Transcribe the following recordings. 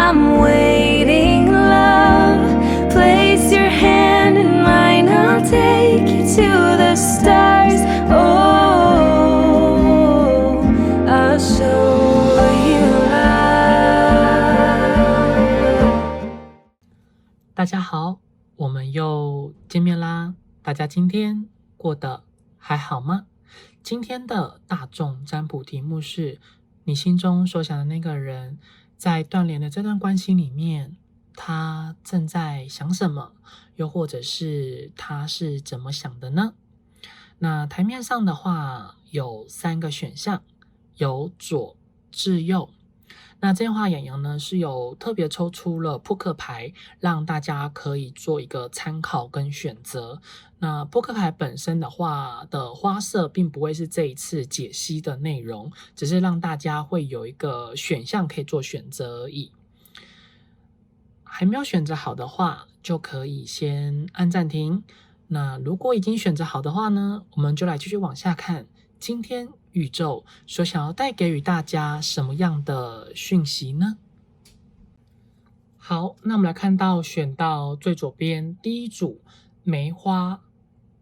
I'm waiting, love. Place your hand in mine, I'll take you to the stars. Oh, I'll show you love. 大家好，我们又见面啦！大家今天过得还好吗？今天的大众占卜题目是：你心中所想的那个人，在断联的这段关系里面，他正在想什么？又或者是他是怎么想的呢？那台面上的话有3个选项，由左至右。那这样的话，洋洋呢是有特别抽出了扑克牌，让大家可以做一个参考跟选择。那扑克牌本身的话的花色并不会是这一次解析的内容，只是让大家会有一个选项可以做选择而已。还没有选择好的话，就可以先按暂停。那如果已经选择好的话呢，我们就来继续往下看。今天宇宙所想要带给予大家什么样的讯息呢？好，那我们来看到选到最左边第一组梅花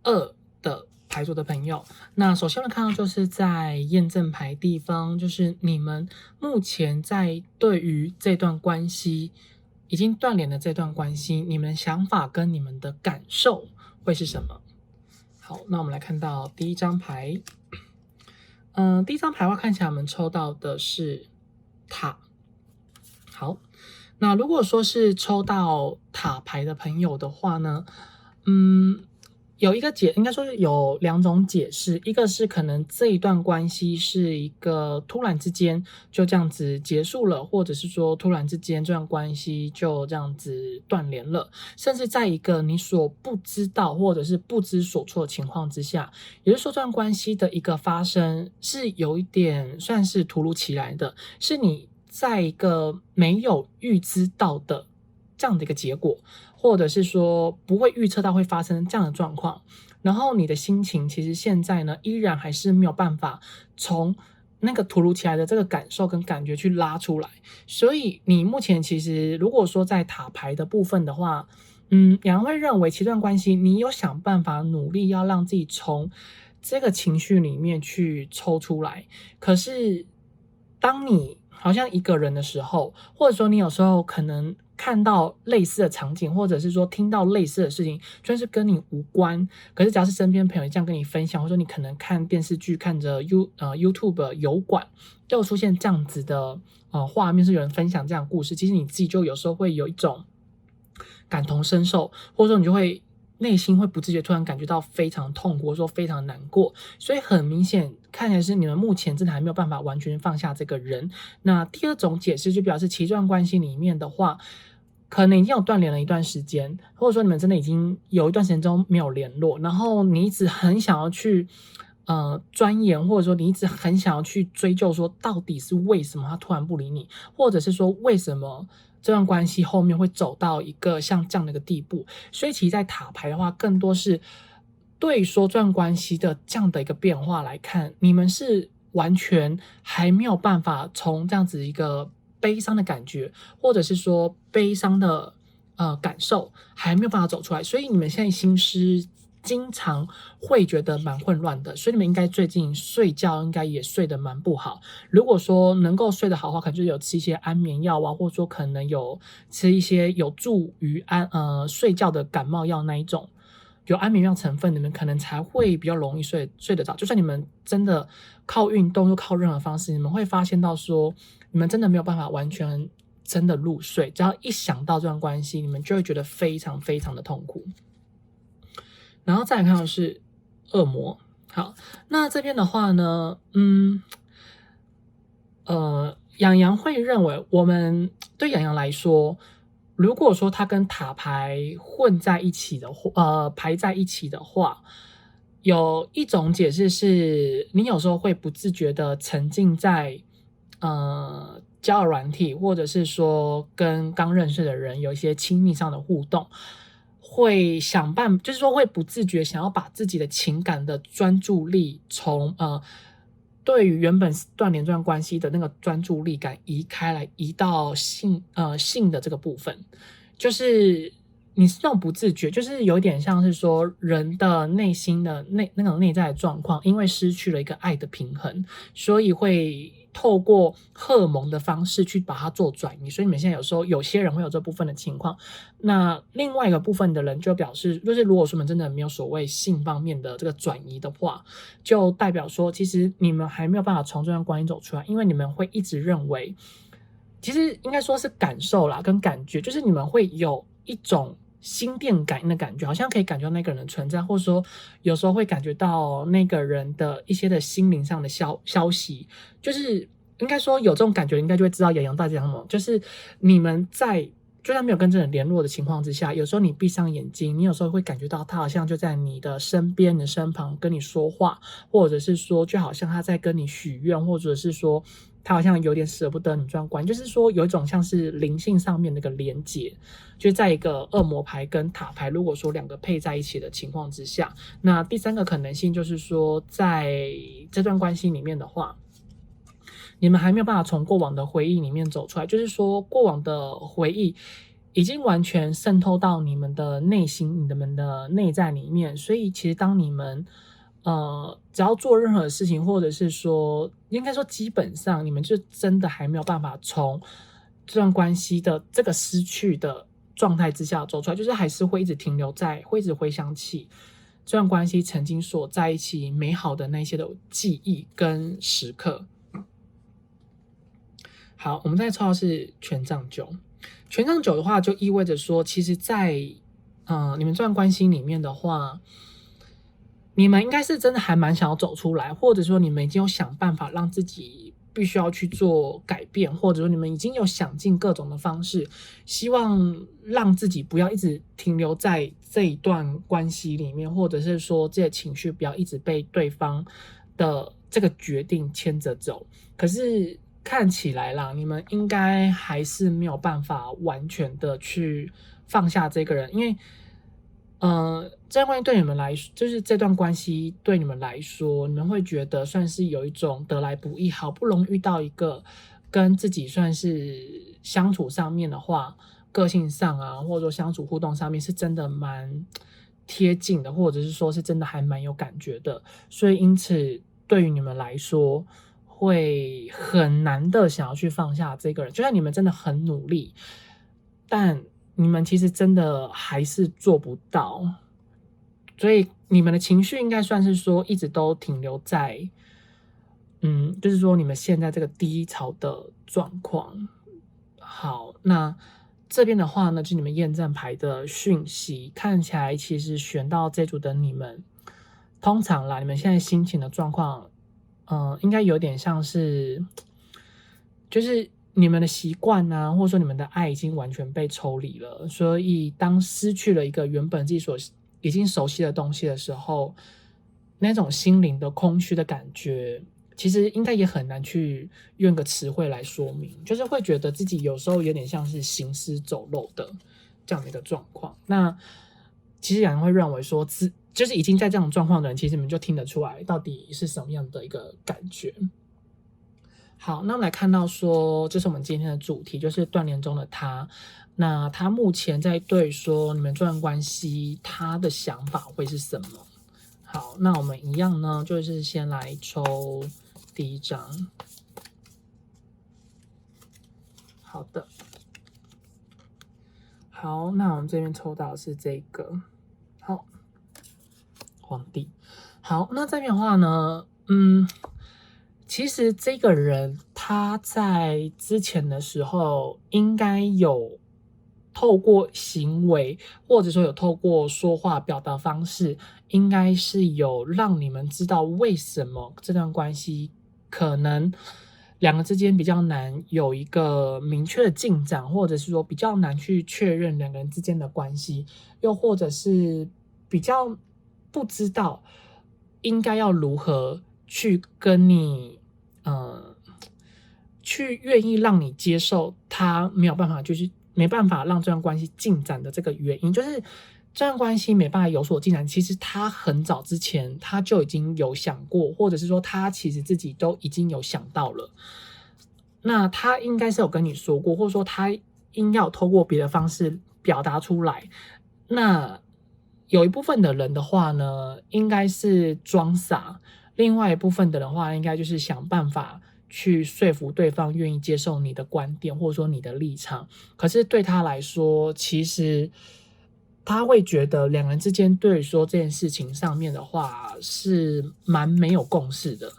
2的牌组的朋友，那首先我们看到就是在验证牌地方，就是你们目前在对于这段关系已经断联的这段关系，你们的想法跟你们的感受会是什么？好，那我们来看到第一张牌。第一张牌的话，看起来我们抽到的是塔。好，那如果说是抽到塔牌的朋友的话呢，有一个应该说是有2种解释，一个是可能这一段关系是一个突然之间就这样子结束了，或者是说突然之间这段关系就这样子断联了，甚至在一个你所不知道或者是不知所措的情况之下，也就是说这段关系的一个发生是有一点算是突如其来的，是你在一个没有预知到的这样的一个结果，或者是说不会预测到会发生这样的状况，然后你的心情其实现在呢依然还是没有办法从那个突如其来的这个感受跟感觉去拉出来，所以你目前其实如果说在塔牌的部分的话，两人会认为其实这段关系你有想办法努力要让自己从这个情绪里面去抽出来，可是当你好像一个人的时候，或者说你有时候可能看到类似的场景，或者是说听到类似的事情，就算是跟你无关，可是只要是身边朋友这样跟你分享，或者说你可能看电视剧，看着YouTube 油管，就有出现这样子的画面，是有人分享这样的故事，其实你自己就有时候会有一种感同身受，或者说你就会内心会不自觉突然感觉到非常痛苦，或者说非常难过，所以很明显看起来是你们目前真的还没有办法完全放下这个人。那第二种解释就表示其这段关系里面的话，可能已经有断联了一段时间，或者说你们真的已经有一段时间中没有联络，然后你一直很想要去钻研，或者说你一直很想要去追究说到底是为什么他突然不理你，或者是说为什么这段关系后面会走到一个像这样的一个地步。所以其实在塔牌的话更多是对说这段关系的这样的一个变化来看，你们是完全还没有办法从这样子一个悲伤的感觉，或者是说悲伤的感受还没有办法走出来，所以你们现在心思经常会觉得蛮混乱的，所以你们应该最近睡觉应该也睡得蛮不好。如果说能够睡得好的话，可能就有吃一些安眠药啊，或者说可能有吃一些有助于睡觉的感冒药那一种。有安眠药成分，你们可能才会比较容易睡得着。就算你们真的靠运动又靠任何方式，你们会发现到说，你们真的没有办法完全真的入睡。只要一想到这段关系，你们就会觉得非常非常的痛苦。然后再来看到是恶魔。好，那这边的话呢，洋洋会认为，我们对洋洋来说，如果说他跟塔牌混在一起的话，排在一起的话，有一种解释是，你有时候会不自觉的沉浸在交友软体，或者是说跟刚认识的人有一些亲密上的互动，会就是说会不自觉想要把自己的情感的专注力从对于原本断联这段关系的那个专注力感移开来，移到性的这个部分，就是你是那种不自觉，就是有点像是说人的内心的那种内在的状况，因为失去了一个爱的平衡，所以会透过荷尔蒙的方式去把它做转移。所以你们现在有时候有些人会有这部分的情况，那另外一个部分的人就表示，就是如果说我们真的没有所谓性方面的这个转移的话，就代表说其实你们还没有办法从这段关系走出来，因为你们会一直认为，其实应该说是感受啦跟感觉，就是你们会有一种心电感应的感觉，好像可以感觉到那个人的存在，或者说有时候会感觉到那个人的一些的心灵上的消息，就是应该说有这种感觉，应该就会知道洋洋大讲什么，就是你们在就算没有跟这人联络的情况之下，有时候你闭上眼睛，你有时候会感觉到他好像就在你的身边、你的身旁跟你说话，或者是说就好像他在跟你许愿，或者是说他好像有点舍不得你这段关系，就是说有一种像是灵性上面的一个连结，就是在一个恶魔牌跟塔牌，如果说两个配在一起的情况之下，那第三个可能性就是说，在这段关系里面的话，你们还没有办法从过往的回忆里面走出来，就是说过往的回忆已经完全渗透到你们的内心、你们的内在里面，所以其实当你们只要做任何事情，或者是说应该说基本上你们就真的还没有办法从这段关系的这个失去的状态之下走出来，就是还是会一直停留在，会一直回想起这段关系曾经所在一起美好的那些的记忆跟时刻。好，我们再抽到是权杖九。权杖九的话，就意味着说，其实在你们这段关系里面的话，你们应该是真的还蛮想要走出来，或者说你们已经有想办法让自己必须要去做改变，或者说你们已经有想尽各种的方式，希望让自己不要一直停留在这一段关系里面，或者是说这些情绪不要一直被对方的这个决定牵着走。可是看起来啦，你们应该还是没有办法完全的去放下这个人，因为这段关系对你们来说，就是这段关系对你们来说，你们会觉得算是有一种得来不易，好不容易遇到一个跟自己算是相处上面的话，个性上啊，或者说相处互动上面是真的蛮贴近的，或者是说是真的还蛮有感觉的，所以因此对于你们来说，会很难的想要去放下这个人，就算你们真的很努力，但你们其实真的还是做不到，所以你们的情绪应该算是说一直都停留在，就是说你们现在这个低潮的状况。好，那这边的话呢，就是你们验证牌的讯息，看起来其实选到这组的你们，通常啦，你们现在心情的状况，应该有点像是，就是你们的习惯啊，或者说你们的爱已经完全被抽离了，所以当失去了一个原本自己所已经熟悉的东西的时候，那种心灵的空虚的感觉，其实应该也很难去用个词汇来说明，就是会觉得自己有时候有点像是行尸走肉的这样的一个状况。那其实有人会认为说，就是已经在这种状况的人，其实你们就听得出来到底是什么样的一个感觉。好，那我们来看到说，这是我们今天的主题，就是断联中的他。那他目前在对说你们这段关系，他的想法会是什么？好，那我们一样呢，就是先来抽第一张。好的，好，那我们这边抽到的是这个，好，皇帝。好，那这边的话呢，其实这个人他在之前的时候应该有透过行为，或者说有透过说话表达方式，应该是有让你们知道为什么这段关系可能两个之间比较难有一个明确的进展，或者是说比较难去确认两个人之间的关系，又或者是比较不知道应该要如何去跟你去愿意让你接受他没有办法，就是没办法让这段关系进展的这个原因，就是这段关系没办法有所进展，其实他很早之前他就已经有想过，或者是说他其实自己都已经有想到了。那他应该是有跟你说过，或者说他应要透过别的方式表达出来。那有一部分的人的话呢，应该是装傻；另外一部分的人的话，应该就是想办法去说服对方愿意接受你的观点，或者说你的立场。可是对他来说，其实他会觉得两人之间对于说这件事情上面的话是蛮没有共识的，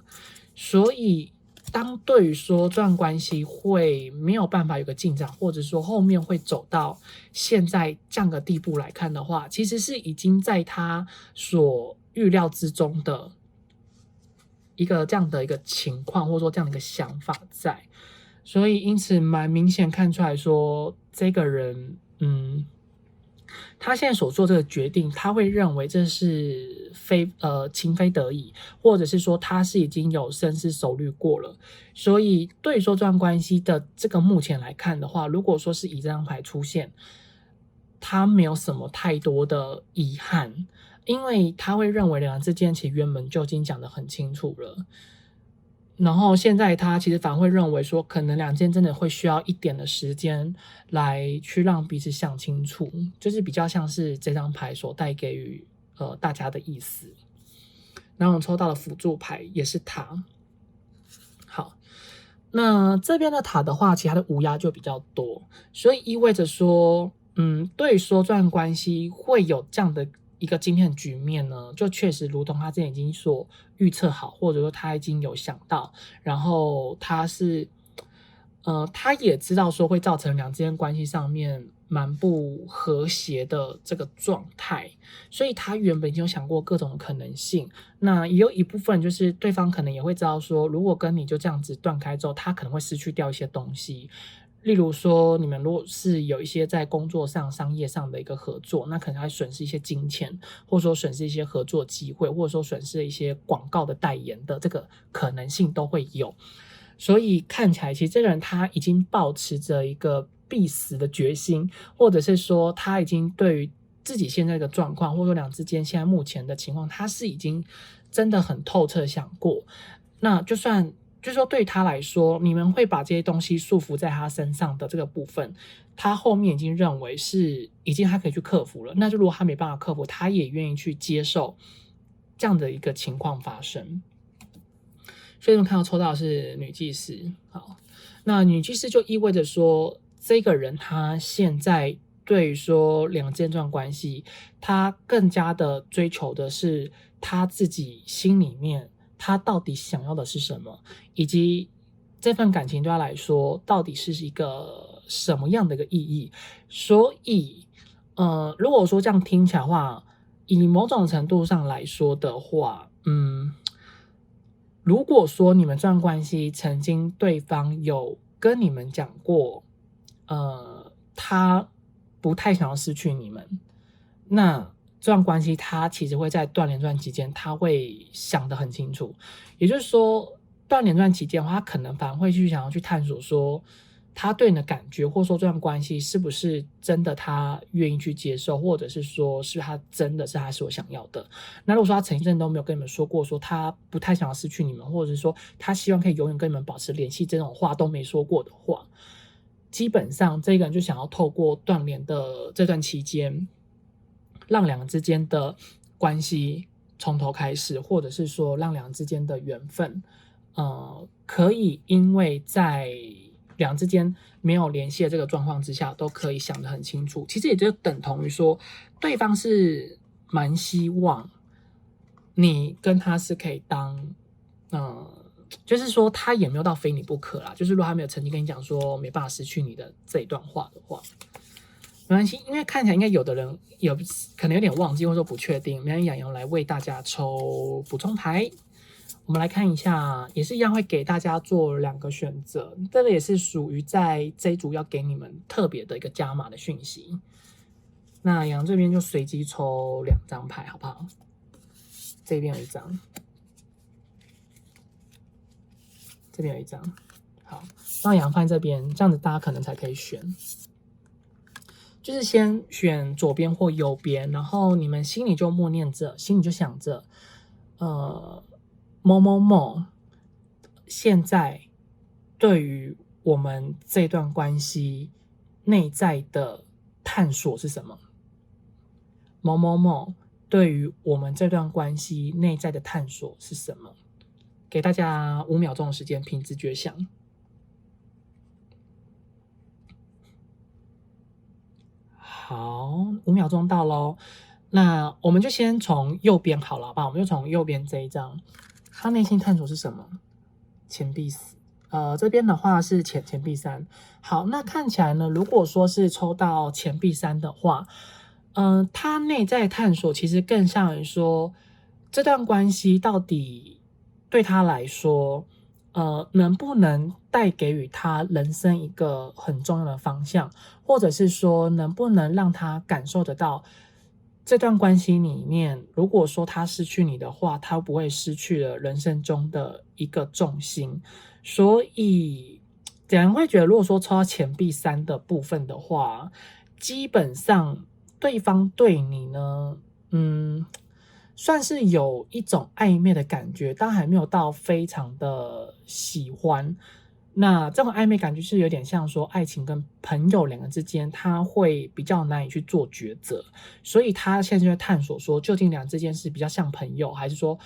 所以当对于说这段关系会没有办法有个进展，或者说后面会走到现在这样的地步来看的话，其实是已经在他所预料之中的一个这样的一个情况，或者说这样的一个想法在，所以因此蛮明显看出来说这个人，他现在所做这个决定，他会认为这是情非得已，或者是说他是已经有深思熟虑过了。所以对于说这段关系的这个目前来看的话，如果说是以这张牌出现，他没有什么太多的遗憾，因为他会认为两人之间其实原本就已经讲得很清楚了。然后现在他其实反而会认为说，可能两间真的会需要一点的时间来去让彼此想清楚，就是比较像是这张牌所带给予大家的意思。然后我抽到了辅助牌，也是塔。好，那这边的塔的话，其他的乌鸦就比较多，所以意味着说，对于说这段关系会有这样的一个今天的局面呢，就确实如同他之前已经所预测好，或者说他已经有想到，然后他也知道说会造成两之间关系上面蛮不和谐的这个状态，所以他原本已经有想过各种可能性。那也有一部分就是对方可能也会知道说，如果跟你就这样子断开之后，他可能会失去掉一些东西。例如说，你们如果是有一些在工作上、商业上的一个合作，那可能会损失一些金钱，或者说损失一些合作机会，或者说损失一些广告的代言的这个可能性都会有。所以看起来，其实这个人他已经抱持着一个必死的决心，或者是说他已经对于自己现在的状况，或者说两之间现在目前的情况，他是已经真的很透彻想过。那就是说对他来说，你们会把这些东西束缚在他身上的这个部分，他后面已经认为是已经他可以去克服了。那就如果他没办法克服，他也愿意去接受这样的一个情况发生。所以我们看到抽到的是女祭司。好，那女祭司就意味着说，这个人他现在对于说两件这段关系，他更加的追求的是他自己心里面他到底想要的是什么，以及这份感情对他来说到底是一个什么样的一个意义。所以如果说这样听起来的话，以某种程度上来说的话，如果说你们这段关系曾经对方有跟你们讲过，他不太想要失去你们，那这段关系他其实会在断联这段期间，他会想得很清楚。也就是说，断联这段期间的话，他可能反而会去想要去探索说，他对你的感觉，或者说这段关系是不是真的他愿意去接受，或者是说是他真的是他所想要的。那如果说他曾经都没有跟你们说过说他不太想要失去你们，或者是说他希望可以永远跟你们保持联系，这种话都没说过的话，基本上这个人就想要透过断联的这段期间，让两人之间的关系从头开始，或者是说让两人之间的缘分可以因为在两人之间没有联系的这个状况之下，都可以想得很清楚。其实也就等同于说，对方是蛮希望你跟他是可以当就是说他也没有到非你不可啦，就是如果他没有曾经跟你讲说没办法失去你的这一段话的话，没关系，因为看起来应该有的人可能有点忘记或者说不确定，没人养羊来为大家抽补充牌。我们来看一下，也是一样会给大家做2个选择，这个也是属于在这一组要给你们特别的一个加码的讯息。那羊这边就随机抽2张牌，好不好？这边有1张，这边有1张，好，让羊放在这边，这样子大家可能才可以选。就是先选左边或右边，然后你们心里就默念着，心里就想着，某某某现在对于我们这段关系内在的探索是什么？某某某对于我们这段关系内在的探索是什么？给大家5秒钟的时间，凭直觉想。好，5秒钟到咯。那我们就先从右边好了，好不好？我们就从右边这一张，他内心探索是什么？钱币4，这边的话是钱币3。好，那看起来呢，如果说是抽到钱币3的话，他内在探索其实更像于说，这段关系到底对他来说，能不能带给予他人生一个很重要的方向，或者是说能不能让他感受得到这段关系里面，如果说他失去你的话，他不会失去了人生中的一个重心。所以有人会觉得，如果说抽到钱币3的部分的话，基本上对方对你呢，算是有一种暧昧的感觉，但还没有到非常的喜欢。那这种暧昧感觉是有点像说爱情跟朋友两个之间，他会比较难以去做抉择，所以他现在就在探索说，究竟两之间是比较像朋友，还是说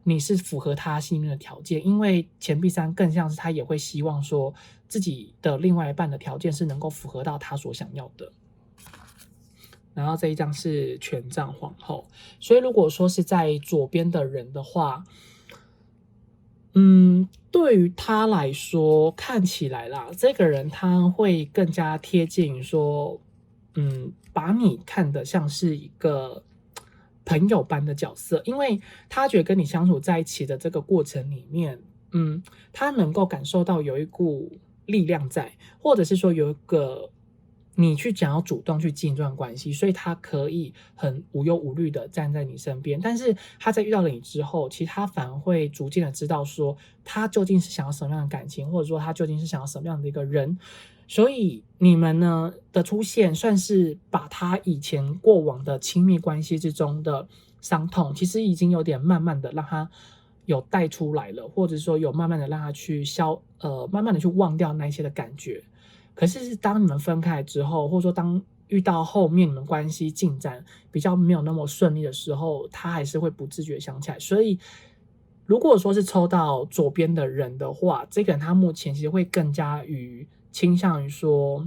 你是符合他心里面的条件？因为钱币3更像是他也会希望说自己的另外一半的条件是能够符合到他所想要的。然后这一张是权杖皇后，所以如果说是在左边的人的话，对于他来说，看起来啦，这个人他会更加贴近于说，把你看得像是一个朋友般的角色，因为他觉得跟你相处在一起的这个过程里面，他能够感受到有一股力量在，或者是说有一个你去想要主动去经营这段关系，所以他可以很无忧无虑的站在你身边。但是他在遇到了你之后，其实他反而会逐渐的知道说，他究竟是想要什么样的感情，或者说他究竟是想要什么样的一个人。所以你们呢的出现，算是把他以前过往的亲密关系之中的伤痛，其实已经有点慢慢的让他有带出来了，或者说有慢慢的让他去慢慢的去忘掉那些的感觉。可是当你们分开之后，或者说当遇到后面你们关系进展比较没有那么顺利的时候，他还是会不自觉想起来。所以如果说是抽到左边的人的话，这个人他目前其实会更加倾向于说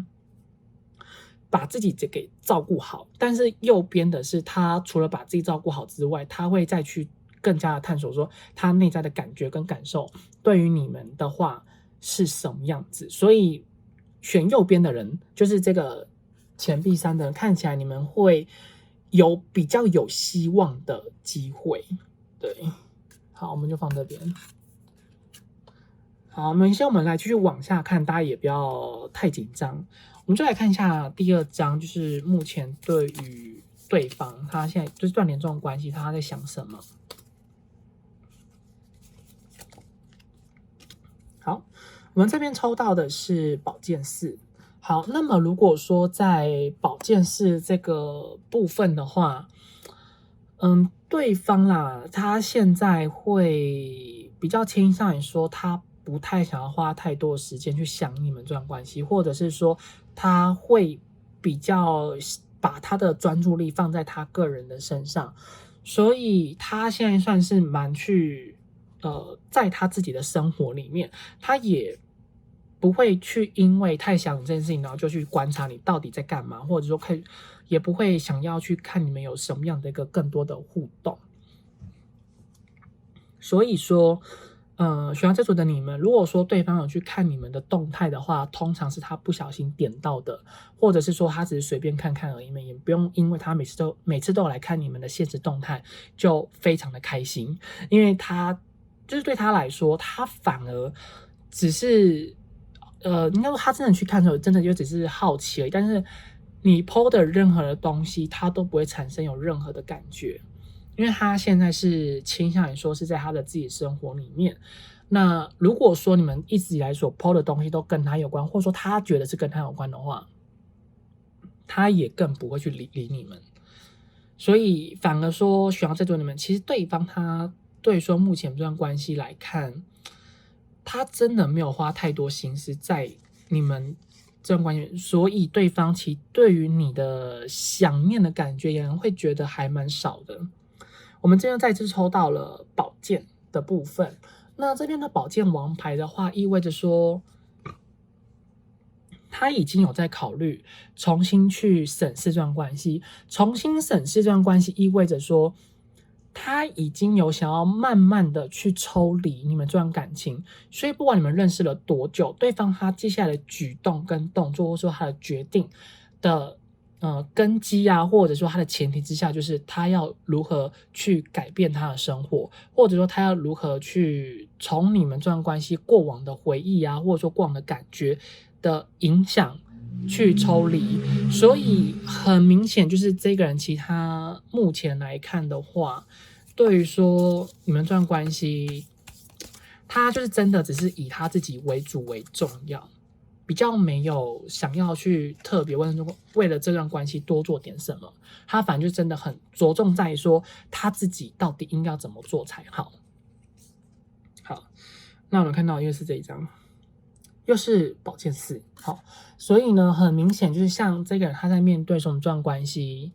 把自己给照顾好，但是右边的是他除了把自己照顾好之外，他会再去更加的探索说他内在的感觉跟感受对于你们的话是什么样子。所以选右边的人，就是这个钱币3的人，看起来你们会有比较有希望的机会。对，好，我们就放这边。好，我们来继续往下看，大家也不要太紧张。我们就来看一下第2章，就是目前对于对方，他现在就是断联这种关系，他在想什么。好，我们这边抽到的是宝剑4。好，那么如果说在宝剑4这个部分的话，对方啦，他现在会比较倾向于说，他不太想要花太多的时间去想你们这段关系，或者是说他会比较把他的专注力放在他个人的身上，所以他现在算是蛮去在他自己的生活里面，他也不会去因为太想这件事情，然后就去观察你到底在干嘛，或者说也不会想要去看你们有什么样的一个更多的互动。所以说选到这组的你们，如果说对方有去看你们的动态的话，通常是他不小心点到的，或者是说他只是随便看看而已，也不用因为他每次都有来看你们的现实动态就非常的开心，因为他就是对他来说，他反而只是应该说他真的去看的时候，真的就只是好奇而已，但是你 po 的任何的东西，他都不会产生有任何的感觉。因为他现在是倾向于说是在他的自己生活里面，那如果说你们一直以来所 po 的东西都跟他有关，或者说他觉得是跟他有关的话，他也更不会去理你们。所以反而说选到这组你们，其实对方他对说目前这段关系来看，他真的没有花太多心思在你们这段关系，所以对方其实对于你的想念的感觉，也会觉得还蛮少的。我们这边再次抽到了宝剑的部分，那这边的宝剑王牌的话，意味着说他已经有在考虑重新去审视这段关系，重新审视这段关系意味着说他已经有想要慢慢的去抽离你们这段感情，所以不管你们认识了多久，对方他接下来的举动跟动作，或者说他的决定的根基啊，或者说他的前提之下，就是他要如何去改变他的生活，或者说他要如何去从你们这段关系过往的回忆啊，或者说过往的感觉的影响去抽离。所以很明显就是这个人其实他目前来看的话，对于说你们这段关系，他就是真的只是以他自己为主为重要，比较没有想要去特别为了这段关系多做点什么，他反正就真的很着重在于说他自己到底应该要怎么做才好。好，那我们看到又是这一张，又是宝剑4。好，所以呢，很明显就是像这个人他在面对这段关系，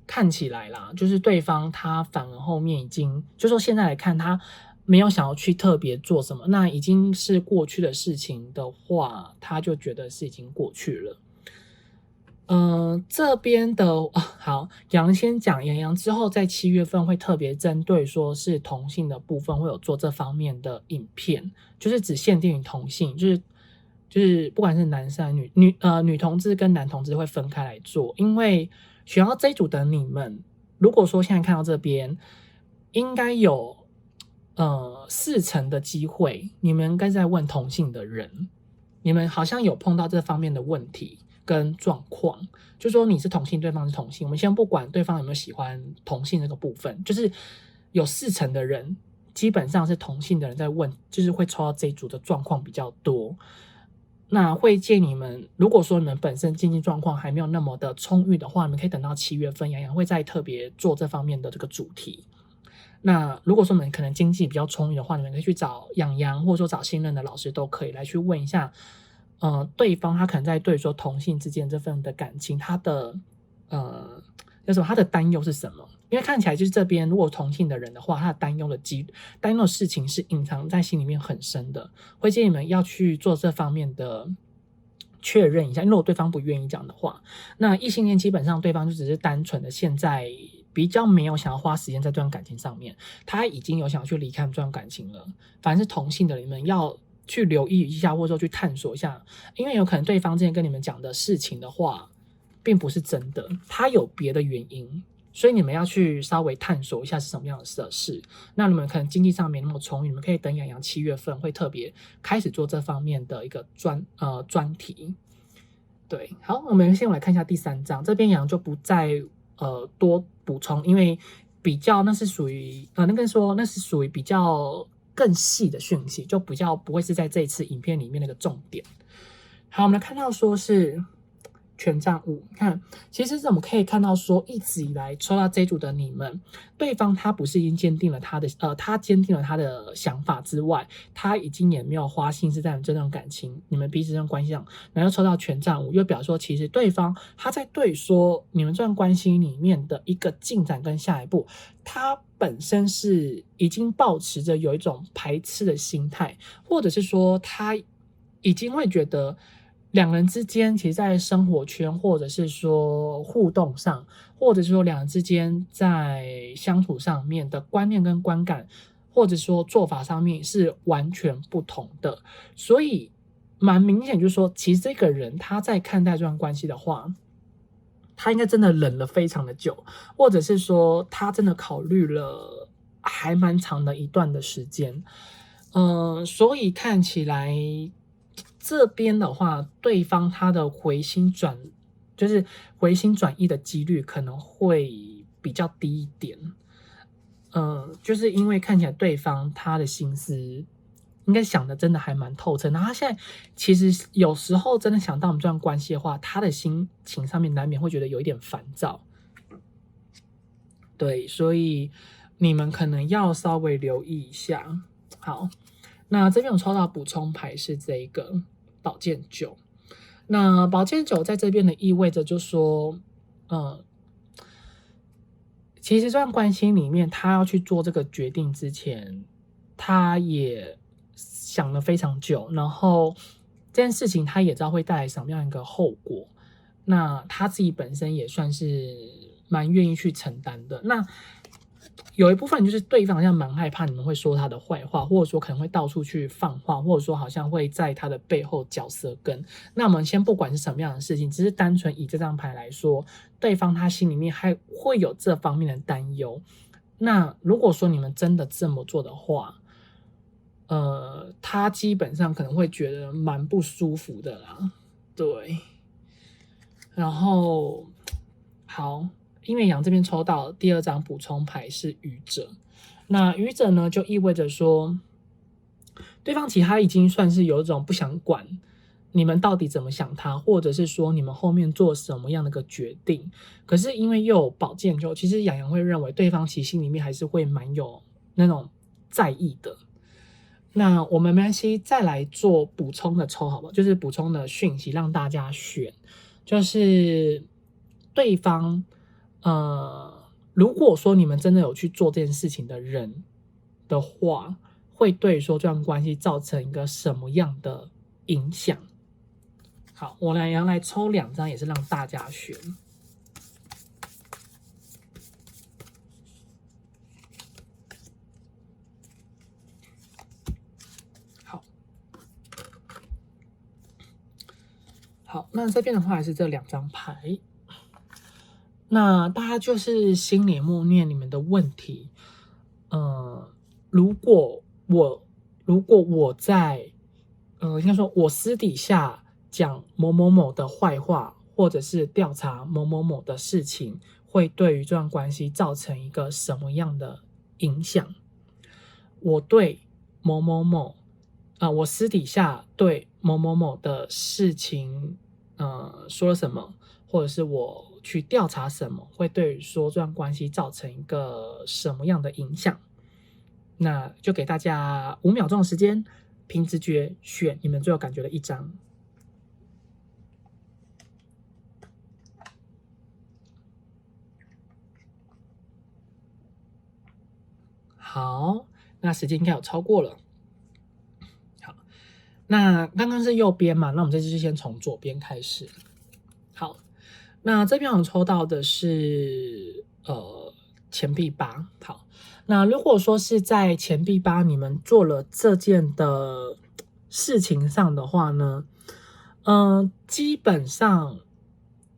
看起来啦，就是对方他反而后面已经，就说现在来看他没有想要去特别做什么，那已经是过去的事情的话，他就觉得是已经过去了。这边的好，杨先讲，杨之后在7月份会特别针对说是同性的部分会有做这方面的影片，就是只限定于同性，就是不管是男生女同志跟男同志会分开来做，因为选到这一组的你们，如果说现在看到这边，应该有40%的机会，你们应该在问同性的人，你们好像有碰到这方面的问题跟状况，就说你是同性，对方是同性，我们先不管对方有没有喜欢同性这个部分，就是有40%的人基本上是同性的人在问，就是会抽到这一组的状况比较多。那会建议你们，如果说你们本身经济状况还没有那么的充裕的话，你们可以等到7月份，洋洋会再特别做这方面的这个主题。那如果说你们可能经济比较充裕的话，你们可以去找洋洋，或者说找信任的老师都可以来去问一下，对方他可能在对说同性之间这份的感情，他的他的担忧是什么？因为看起来就是这边如果同性的人的话，他的担忧的事情是隐藏在心里面很深的，会建议你们要去做这方面的确认一下。如果对方不愿意讲的话，那异性恋基本上对方就只是单纯的现在比较没有想要花时间在这段感情上面，他已经有想要去离开这段感情了。反正是同性的你们要去留意一下，或者说去探索一下，因为有可能对方之前跟你们讲的事情的话并不是真的，他有别的原因，所以你们要去稍微探索一下是什么样的事。那你们可能经济上没那么充裕，你们可以等洋洋7月份会特别开始做这方面的一个专题。对，好，我们先来看一下第3章，这边洋就不再多补充，因为比较那是属于那是属于比较更细的讯息，就比较不会是在这一次影片里面那个重点。好，我们来看到说是权杖5，看，其实我们可以看到说，一直以来抽到这一组的你们，对方他不是已经坚定了他的想法之外，他已经也没有花心思在这段感情，你们彼此这段关系上，然后抽到权杖5，又表示说，其实对方他在对说你们这段关系里面的一个进展跟下一步，他本身是已经抱持着有一种排斥的心态，或者是说他已经会觉得两人之间其实在生活圈或者是说互动上，或者是说两人之间在相处上面的观念跟观感，或者说做法上面是完全不同的。所以蛮明显就是说，其实这个人他在看待这段关系的话，他应该真的忍了非常的久，或者是说他真的考虑了还蛮长的一段的时间。所以看起来这边的话，对方他的回心转意的几率可能会比较低一点。就是因为看起来对方他的心思，应该想的真的还蛮透彻。然后他现在其实有时候真的想到我们这段关系的话，他的心情上面难免会觉得有一点烦躁。对，所以你们可能要稍微留意一下。好，那这边我抽到补充牌是这个宝剑9。那宝剑9在这边的意味着就说，其实这段关系里面，他要去做这个决定之前，他也想了非常久，然后这件事情他也知道会带来什么样一个后果，那他自己本身也算是蛮愿意去承担的。那有一部分就是对方好像蛮害怕你们会说他的坏话，或者说可能会到处去放话，或者说好像会在他的背后嚼舌根。那我们先不管是什么样的事情，只是单纯以这张牌来说，对方他心里面还会有这方面的担忧。那如果说你们真的这么做的话，他基本上可能会觉得蛮不舒服的啦。对，然后好。因为阳这边抽到第2张补充牌是愚者，那愚者呢就意味着说，对方其实他已经算是有一种不想管你们到底怎么想他，或者是说你们后面做什么样的一个决定。可是因为又有宝剑9，其实阳会认为对方其实心里面还是会蛮有那种在意的。那我们没关系，再来做补充的抽好不好？就是补充的讯息让大家选，就是对方。如果说你们真的有去做这件事情的人的话，会对说这段关系造成一个什么样的影响？好，我来抽2张，也是让大家选。好，那这边的话还是这2张牌。那大家就是心里默念你们的问题，如果我在，应该说我私底下讲某某某的坏话，或者是调查某某某的事情，会对于这段关系造成一个什么样的影响？我对某某某，我私底下对某某某的事情，说了什么？或者是我去调查什么，会对于说这段关系造成一个什么样的影响？那就给大家5秒钟的时间，凭直觉选你们最有感觉的1张。好，那时间应该有超过了。好，那刚刚是右边嘛，那我们这次就先从左边开始。好。那这边我抽到的是钱币8。好，那如果说是在钱币8你们做了这件的事情上的话呢，基本上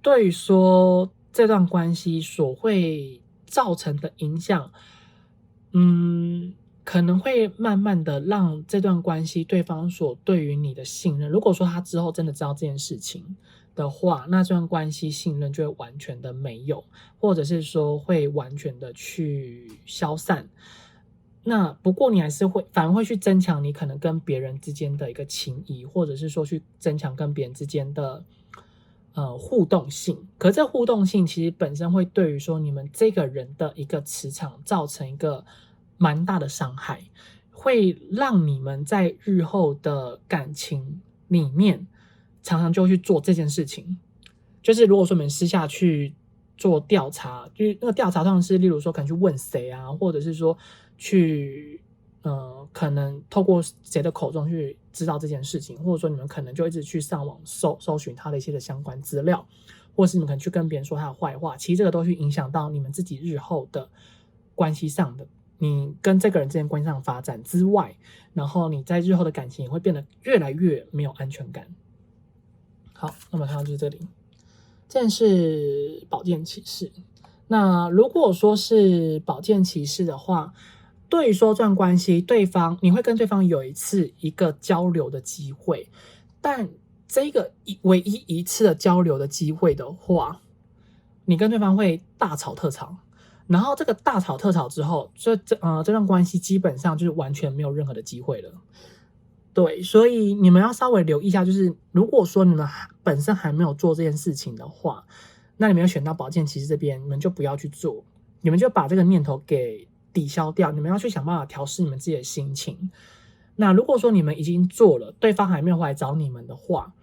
对于说这段关系所会造成的影响，可能会慢慢的让这段关系对方所对于你的信任，如果说他之后真的知道这件事情的话，那这段关系信任就会完全的没有，或者是说会完全的去消散。那不过你还是反而会去增强你可能跟别人之间的一个情谊，或者是说去增强跟别人之间的互动性。可这互动性其实本身会对于说你们这个人的一个磁场造成一个蛮大的伤害，会让你们在日后的感情里面常常就去做这件事情。就是如果说你们私下去做调查，就是那个调查通常是例如说可能去问谁啊，或者是说去可能透过谁的口中去知道这件事情，或者说你们可能就一直去上网搜寻他的一些的相关资料，或是你们可能去跟别人说他的坏话，其实这个都去影响到你们自己日后的关系上的，你跟这个人之间关系上的发展之外，然后你在日后的感情也会变得越来越没有安全感。好，那么看到就是这里，这是宝剑骑士。那如果说是宝剑骑士的话，对于说这段关系，你会跟对方有一个交流的机会，但这个唯一一次的交流的机会的话，你跟对方会大吵特吵，然后这个大吵特吵之后，这段关系基本上就是完全没有任何的机会了。对，所以你们要稍微留意一下，就是如果说你们本身还没有做这件事情的话，那你们有选到宝剑骑士这边，你们就不要去做，你们就把这个念头给抵消掉，你们要去想办法调试你们自己的心情。那如果说你们已经做了，对方还没有回来找你们的话，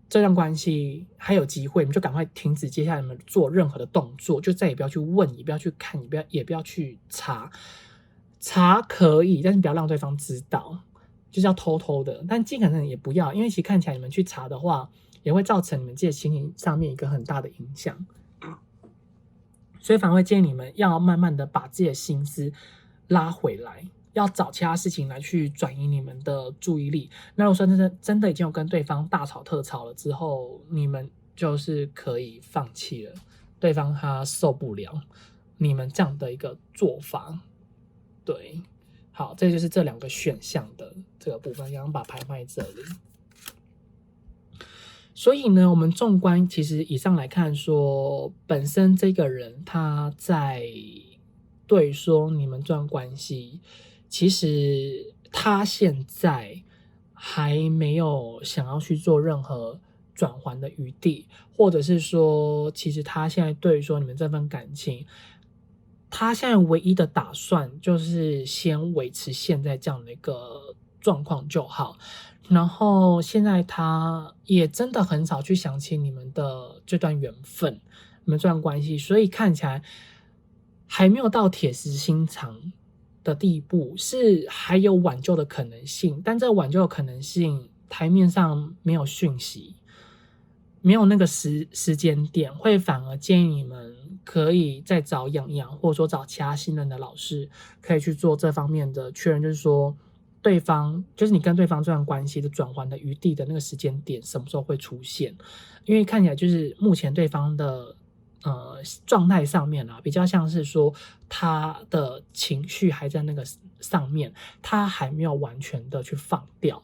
这段关系还有机会，你们就赶快停止接下来你们做任何的动作，就再也不要去问，也不要去看，也不要去查。查可以，但是不要让对方知道，就是要偷偷的，但尽可能也不要，因为其实看起来你们去查的话，也会造成你们自己的心情上面一个很大的影响。所以反而会建议你们要慢慢的把自己的心思拉回来，要找其他事情来去转移你们的注意力。那如果说真的已经有跟对方大吵特吵了之后，你们就是可以放弃了，对方他受不了你们这样的一个做法。对，好，这就是这两个选项的这个部分，然后把牌放在这里。所以呢，我们纵观其实以上来看说，本身这个人他在对说你们这段关系，其实他现在还没有想要去做任何转圜的余地，或者是说，其实他现在对于说你们这份感情，他现在唯一的打算就是先维持现在这样的一个状况就好。然后现在他也真的很少去想起你们的这段缘分，你们这段关系，所以看起来还没有到铁石心肠的地步，是还有挽救的可能性，但这个挽救的可能性台面上没有讯息，没有那个时间点，会反而建议你们可以再找养养，或者说找其他信任的老师，可以去做这方面的确认，就是说对方就是你跟对方这段关系的转圜的余地的那个时间点什么时候会出现？因为看起来就是目前对方的状态上面比较像是说他的情绪还在那个上面，他还没有完全的去放掉。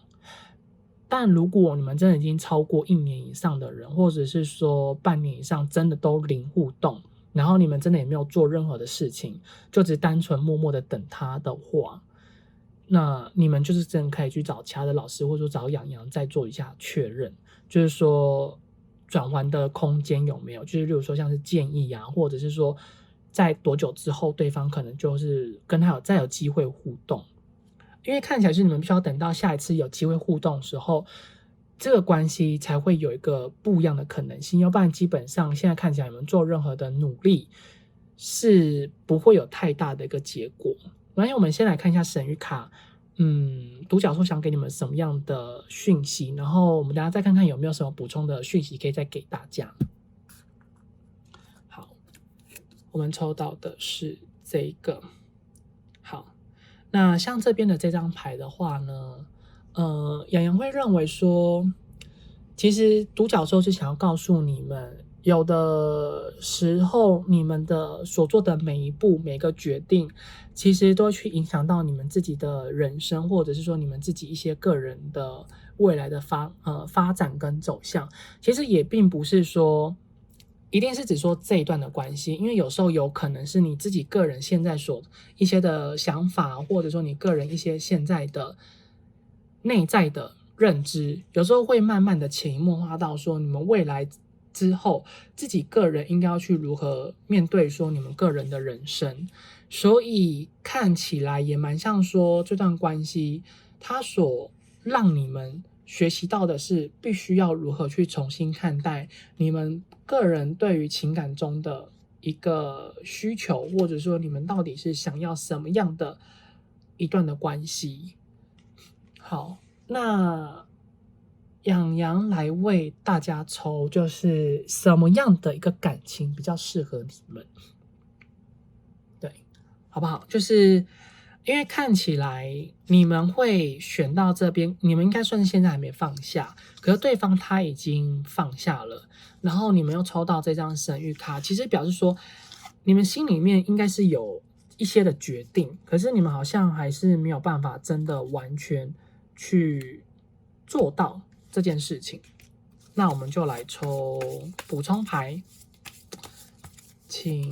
但如果你们真的已经超过1年以上的人，或者是说半年以上，真的都零互动，然后你们真的也没有做任何的事情，就只单纯默默的等他的话，那你们就是真的可以去找其他的老师，或者说找养羊再做一下确认，就是说转圜的空间有没有，就是例如说像是建议啊，或者是说在多久之后对方可能就是跟他再有机会互动。因为看起来是你们必须要等到下一次有机会互动的时候，这个关系才会有一个不一样的可能性，要不然基本上现在看起来你们做任何的努力是不会有太大的一个结果。然后我们先来看一下神谕卡，独角兽想给你们什么样的讯息，然后我们等一下再看看有没有什么补充的讯息可以再给大家。好，我们抽到的是这一个。好，那像这边的这张牌的话呢，洋洋会认为说，其实独角兽是想要告诉你们，有的时候你们的所做的每一步、每个决定，其实都会去影响到你们自己的人生，或者是说你们自己一些个人的未来的发展跟走向。其实也并不是说一定是只说这一段的关系，因为有时候有可能是你自己个人现在所一些的想法，或者说你个人一些现在的内在的认知，有时候会慢慢的潜移默化到说你们未来之后自己个人应该要去如何面对说你们个人的人生。所以看起来也蛮像说这段关系它所让你们学习到的是必须要如何去重新看待你们个人对于情感中的一个需求，或者说你们到底是想要什么样的一段的关系。好，那养羊来为大家抽，就是什么样的一个感情比较适合你们？对，好不好？就是因为看起来你们会选到这边，你们应该算是现在还没放下，可是对方他已经放下了，然后你们又抽到这张神谕卡，其实表示说你们心里面应该是有一些的决定，可是你们好像还是没有办法真的完全去做到这件事情。那我们就来抽补充牌，请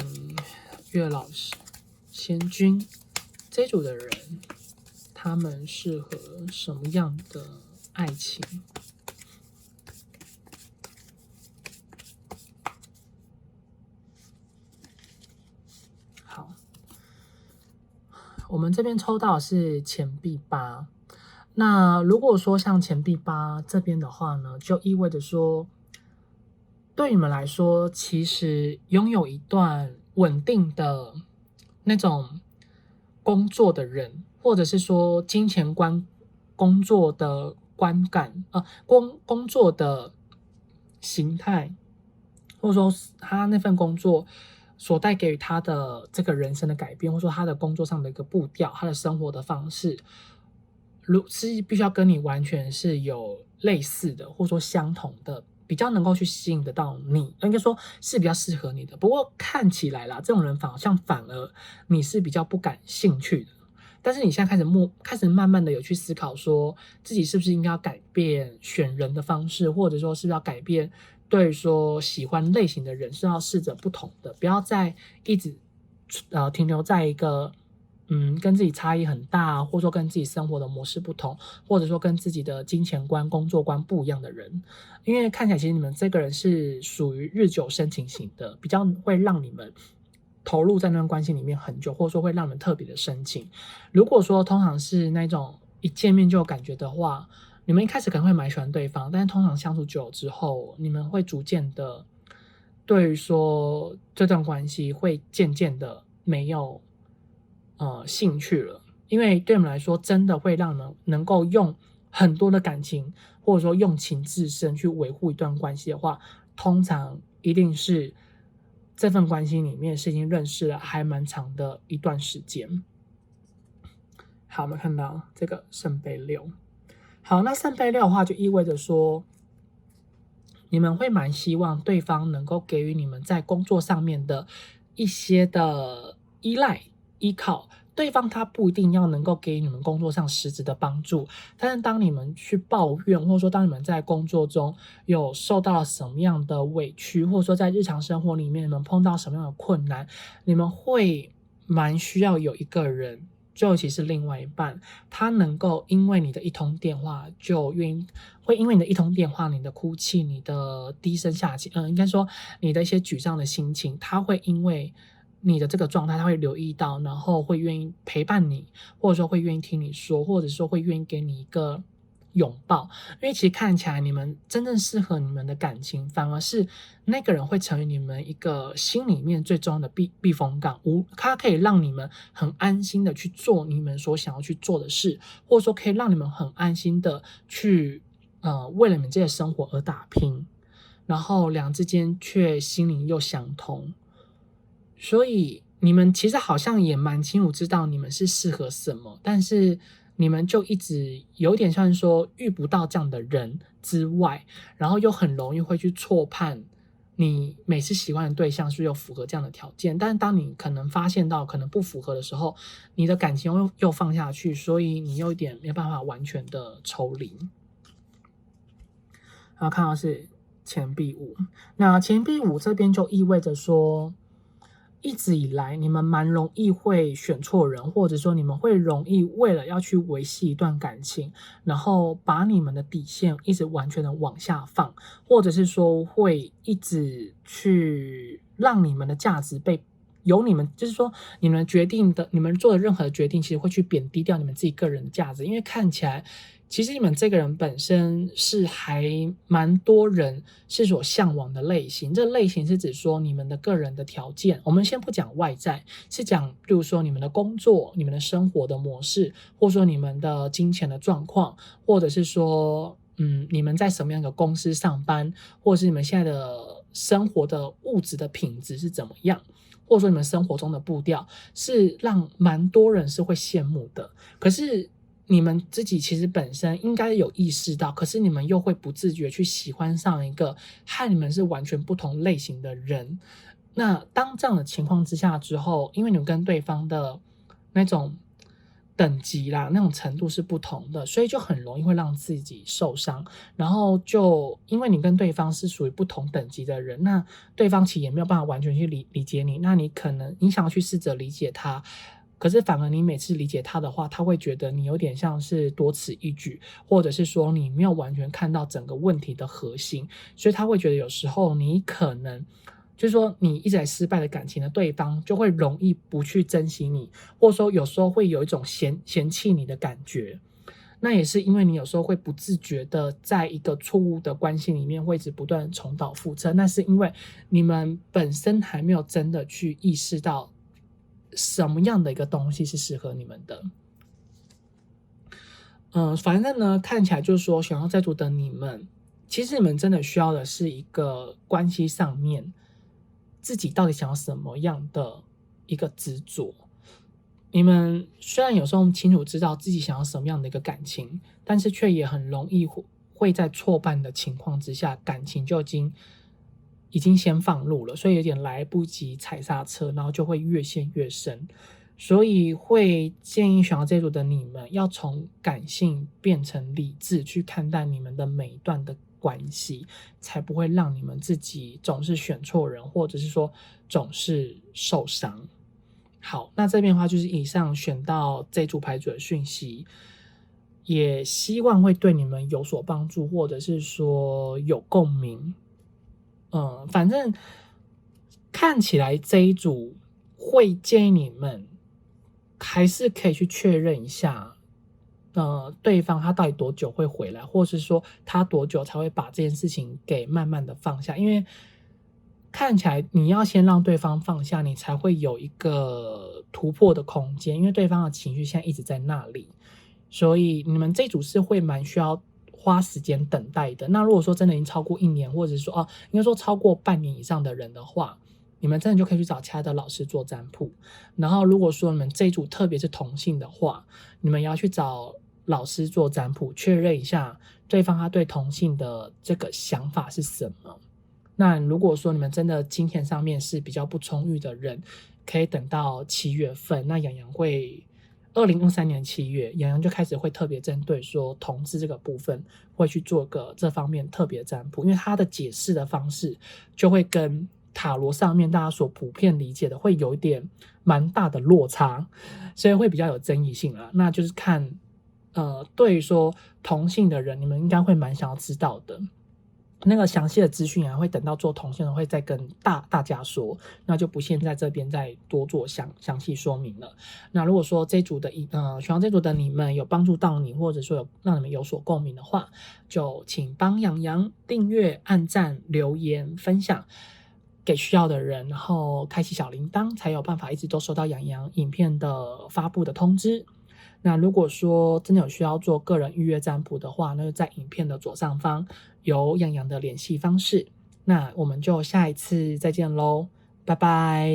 岳老师、仙君这组的人他们适合什么样的爱情？好，我们这边抽到的是钱币八。那如果说像钱币八这边的话呢，就意味着说，对你们来说，其实拥有一段稳定的那种工作的人，或者是说金钱观、工作的观感，工作的形态，或者说他那份工作所带给予他的这个人生的改变，或者说他的工作上的一个步调，他的生活的方式，是必须要跟你完全是有类似的，或者说相同的，比较能够去吸引得到你，应该说是比较适合你的。不过看起来啦，这种人反而你是比较不感兴趣的。但是你现在开始慢慢的有去思考，说自己是不是应该要改变选人的方式，或者说是不是要改变对说喜欢类型的人是要试着不同的，不要再一直停留在一个跟自己差异很大，或者说跟自己生活的模式不同，或者说跟自己的金钱观、工作观不一样的人。因为看起来其实你们这个人是属于日久生情型的，比较会让你们投入在那段关系里面很久，或者说会让你们特别的深情。如果说通常是那种一见面就有感觉的话，你们一开始可能会蛮喜欢对方，但是通常相处久了之后，你们会逐渐的对于说这段关系会渐渐的没有兴趣了。因为对我们来说，真的会让人能够用很多的感情，或者说用情至深去维护一段关系的话，通常一定是这份关系里面是已经认识了还蛮长的一段时间。好，我们看到这个圣杯六。好，那圣杯六的话，就意味着说，你们会蛮希望对方能够给予你们在工作上面的一些的依靠。对方他不一定要能够给你们工作上实质的帮助，但是当你们去抱怨，或者说当你们在工作中有受到什么样的委屈，或者说在日常生活里面你们碰到什么样的困难，你们会蛮需要有一个人，就尤其是另外一半，他能够因为你的一通电话会因为你的一通电话，你的哭泣，你的低声下气，应该说你的一些沮丧的心情，他会因为你的这个状态，他会留意到，然后会愿意陪伴你，或者说会愿意听你说，或者说会愿意给你一个拥抱。因为其实看起来你们真正适合你们的感情，反而是那个人会成为你们一个心里面最重要的避风港，它可以让你们很安心的去做你们所想要去做的事，或者说可以让你们很安心的去为了你们这些生活而打拼，然后两之间却心灵又相通。所以你们其实好像也蛮清楚知道你们是适合什么，但是你们就一直有点像说遇不到这样的人之外，然后又很容易会去错判你每次喜欢的对象是不是有符合这样的条件，但是当你可能发现到可能不符合的时候，你的感情又放下去，所以你又有点没有办法完全的抽离。然后看到是钱币五，那钱币五这边就意味着说，一直以来你们蛮容易会选错人，或者说你们会容易为了要去维系一段感情，然后把你们的底线一直完全的往下放，或者是说会一直去让你们的价值由你们，就是说你们做的任何的决定，其实会去贬低掉你们自己个人的价值，因为看起来其实你们这个人本身是还蛮多人是所向往的类型。这类型是指说你们的个人的条件，我们先不讲外在，是讲比如说你们的工作、你们的生活的模式，或者说你们的金钱的状况，或者是说你们在什么样的公司上班，或者是你们现在的生活的物质的品质是怎么样，或者说你们生活中的步调，是让蛮多人是会羡慕的。可是你们自己其实本身应该有意识到，可是你们又会不自觉去喜欢上一个和你们是完全不同类型的人。那当这样的情况之下之后，因为你们跟对方的那种等级啦，那种程度是不同的，所以就很容易会让自己受伤。然后就因为你跟对方是属于不同等级的人，那对方其实也没有办法完全去理解你，那你可能你想要去试着理解他，可是反而你每次理解他的话，他会觉得你有点像是多此一举，或者是说你没有完全看到整个问题的核心，所以他会觉得有时候你可能就是说你一直在失败的感情的对方就会容易不去珍惜你，或者说有时候会有一种嫌弃你的感觉。那也是因为你有时候会不自觉的在一个错误的关系里面会一直不断的重蹈覆辙，那是因为你们本身还没有真的去意识到什么样的一个东西是适合你们的。反正呢，看起来就是说选到这组的你们，其实你们真的需要的是一个关系上面自己到底想要什么样的一个执着。你们虽然有时候清楚知道自己想要什么样的一个感情，但是却也很容易会在挫败的情况之下，感情就已经先放路了，所以有点来不及踩刹车，然后就会越陷越深。所以会建议选到这组的你们要从感性变成理智去看待你们的每一段的关系，才不会让你们自己总是选错人，或者是说总是受伤。好，那这边的话就是以上选到这组牌组的讯息，也希望会对你们有所帮助，或者是说有共鸣。反正看起来这一组会建议你们还是可以去确认一下，对方他到底多久会回来，或是说他多久才会把这件事情给慢慢的放下，因为看起来你要先让对方放下，你才会有一个突破的空间，因为对方的情绪现在一直在那里，所以你们这组是会蛮需要花时间等待的。那如果说真的已经超过1年，或者是说应该说超过半年以上的人的话，你们真的就可以去找其他的老师做占卜。然后如果说你们这一组特别是同性的话，你们也要去找老师做占卜，确认一下对方他对同性的这个想法是什么。那如果说你们真的金钱上面是比较不充裕的人，可以等到7月份，那洋洋会2023年7月，洋洋就开始会特别针对说同志这个部分会去做个这方面特别占卜，因为他的解释的方式就会跟塔罗上面大家所普遍理解的会有一点蛮大的落差，所以会比较有争议性啦。那就是看对于说同性的人，你们应该会蛮想要知道的。那个详细的资讯会等到做同性的会再跟大家说，那就不限在这边再多做详细说明了。那如果说这组的选到这组的你们有帮助到你，或者说有让你们有所共鸣的话，就请帮洋洋订阅、按赞、留言、分享给需要的人，然后开启小铃铛，才有办法一直都收到洋洋影片的发布的通知。那如果说真的有需要做个人预约占卜的话，那就在影片的左上方有洋洋的联系方式。那我们就下一次再见咯，拜拜。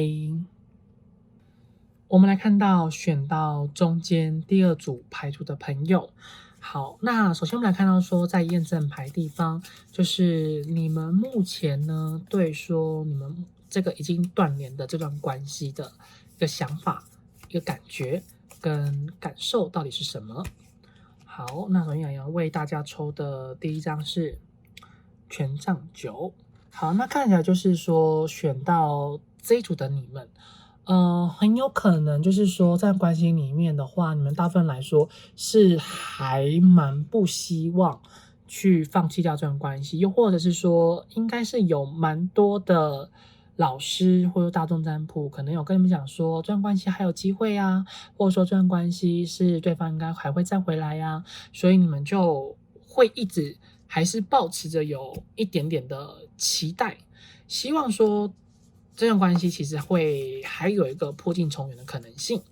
我们来看到选到中间第2组牌组的朋友。好，那首先我们来看到说在验证牌地方，就是你们目前呢对说你们这个已经断联的这段关系的一个想法、一个感觉跟感受到底是什么。好，那首先洋洋为大家抽的第一张是权杖9。好，那看起来就是说选到这一组的你们很有可能就是说在关系里面的话，你们大部分来说是还蛮不希望去放弃掉这段关系，又或者是说应该是有蛮多的老师或者大众占卜可能有跟你们讲说这段关系还有机会啊，或者说这段关系是对方应该还会再回来啊，所以你们就会一直还是抱持着有一点点的期待，希望说这段关系其实会还有一个破镜重圆的可能性。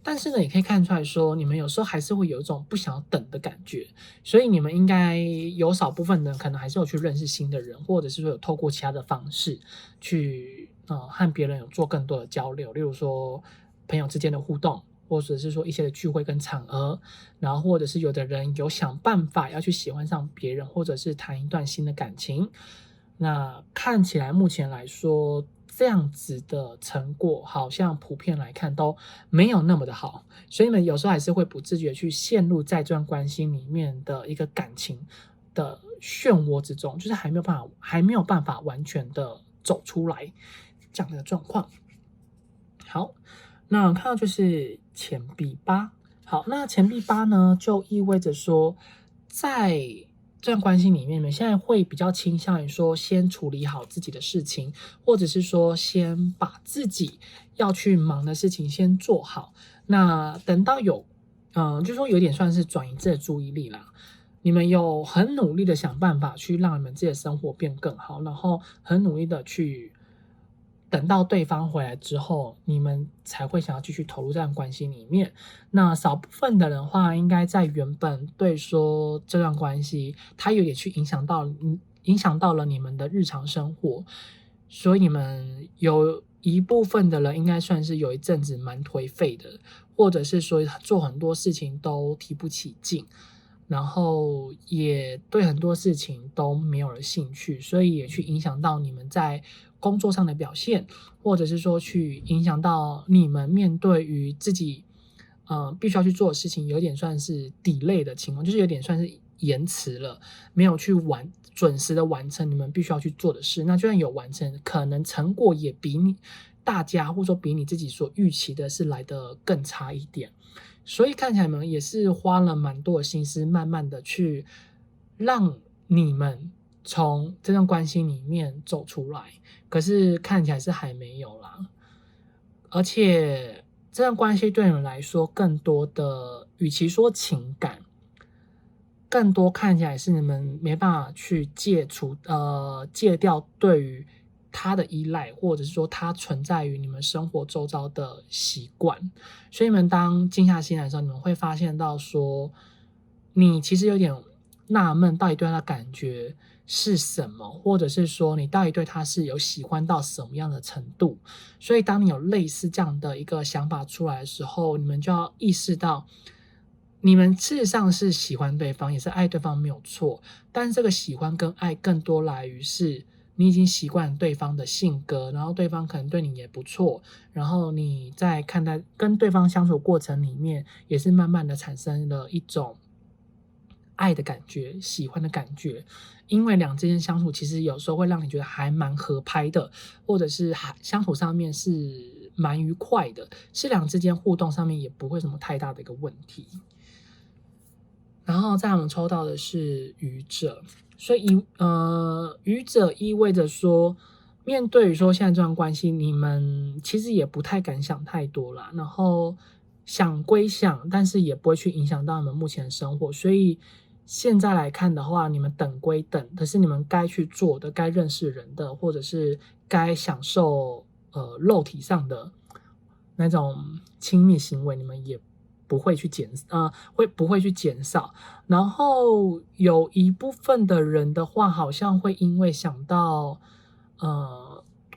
但是呢，也可以看出来说，你们有时候还是会有一种不想要等的感觉，所以你们应该有少部分的人可能还是有去认识新的人，或者是说有透过其他的方式去和别人有做更多的交流，例如说朋友之间的互动，或者是说一些的聚会跟场合，然后或者是有的人有想办法要去喜欢上别人，或者是谈一段新的感情。那看起来目前来说，这样子的成果好像普遍来看都没有那么的好，所以你们有时候还是会不自觉去陷入在这段关系里面的一个感情的漩涡之中，就是还没有办法完全的走出来这样的状况。好，那看到就是钱币八。好，那钱币八呢，就意味着说，在这段关系里面，你们现在会比较倾向于说，先处理好自己的事情，或者是说，先把自己要去忙的事情先做好。那等到就是说有点算是转移自己的注意力啦。你们有很努力的想办法去让你们自己的生活变更好，然后很努力的去等到对方回来之后，你们才会想要继续投入这段关系里面。那少部分的人的话，应该在原本对说这段关系，它有点去影响到了你们的日常生活，所以你们有一部分的人应该算是有一阵子蛮颓废的，或者是说做很多事情都提不起劲。然后也对很多事情都没有了兴趣，所以也去影响到你们在工作上的表现，或者是说去影响到你们面对于自己必须要去做的事情，有点算是 delay 的情况，就是有点算是延迟了，没有去准时的完成你们必须要去做的事。那就算有完成，可能成果也比大家或者说比你自己所预期的是来得更差一点。所以看起来你们也是花了蛮多的心思，慢慢的去让你们从这段关系里面走出来，可是看起来是还没有啦。而且这段关系对你们来说，更多的与其说情感，更多看起来是你们没办法去戒掉对于他的依赖，或者是说他存在于你们生活周遭的习惯。所以你们当静下心来的时候，你们会发现到说，你其实有点纳闷，到底对他的感觉是什么，或者是说你到底对他是有喜欢到什么样的程度。所以当你有类似这样的一个想法出来的时候，你们就要意识到，你们事实上是喜欢对方，也是爱对方，没有错。但这个喜欢跟爱更多来于是你已经习惯对方的性格，然后对方可能对你也不错，然后你在看待跟对方相处过程里面，也是慢慢的产生了一种爱的感觉，喜欢的感觉。因为两之间相处，其实有时候会让你觉得还蛮合拍的，或者是相处上面是蛮愉快的，是两之间互动上面也不会什么太大的一个问题。然后在我们抽到的是愚者，所以愚者意味着说，面对于说现在这段关系，你们其实也不太敢想太多啦，然后想归想，但是也不会去影响到你们目前的生活。所以现在来看的话，你们等归等，可是你们该去做的、该认识人的，或者是该享受肉体上的那种亲密行为，你们也不会去不会去减少。然后有一部分的人的话，好像会因为想到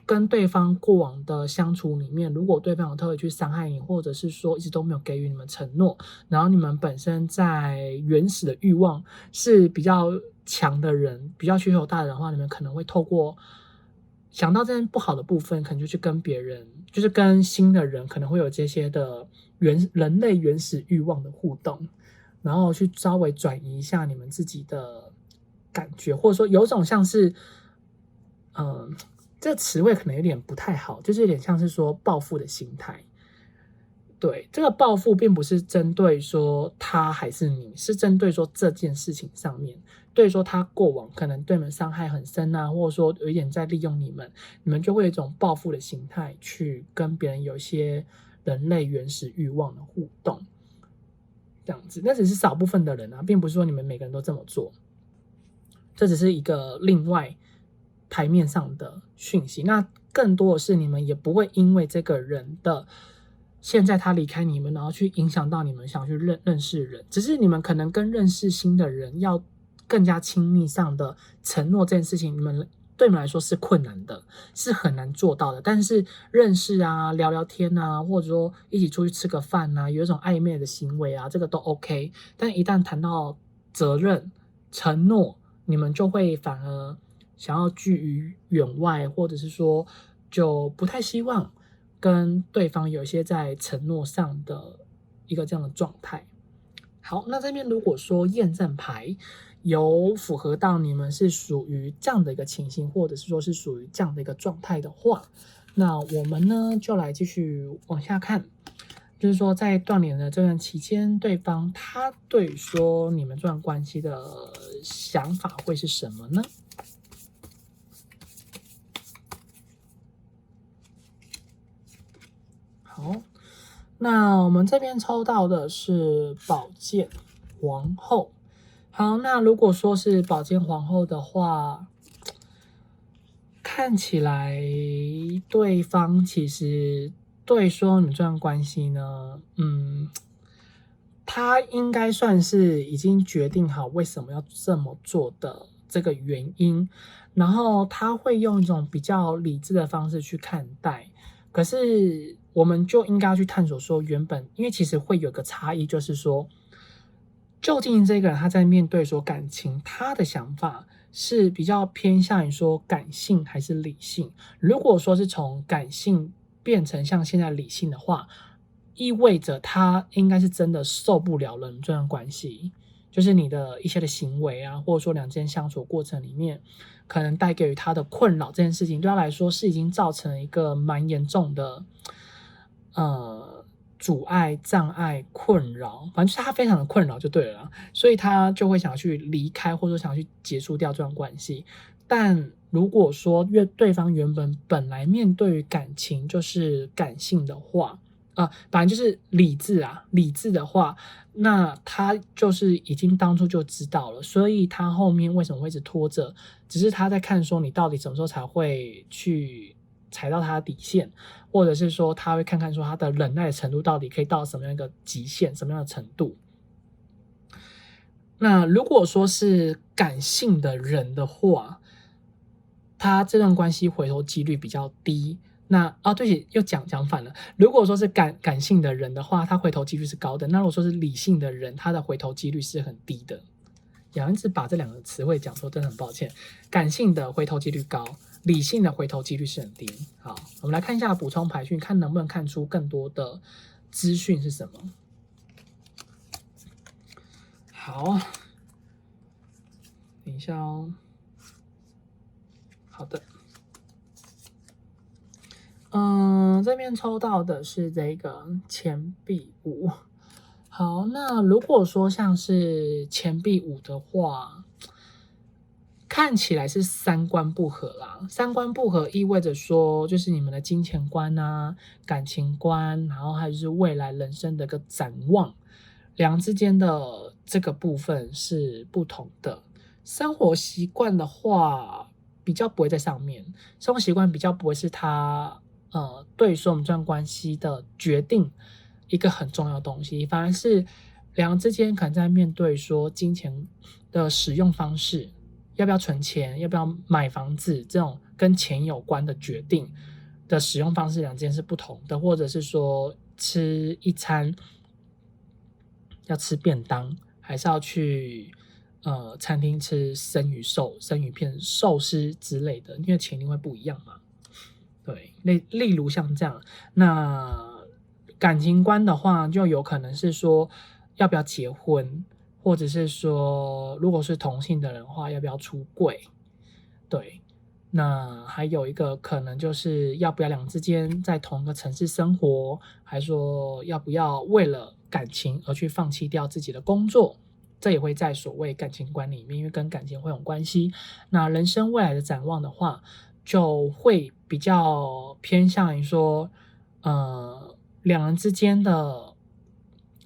跟对方过往的相处里面，如果对方有特别去伤害你，或者是说一直都没有给予你们承诺，然后你们本身在原始的欲望是比较强的人，比较需求大的人的话，你们可能会透过想到这件不好的部分，可能就去跟别人，就是跟新的人可能会有这些的人类原始欲望的互动，然后去稍微转移一下你们自己的感觉，或者说有种像是这个词汇可能有点不太好，就是有点像是说报复的心态。对，这个报复并不是针对说他还是你，是针对说这件事情上面，对说他过往可能对你们伤害很深啊，或者说有一点在利用你们，你们就会有一种报复的心态去跟别人有一些人类原始欲望的互动，这样子。那只是少部分的人啊，并不是说你们每个人都这么做，这只是一个另外台面上的讯息。那更多的是你们也不会因为这个人的现在他离开你们，然后去影响到你们想去认识人，只是你们可能跟认识新的人要更加亲密上的承诺这件事情，对你们来说是困难的，是很难做到的。但是认识啊、聊聊天啊，或者说一起出去吃个饭啊，有一种暧昧的行为啊，这个都 OK。但一旦谈到责任、承诺，你们就会反而想要拒于远外，或者是说就不太希望跟对方有一些在承诺上的一个这样的状态。好，那这边如果说验证牌有符合到你们是属于这样的一个情形，或者是说是属于这样的一个状态的话，那我们呢就来继续往下看。就是说在断联的这段期间，对方他对于说你们这段关系的想法会是什么呢？好，那我们这边抽到的是宝剑皇后。好，那如果说是宝剑皇后的话，看起来对方其实对说你们这段关系呢，他应该算是已经决定好为什么要这么做的这个原因，然后他会用一种比较理智的方式去看待。可是我们就应该要去探索说，原本因为其实会有个差异，就是说，究竟这个人他在面对说感情，他的想法是比较偏向于说感性还是理性？如果说是从感性变成像现在理性的话，意味着他应该是真的受不了了你这段关系，就是你的一些的行为啊，或者说两之间相处过程里面，可能带给予他的困扰这件事情，对他来说是已经造成一个蛮严重的阻碍、障碍、困扰，反正就是他非常的困扰就对了啦，所以他就会想要去离开，或者说想要去结束掉这段关系。但如果说对方本来面对于感情就是感性的话，反正就是理智啊，理智的话，那他就是已经当初就知道了，所以他后面为什么会一直拖着，只是他在看说你到底什么时候才会去踩到他的底线，或者是说他会看看说他的忍耐的程度到底可以到什么样一个极限，什么样的程度。那如果说是感性的人的话，他这段关系回头几率比较低。那对不起，又讲反了。如果说是感性的人的话，他回头几率是高的；那如果说是理性的人，他的回头几率是很低的。一直把这两个词汇讲错，真的很抱歉。感性的回头几率高，理性的回头几率是很低。好，我们来看一下补充牌讯，看能不能看出更多的资讯是什么。好，等一下哦。好的。这边抽到的是这个钱币五。好，那如果说像是钱币五的话，看起来是三观不合啦。三观不合意味着说，就是你们的金钱观啊、感情观，然后还有就是未来人生的一个展望，两之间的这个部分是不同的。生活习惯的话，比较不会在上面，生活习惯比较不会是他对于说我们这段关系的决定一个很重要的东西，反而是两人之间可能在面对说金钱的使用方式，要不要存钱，要不要买房子这种跟钱有关的决定的使用方式，两之间是不同的，或者是说吃一餐要吃便当，还是要去餐厅吃生鱼片、寿司之类的，因为钱一定会不一样嘛。对，例如像这样，那感情观的话，就有可能是说要不要结婚，或者是说如果是同性的人的话，要不要出柜？对，那还有一个可能就是要不要两之间在同一个城市生活，还说要不要为了感情而去放弃掉自己的工作？这也会在所谓感情观里面，因为跟感情会有关系。那人生未来的展望的话，就会比较偏向于说，两人之间的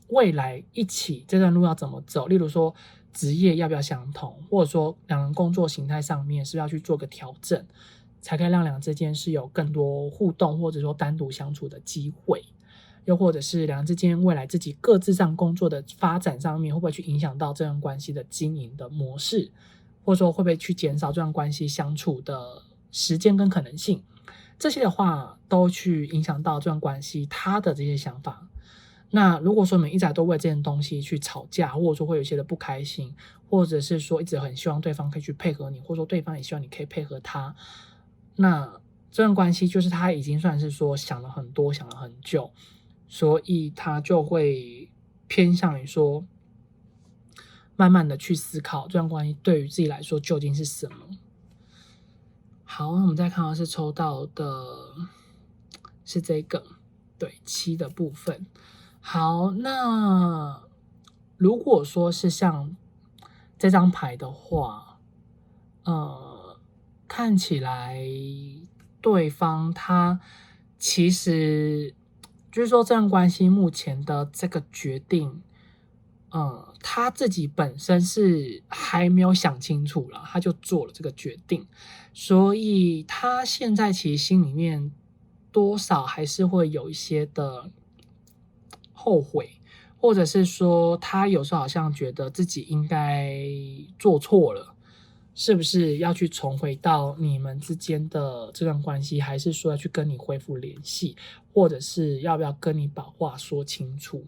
未来一起这段路要怎么走？例如说职业要不要相同，或者说两人工作形态上面是不是要去做个调整，才可以让两人之间是有更多互动，或者说单独相处的机会。又或者是两人之间未来自己各自上工作的发展上面，会不会去影响到这段关系的经营的模式，或者说会不会去减少这段关系相处的时间跟可能性，这些的话都去影响到这段关系他的这些想法。那如果说你们一直都为这件东西去吵架，或者说会有一些的不开心，或者是说一直很希望对方可以去配合你，或者说对方也希望你可以配合他，那这段关系就是他已经算是说想了很多，想了很久，所以他就会偏向于说慢慢的去思考这段关系对于自己来说究竟是什么。好，我们再看到是抽到的是这个对7的部分。好，那如果说是像这张牌的话，看起来对方他其实就是说这段关系目前的这个决定，他自己本身是还没有想清楚了，他就做了这个决定，所以他现在其实心里面多少还是会有一些的后悔，或者是说他有时候好像觉得自己应该做错了，是不是要去重回到你们之间的这段关系，还是说要去跟你恢复联系，或者是要不要跟你把话说清楚？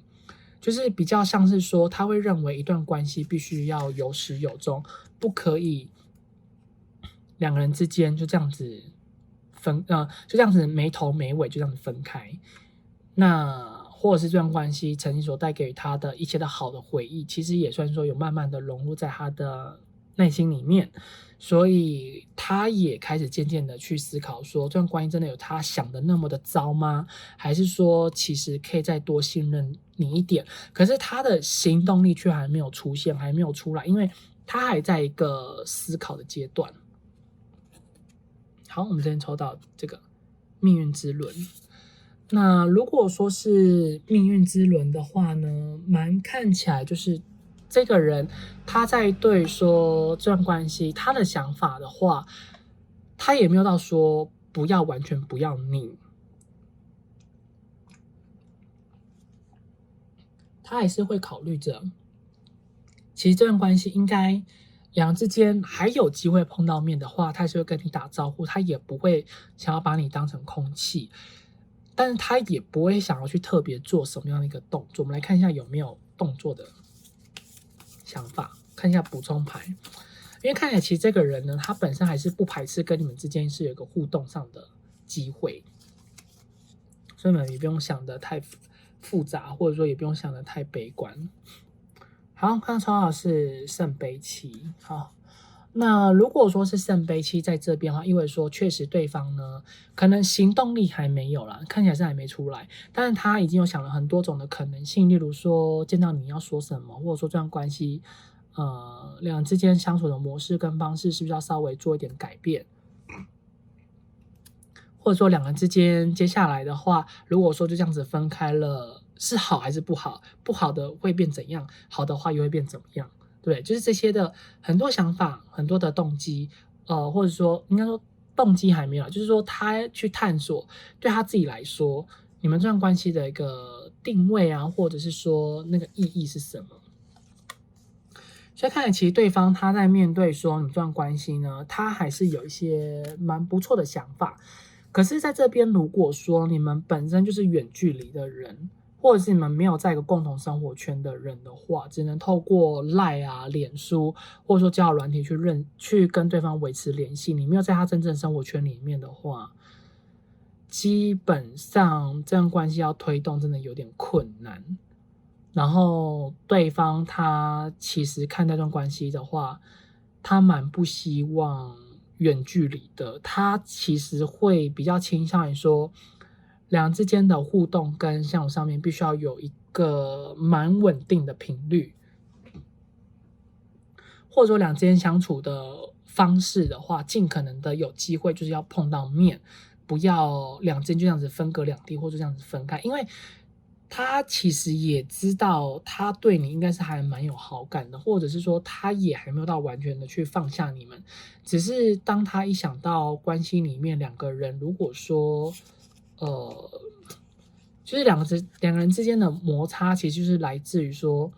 就是比较像是说，他会认为一段关系必须要有始有终，不可以两个人之间就这样子就这样子没头没尾就这样子分开。那或者是这段关系曾经所带给他的一切的好的回忆，其实也算说有慢慢的融入在他的内心里面，所以他也开始渐渐的去思考说，这段关系真的有他想的那么的糟吗？还是说其实可以再多信任你一点？可是他的行动力却还没有出现，还没有出来，因为他还在一个思考的阶段。好，我们这边抽到这个命运之轮。那如果说是命运之轮的话呢，看起来就是这个人他在对说这段关系他的想法的话，他也没有到说不要完全不要你，他还是会考虑着，其实这段关系应该两人之间还有机会碰到面的话，他还是会跟你打招呼，他也不会想要把你当成空气。但是他也不会想要去特别做什么样的一个动作。我们来看一下有没有动作的想法，看一下补充牌。因为看起来其实这个人呢，他本身还是不排斥跟你们之间是有一个互动上的机会，所以你们也不用想的太复杂，或者说也不用想的太悲观。好，刚刚抽到的是圣杯七。好，那如果说是圣杯七在这边的话，意味说确实对方呢，可能行动力还没有啦，看起来是还没出来，但是他已经有想了很多种的可能性，例如说见到你要说什么，或者说这段关系，两人之间相处的模式跟方式是不是要稍微做一点改变，或者说两人之间接下来的话，如果说就这样子分开了，是好还是不好？不好的会变怎样？好的话又会变怎么样？对，就是这些的很多想法，很多的动机，或者说应该说动机还没有，就是说他去探索，对他自己来说，你们这段关系的一个定位啊，或者是说那个意义是什么？所以看来其实对方他在面对说你们这段关系呢，他还是有一些蛮不错的想法。可是在这边，如果说你们本身就是远距离的人，或者是你们没有在一个共同生活圈的人的话，只能透过 LINE 啊、脸书，或者说交友软体去跟对方维持联系。你没有在他真正生活圈里面的话，基本上这段关系要推动真的有点困难。然后对方他其实看待这段关系的话，他蛮不希望远距离的，他其实会比较倾向于说，两人之间的互动跟相处上面必须要有一个蛮稳定的频率，或者说两人之间相处的方式的话，尽可能的有机会就是要碰到面，不要两人之间就这样子分隔两地，或者这样子分开，因为他其实也知道他对你应该是还蛮有好感的，或者是说他也还没有到完全的去放下你们，只是当他一想到关系里面两个人如果说就是两个人之间的摩擦，其实就是来自于说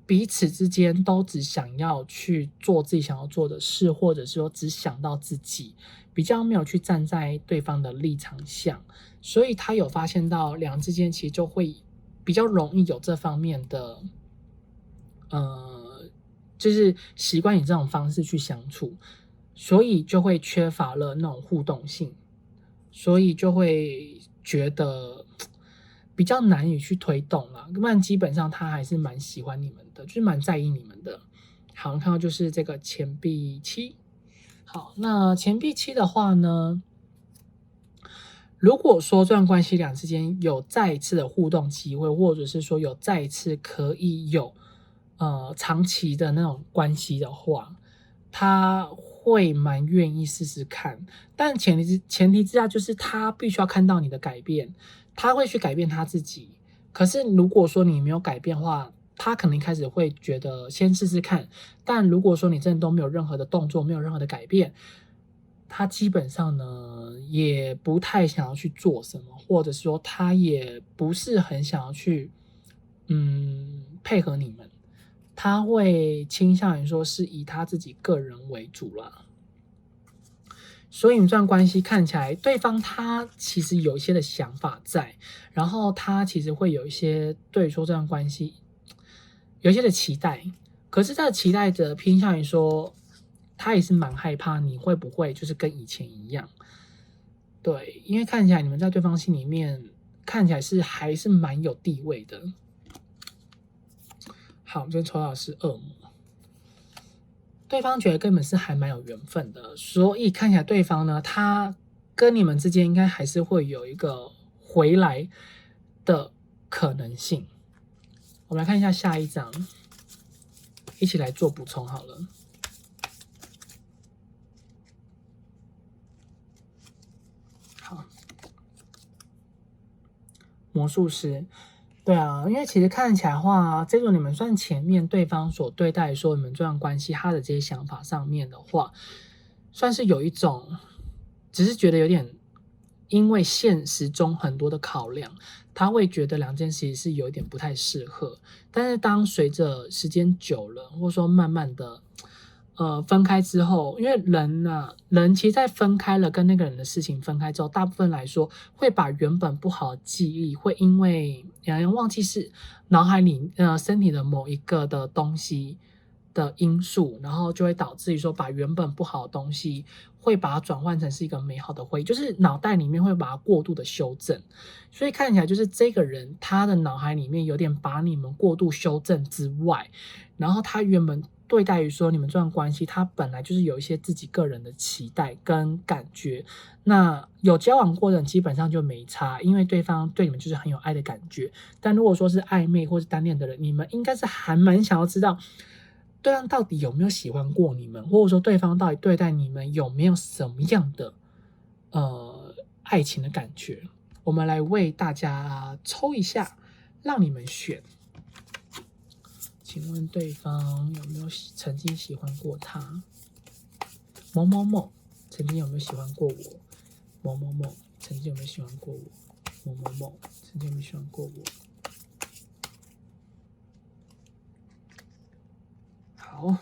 彼此之间都只想要去做自己想要做的事，或者是说只想到自己，比较没有去站在对方的立场上，所以他有发现到两人之间其实就会比较容易有这方面的，就是习惯以这种方式去相处，所以就会缺乏了那种互动性，所以就会觉得比较难以去推动啦。不然基本上他还是蛮喜欢你们的，就是蛮在意你们的。好，看到就是这个钱币七。好，那钱币七的话呢，如果说这段关系两之间有再一次的互动机会，或者是说有再一次可以有长期的那种关系的话，他会蛮愿意试试看，但前提之下就是他必须要看到你的改变，他会去改变他自己。可是如果说你没有改变的话，他可能一开始会觉得先试试看，但如果说你真的都没有任何的动作，没有任何的改变，他基本上呢也不太想要去做什么，或者说他也不是很想要去配合你们，他会倾向于说是以他自己个人为主啦。所以你们这段关系看起来，对方他其实有一些的想法在，然后他其实会有一些对说这段关系有一些的期待，可是这个期待者偏向于说，他也是蛮害怕你会不会就是跟以前一样，对，因为看起来你们在对方心里面看起来是还是蛮有地位的。好，我们这边抽到的是恶魔。对方觉得根本是还蛮有缘分的，所以看起来对方呢，他跟你们之间应该还是会有一个回来的可能性。我们来看一下下一张，一起来做补充好了。好，魔术师。对啊，因为其实看起来的话，这种你们算前面对方所对待说你们这段关系，他的这些想法上面的话，算是有一种，只是觉得有点，因为现实中很多的考量，他会觉得两件事情是有一点不太适合。但是当随着时间久了，或者说慢慢的，分开之后，因为人其实在分开了跟那个人的事情分开之后，大部分来说会把原本不好的记忆，会因为两人忘记是脑海里身体的某一个的东西的因素，然后就会导致于说把原本不好的东西会把它转换成是一个美好的回忆，就是脑袋里面会把它过度的修正，所以看起来就是这个人他的脑海里面有点把你们过度修正之外，然后他原本对待于说你们这段关系，他本来就是有一些自己个人的期待跟感觉。那有交往过的人基本上就没差，因为对方对你们就是很有爱的感觉。但如果说是暧昧或是单恋的人，你们应该是还蛮想要知道对方到底有没有喜欢过你们，或者说对方到底对待你们有没有什么样的爱情的感觉。我们来为大家抽一下，让你们选。请问对方有没有曾经喜欢过他？某某某曾经有没有喜欢过我？某某某曾经有没有喜欢过我？某某某曾经有没有喜欢过我？好，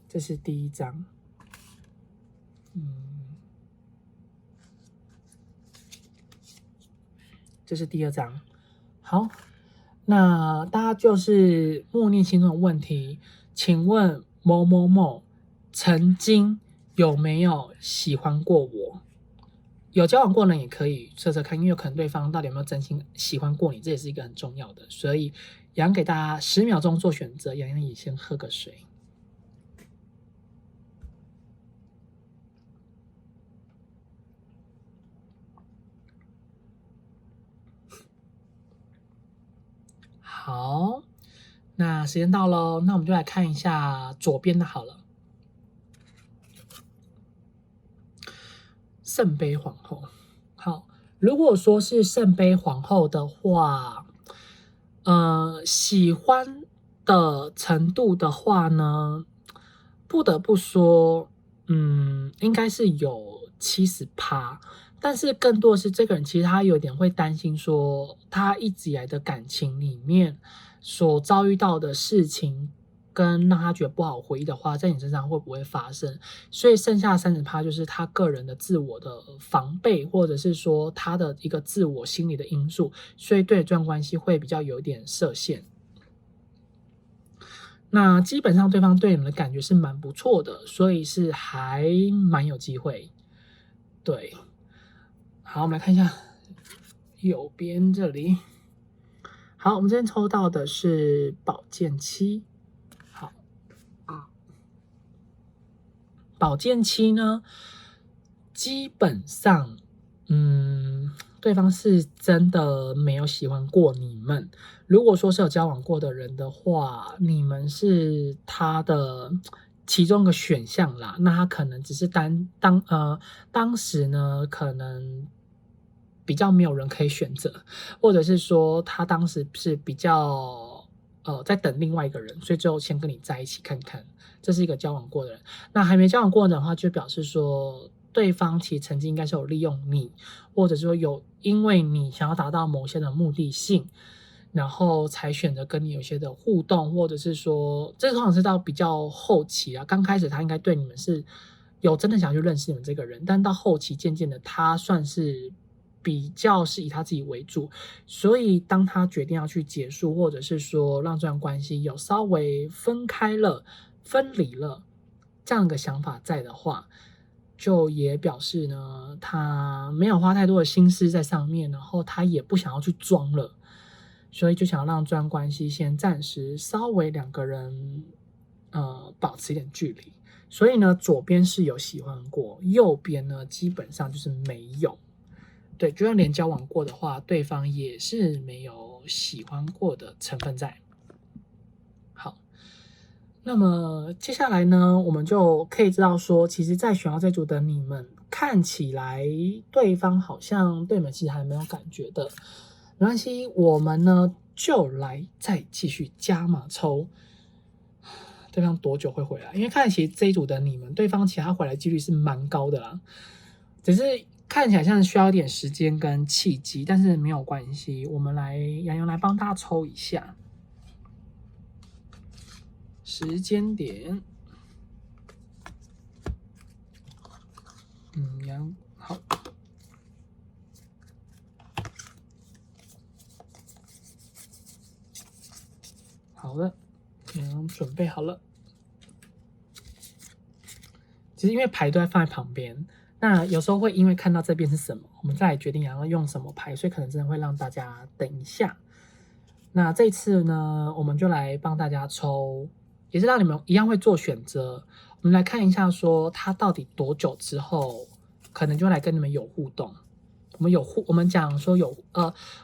这是第一张。这是第二张。好。那大家就是默念心中的问题，请问某某某曾经有没有喜欢过我？有交往过的人也可以测测看，因为有可能对方到底有没有真心喜欢过你，这也是一个很重要的。所以，杨给大家10秒钟做选择，杨也先喝个水。好，那时间到喽，那我们就来看一下左边的好了。圣杯皇后，好，如果说是圣杯皇后的话，喜欢的程度的话呢，不得不说，应该是有70%，但是更多的是这个人其实他有点会担心说，他一直以来的感情里面所遭遇到的事情，跟让他觉得不好回忆的话，在你身上会不会发生？所以剩下的30%就是他个人的自我的防备，或者是说他的一个自我心理的因素，所以对这段关系会比较有点设限。那基本上对方对你们的感觉是蛮不错的，所以是还蛮有机会。对，好，我们来看一下右边这里。好，我们这边抽到的是宝剑七。好，宝剑七呢，基本上，对方是真的没有喜欢过你们。如果说是有交往过的人的话，你们是他的其中一个选项啦。那他可能只是当时呢，可能比较没有人可以选择，或者是说他当时是比较在等另外一个人，所以最后先跟你在一起看看。这是一个交往过的人。那还没交往过的话，就表示说对方其实曾经应该是有利用你，或者说有因为你想要达到某些的目的性，然后才选择跟你有些的互动，或者是说这通常是到比较后期啊。刚开始他应该对你们是有真的想要去认识你们这个人，但到后期渐渐的他算是比较是以他自己为主，所以当他决定要去结束，或者是说让这段关系有稍微分开了、分离了这样一个想法在的话，就也表示呢，他没有花太多的心思在上面，然后他也不想要去装了，所以就想要让这段关系先暂时稍微两个人保持一点距离。所以呢，左边是有喜欢过，右边呢基本上就是没有。对，就算连交往过的话，对方也是没有喜欢过的成分在。好，那么接下来呢，我们就可以知道说，其实，在选到这组的你们，看起来对方好像对你们其实还没有感觉的。没关系，我们呢就来再继续加码抽，对方多久会回来？因为看起来这一组的你们，对方其实他回来几率是蛮高的啦，只是看起来像需要一点时间跟契机，但是没有关系，我们来洋洋来帮大家抽一下时间点。好，好了，准备好了。其实因为牌都在放在旁边，那有时候会因为看到这边是什么，我们再来决定要用什么牌，所以可能真的会让大家等一下。那这次呢，我们就来帮大家抽，也是让你们一样会做选择。我们来看一下，说他到底多久之后，可能就来跟你们有互动。我们讲说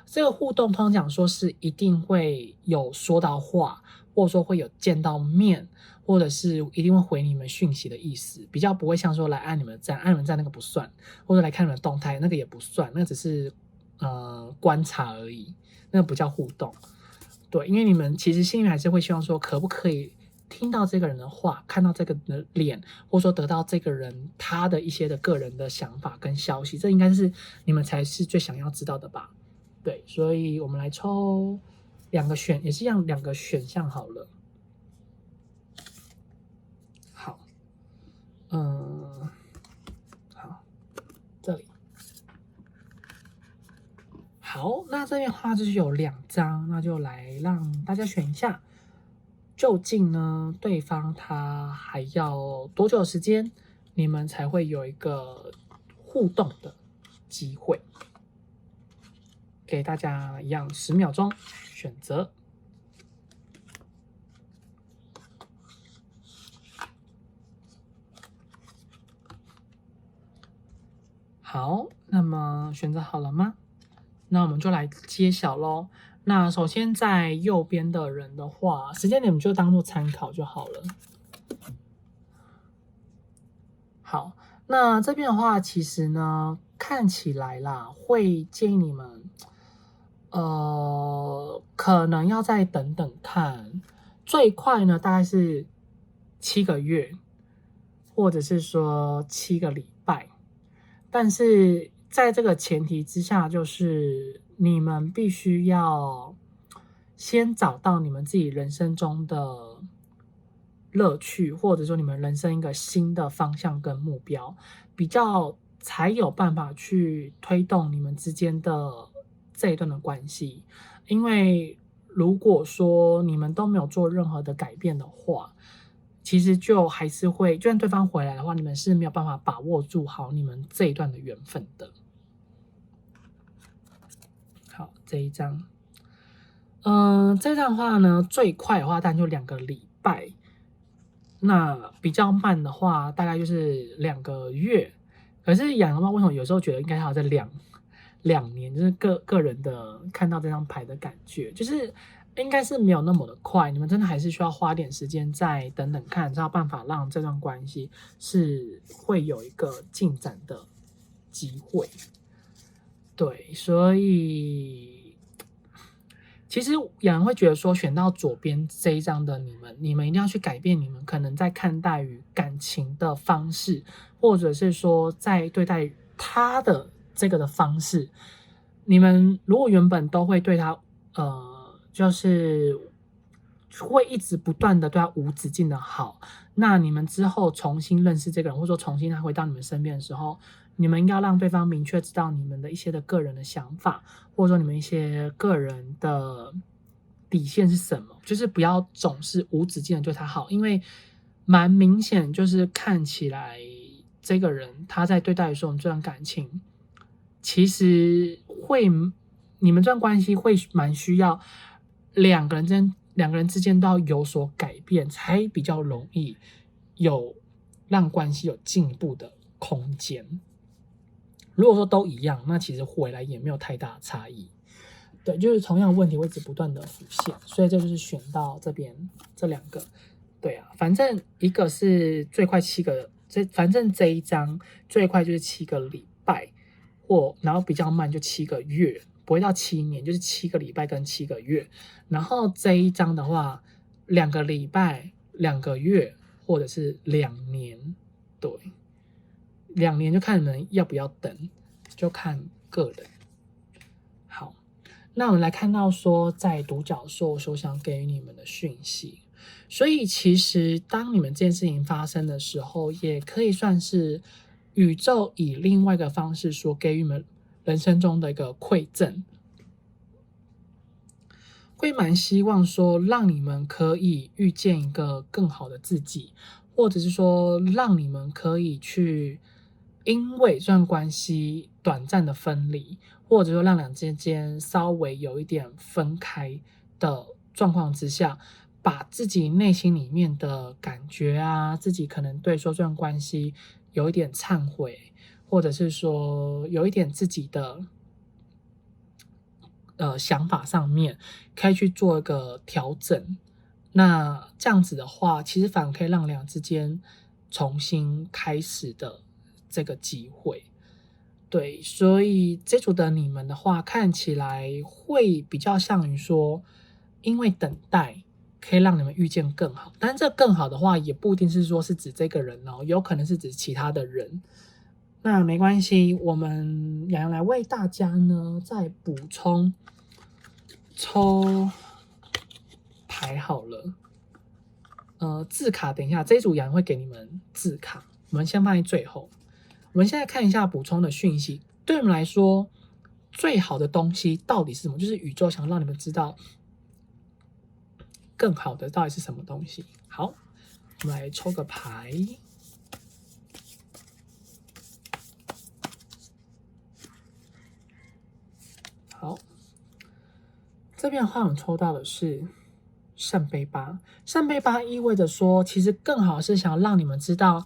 这个互动通常讲说是一定会有说到话，或者说会有见到面，或者是一定会回你们讯息的意思，比较不会像说来按你们赞那个不算，或者来看你们的动态那个也不算，那个只是观察而已，那个不叫互动。对，因为你们其实心里还是会希望说，可不可以听到这个人的话，看到这个人的脸，或者说得到这个人他的一些的个人的想法跟消息，这应该是你们才是最想要知道的吧？对，所以我们来抽也是一样两个选项好了。好，好，这里。好，那这边的话就是有2张，那就来让大家选一下，究竟呢对方他还要多久的时间，你们才会有一个互动的机会？给大家一样10秒钟选择。好，那么选择好了吗？那我们就来揭晓咯。那首先在右边的人的话，时间点我们就当做参考就好了。好，那这边的话，其实呢，看起来啦，会建议你们，可能要再等等看，最快呢大概是7个月，或者是说7个礼拜。但是在这个前提之下，就是你们必须要先找到你们自己人生中的乐趣，或者说你们人生一个新的方向跟目标，比较才有办法去推动你们之间的这一段的关系。因为如果说你们都没有做任何的改变的话，其实就还是会，就算对方回来的话，你们是没有办法把握住好你们这一段的缘分的。好，这一张，这张的话呢，最快的话当然就2个礼拜，那比较慢的话大概就是2个月。可是养的话，为什么有时候觉得应该还要再2年，就是个人的看到这张牌的感觉，就是应该是没有那么的快，你们真的还是需要花点时间再等等看，才有办法让这段关系是会有一个进展的机会。对，所以其实有人会觉得说，选到左边这一张的你们一定要去改变你们可能在看待与感情的方式，或者是说在对待他的这个的方式。你们如果原本都会对他就是会一直不断的对他无止境的好，那你们之后重新认识这个人，或者说重新他回到你们身边的时候，你们应该让对方明确知道你们的一些的个人的想法，或者说你们一些个人的底线是什么，就是不要总是无止境的对他好，因为蛮明显就是看起来这个人他在对待的时候，这段感情其实你们这段关系会蛮需要两个人之间都要有所改变，才比较容易让关系有进一步的空间。如果说都一样，那其实回来也没有太大的差异。对，就是同样的问题会一直不断的浮现，所以这就是选到这边这2个。对啊，反正一个是最快7个，反正这一张最快就是7个礼拜，然后比较慢就7个月，不会到7年，就是7个礼拜跟7个月。然后这一张的话，2个礼拜、2个月，或者是2年。对，2年就看你们要不要等，就看个人。好，那我们来看到说，在独角兽所想给予你们的讯息。所以其实当你们这件事情发生的时候，也可以算是宇宙以另外一个方式所给予你们人生中的一个馈赠，会蛮希望说让你们可以遇见一个更好的自己，或者是说让你们可以去因为这段关系短暂的分离，或者说让两之间稍微有一点分开的状况之下，把自己内心里面的感觉啊，自己可能对说这段关系有一点忏悔，或者是说有一点自己的想法上面可以去做一个调整。那这样子的话，其实反而可以让两之间重新开始的这个机会。对，所以这组的你们的话，看起来会比较像于说，因为等待可以让你们遇见更好，但这更好的话，也不一定是说是指这个人哦，有可能是指其他的人。那没关系，我们洋洋来为大家呢再补充抽牌好了。字卡等一下，这一组洋会给你们字卡，我们先放在最后。我们现在看一下补充的讯息，对我们来说，最好的东西到底是什么？就是宇宙想让你们知道，更好的到底是什么东西。好，我们来抽个牌。好，这边的话，我们抽到的是圣杯八。圣杯八意味着说，其实更好是想让你们知道，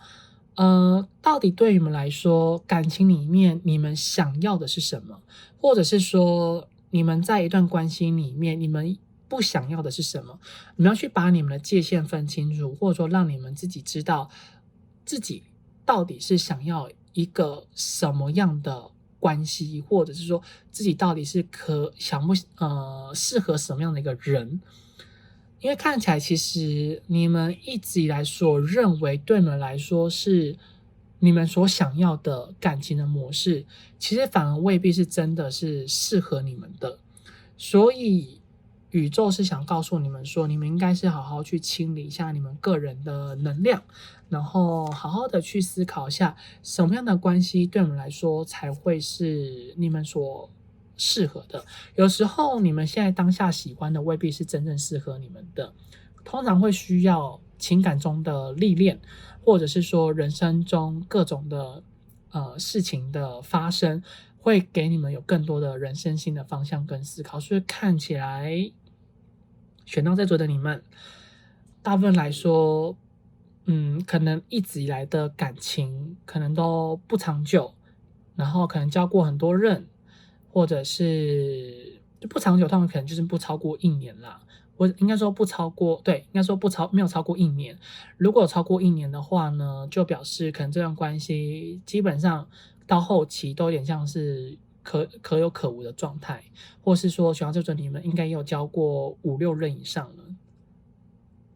到底对你们来说，感情里面你们想要的是什么，或者是说，你们在一段关系里面，你们不想要的是什么？你们要去把你们的界限分清楚，或者说让你们自己知道自己到底是想要一个什么样的关系，或者是说自己到底是适合什么样的一个人。因为看起来其实你们一直以来所认为对你们来说是你们所想要的感情的模式，其实反而未必是真的是适合你们的。所以宇宙是想告诉你们说，你们应该是好好去清理一下你们个人的能量，然后好好的去思考一下什么样的关系对你们来说才会是你们所适合的。有时候你们现在当下喜欢的未必是真正适合你们的，通常会需要情感中的历练，或者是说人生中各种的事情的发生，会给你们有更多的人生新的方向跟思考。所以看起来选到这组的你们，大部分来说可能一直以来的感情可能都不长久，然后可能交过很多任，或者是不长久，通常可能就是不超过1年啦。我应该说不超过，对，应该说没有超过1年。如果超过1年的话呢，就表示可能这段关系基本上到后期都有点像是可有可无的状态，或是说学长这准你们应该也有交过5、6任以上了，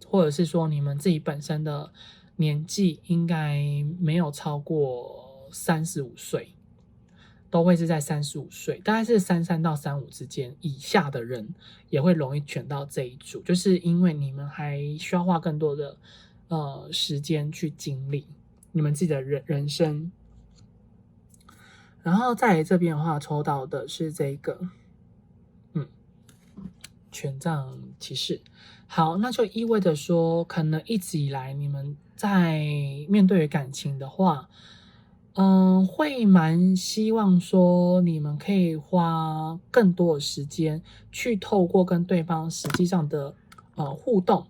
或者是说你们自己本身的年纪应该没有超过35岁。都会是在35岁，大概是33到35之间以下的人也会容易选到这一组，就是因为你们还需要花更多的时间去经历你们自己的人生。然后在这边的话，抽到的是这个，权杖骑士。好，那就意味着说，可能一直以来你们在面对感情的话，会蛮希望说你们可以花更多的时间去透过跟对方实际上的互动。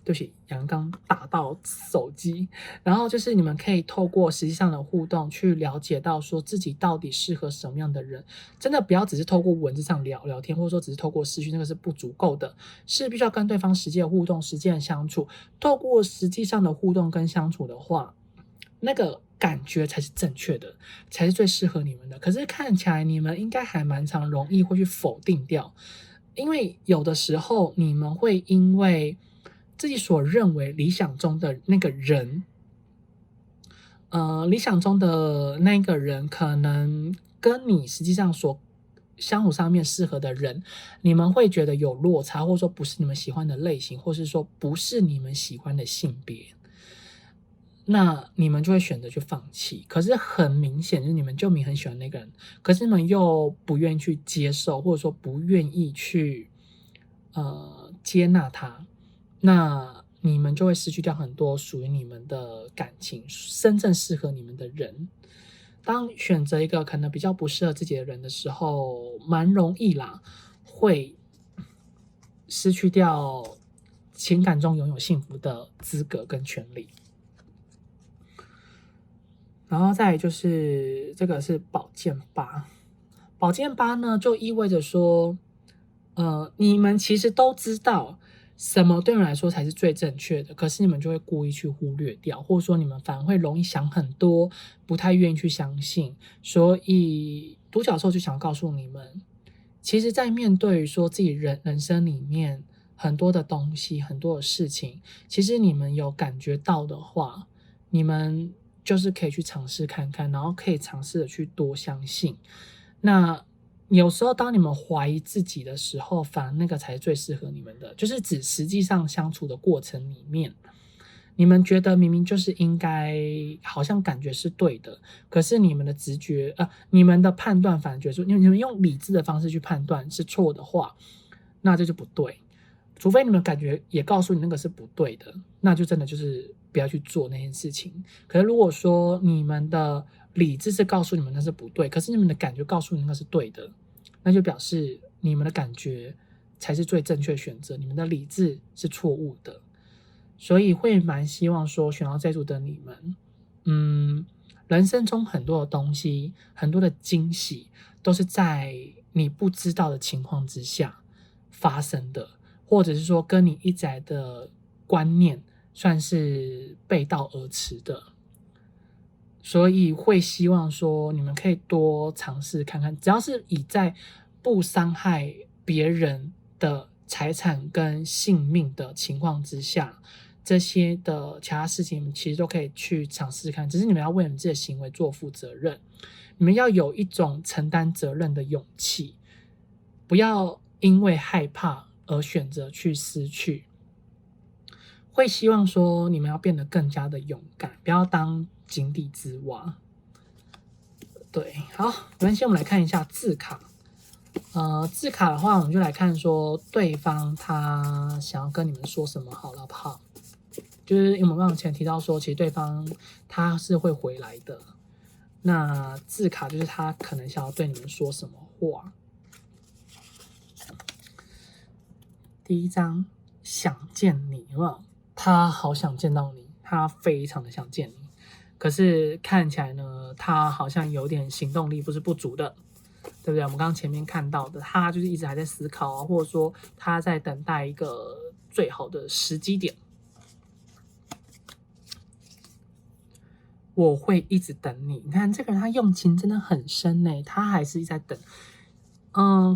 对不起，阳刚打到手机。然后就是你们可以透过实际上的互动去了解到说自己到底适合什么样的人。真的不要只是透过文字上聊聊天，或者说只是透过视讯，那个是不足够的，是必须要跟对方实际的互动、实际的相处。透过实际上的互动跟相处的话，那个感觉才是正确的，才是最适合你们的。可是看起来你们应该还蛮常容易会去否定掉，因为有的时候你们会因为自己所认为理想中的那个人，理想中的那个人可能跟你实际上所相处上面适合的人，你们会觉得有落差，或者说不是你们喜欢的类型，或是说不是你们喜欢的性别，那你们就会选择去放弃。可是很明显就是你们就很喜欢那个人，可是你们又不愿意去接受，或者说不愿意去接纳他，那你们就会失去掉很多属于你们的感情，真正适合你们的人。当选择一个可能比较不适合自己的人的时候，蛮容易啦，会失去掉情感中拥有幸福的资格跟权利。然后再来就是这个是宝剑8，宝剑8呢就意味着说，你们其实都知道什么对你们来说才是最正确的，可是你们就会故意去忽略掉，或者说你们反而会容易想很多，不太愿意去相信。所以独角兽就想告诉你们，其实在面对于说自己人生里面很多的东西，很多的事情，其实你们有感觉到的话，你们就是可以去尝试看看，然后可以尝试的去多相信。那有时候当你们怀疑自己的时候，反而那个才是最适合你们的，就是指实际上相处的过程里面，你们觉得明明就是应该好像感觉是对的，可是你们的直觉你们的判断反而觉得说你们用理智的方式去判断是错的话，那这就不对。除非你们感觉也告诉你那个是不对的，那就真的就是不要去做那件事情。可是如果说你们的理智是告诉你们那是不对，可是你们的感觉告诉你那是对的，那就表示你们的感觉才是最正确的选择，你们的理智是错误的。所以会蛮希望说选到这组的你们，人生中很多的东西，很多的惊喜都是在你不知道的情况之下发生的，或者是说跟你一直来的观念算是背道而驰的。所以会希望说你们可以多尝试看看，只要是以在不伤害别人的财产跟性命的情况之下，这些的其他事情你们其实都可以去尝试看，只是你们要为你们自己的行为做负责任，你们要有一种承担责任的勇气，不要因为害怕而选择去失去。会希望说你们要变得更加的勇敢，不要当井底之蛙。对，好，没关系，我们来看一下字卡。字卡的话，我们就来看说对方他想要跟你们说什么好了，好不好？就是因为我们刚刚前提到说，其实对方他是会回来的。那字卡就是他可能想要对你们说什么话。第一张，想见你，有没有？他好想见到你，他非常的想见你。可是看起来呢，他好像有点行动力不是不足的。对不对？我们刚刚前面看到的，他就是一直还在思考啊，或者说他在等待一个最好的时机点。我会一直等你。你看这个人，他用情真的很深呢，他还是一直在等。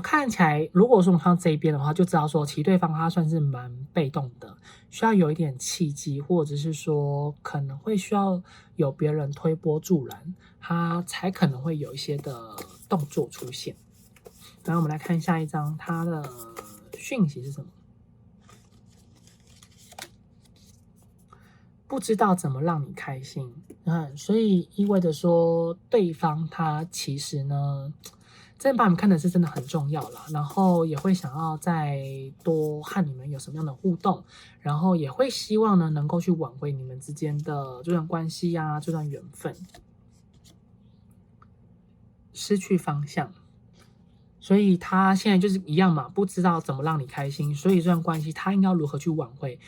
看起来，如果说我们看到这一边的话，就知道说，其实对方他算是蛮被动的，需要有一点契机，或者是说可能会需要有别人推波助澜，他才可能会有一些的动作出现。然后我们来看下一张，他的讯息是什么？不知道怎么让你开心，所以意味着说，对方他其实呢，真的把你们看的是真的很重要啦，然后也会想要再多和你们有什么样的互动，然后也会希望呢能够去挽回你们之间的这段关系啊，这段缘分。失去方向，所以他现在就是一样嘛，不知道怎么让你开心，所以这段关系他应该要如何去挽回，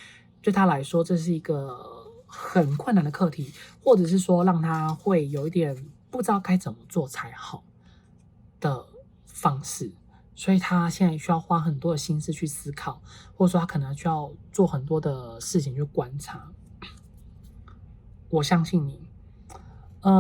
对他来说这是一个很困难的课题，或者是说让他会有一点不知道该怎么做才好的方式，所以他现在需要花很多的心思去思考，或者说他可能需要做很多的事情去观察。我相信你。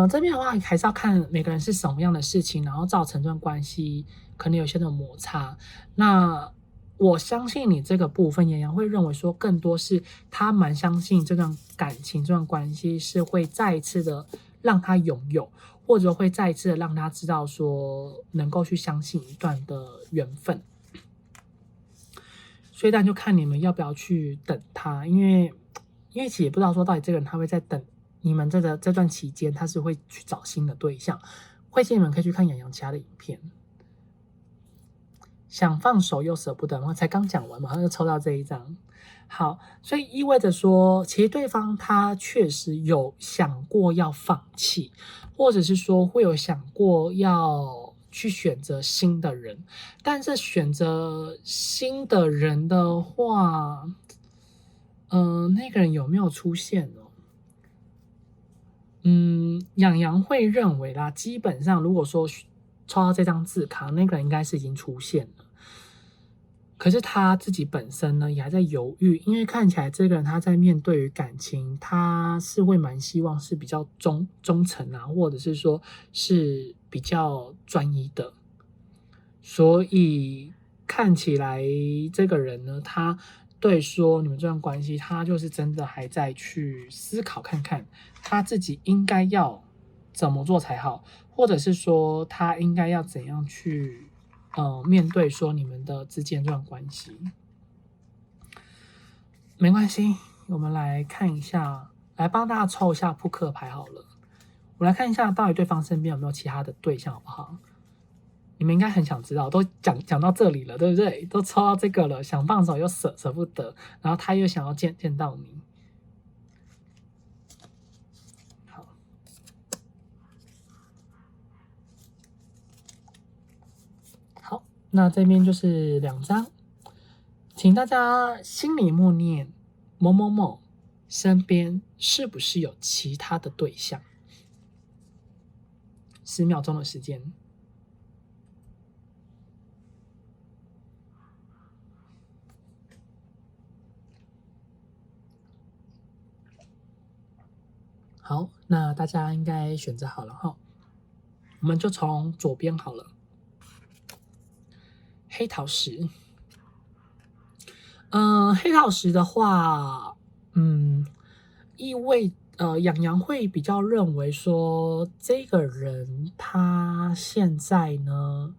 这边的话还是要看每个人是什么样的事情，然后造成这段关系可能有些的摩擦。那我相信你这个部分，妍妍会认为说，更多是他蛮相信这段感情、这段关系是会再一次的让他拥有，或者会再一次的让他知道说，能够去相信一段的缘分。所以当然就看你们要不要去等他，因为其实也不知道说到底这个人他会在等你们这段期间，他是会去找新的对象。会建议你们可以去看洋洋其他的影片。想放手又舍不得，我才刚讲完，马上就抽到这一张。好，所以意味着说，其实对方他确实有想过要放弃，或者是说会有想过要去选择新的人，但是选择新的人的话，那个人有没有出现呢？洋洋会认为啦，基本上如果说抽到这张字卡，那个人应该是已经出现了。可是他自己本身呢，也还在犹豫，因为看起来这个人他在面对于感情，他是会蛮希望是比较忠诚啊，或者是说是比较专一的。所以看起来这个人呢，他对说你们这段关系，他就是真的还在去思考看看他自己应该要怎么做才好，或者是说他应该要怎样去面对说你们的之间这段关系。没关系，我们来看一下，来帮大家抽一下扑克牌好了。我来看一下到底对方身边有没有其他的对象好不好？你们应该很想知道，都讲到这里了，对不对？都抽到这个了，想放手又舍不得，然后他又想要见到你。好，好，那这边就是2张，请大家心里默念某某某身边是不是有其他的对象？10秒钟的时间。好，那大家应该选择好了哈，我们就从左边好了。黑桃石，黑桃石的话，意味洋洋会比较认为说，这个人他现在呢，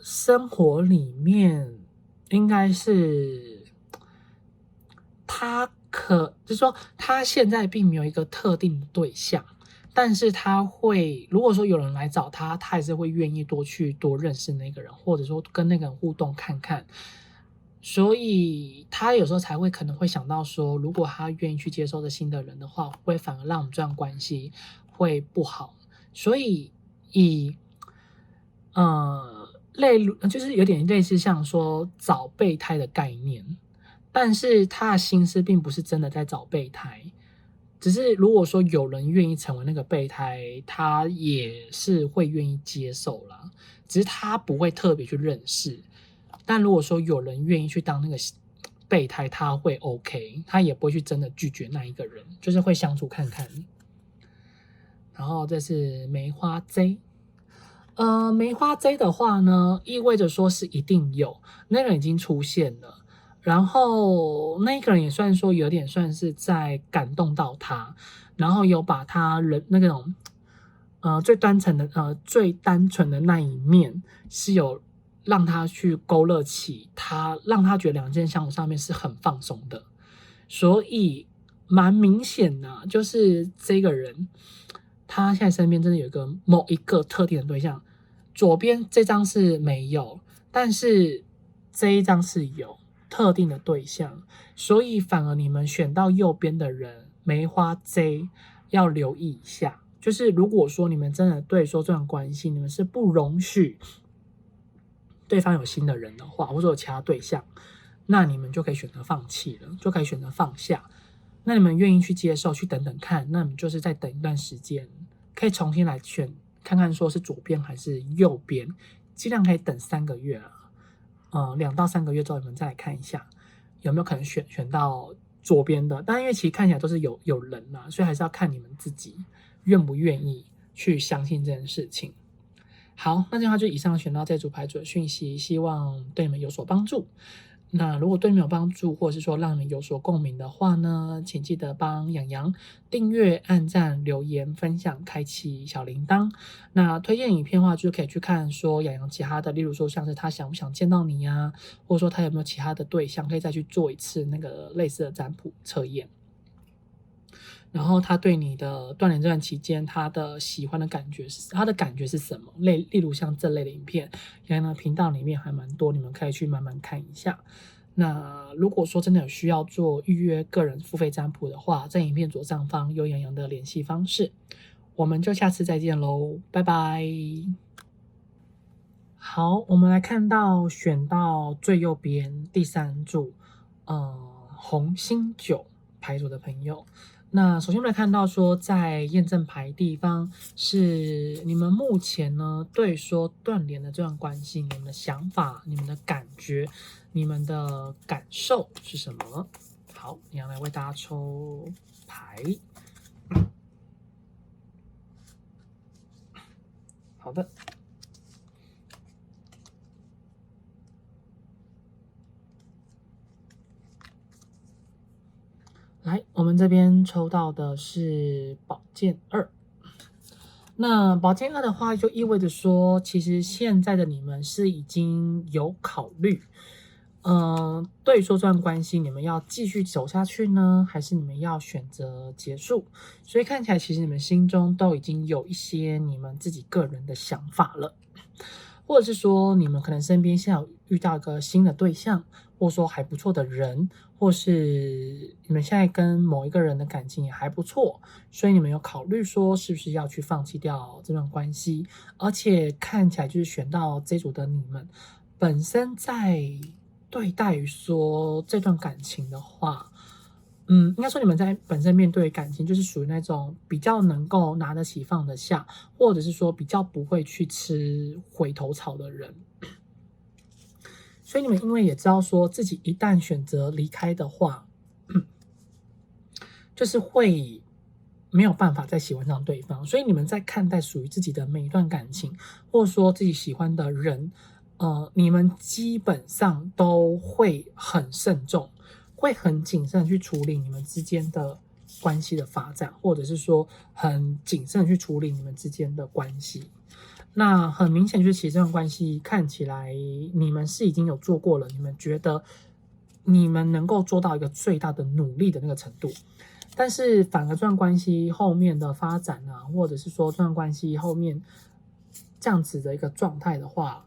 生活里面应该是就是说他现在并没有一个特定的对象，但是他会，如果说有人来找他，他还是会愿意多认识那个人，或者说跟那个人互动看看。所以他有时候才会可能会想到说，如果他愿意去接受这新的人的话，会不会反而让我们这段关系会不好？所以就是有点类似像说找备胎的概念，但是他的心思并不是真的在找备胎，只是如果说有人愿意成为那个备胎，他也是会愿意接受啦，只是他不会特别去认识。但如果说有人愿意去当那个备胎，他会 OK， 他也不会去真的拒绝那一个人，就是会相处看看。然后这是梅花 J， 梅花 J 的话呢，意味着说是一定有那个人已经出现了，然后那个人也算说有点算是在感动到他，然后有把他人那种最单纯的那一面是有让他去勾勒起他，让他觉得两件相处上面是很放松的，所以蛮明显的，就是这个人他现在身边真的有某一个特定的对象。左边这张是没有，但是这一张是有特定的对象，所以反而你们选到右边的人梅花 J 要留意一下，就是如果说你们真的对说这段关系你们是不容许对方有新的人的话，或者有其他对象，那你们就可以选择放弃了，就可以选择放下。那你们愿意去接受，去等等看，那你们就是再等一段时间，可以重新来选，看看说是左边还是右边，尽量可以等3个月2到3个月之后，你们再来看一下有没有可能选到左边的。但因为其实看起来都是有人啦，所以还是要看你们自己愿不愿意去相信这件事情。好，那这样就以上选到这组牌组的讯息，希望对你们有所帮助。那如果对你们有帮助，或者是说让你们有所共鸣的话呢，请记得帮洋洋订阅、按赞、留言、分享、开启小铃铛。那推荐影片的话，就可以去看说洋洋其他的，例如说像是他想不想见到你呀，或者说他有没有其他的对象，可以再去做一次那个类似的占卜测验。然后他对你的断联这段期间，他的喜欢的感觉是什么？例如像这类的影片，洋洋的频道里面还蛮多，你们可以去慢慢看一下。那如果说真的有需要做预约个人付费占卜的话，在影片左上方有洋洋的联系方式。我们就下次再见喽，拜拜。好，我们来看到选到最右边第3组，红心9牌组的朋友。那首先我们来看到说，在验证牌地方是你们目前呢对说断联的这段关系，你们的想法、你们的感觉、你们的感受是什么？好，你要来为大家抽牌。好的。来，我们这边抽到的是宝剑2。那宝剑2的话，就意味着说，其实现在的你们是已经有考虑，对于说这段关系，你们要继续走下去呢，还是你们要选择结束？所以看起来，其实你们心中都已经有一些你们自己个人的想法了，或者是说，你们可能身边现在有遇到一个新的对象，或者说还不错的人，或是你们现在跟某一个人的感情也还不错，所以你们有考虑说是不是要去放弃掉这段关系。而且看起来就是选到这组的你们本身在对待于说这段感情的话，应该说你们在本身面对感情就是属于那种比较能够拿得起放得下，或者是说比较不会去吃回头草的人。所以你们因为也知道说自己一旦选择离开的话，就是会没有办法再喜欢上对方，所以你们在看待属于自己的每一段感情，或者说自己喜欢的人，你们基本上都会很慎重，会很谨慎去处理你们之间的关系的发展，或者是说很谨慎去处理你们之间的关系。那很明显就是其实这段关系看起来你们是已经有做过了，你们觉得你们能够做到一个最大的努力的那个程度，但是反而这段关系后面的发展啊，或者是说这段关系后面这样子的一个状态的话，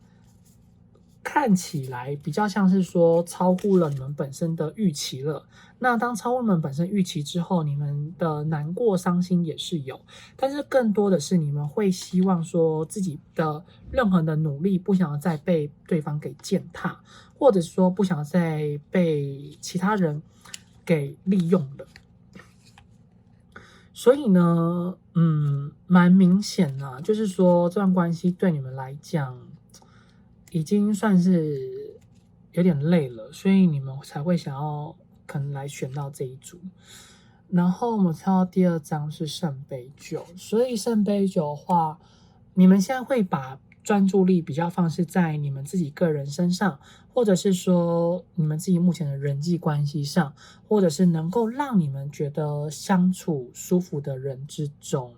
看起来比较像是说超乎了你们本身的预期了。那当超乎你们本身预期之后，你们的难过伤心也是有，但是更多的是你们会希望说自己的任何的努力不想要再被对方给践踏，或者说不想要再被其他人给利用了。所以呢，蛮明显啊，就是说这段关系对你们来讲，已经算是有点累了，所以你们才会想要可能来选到这一组。然后我们看到第二张是圣杯九，所以圣杯九的话，你们现在会把专注力比较放是在你们自己个人身上，或者是说你们自己目前的人际关系上，或者是能够让你们觉得相处舒服的人之中。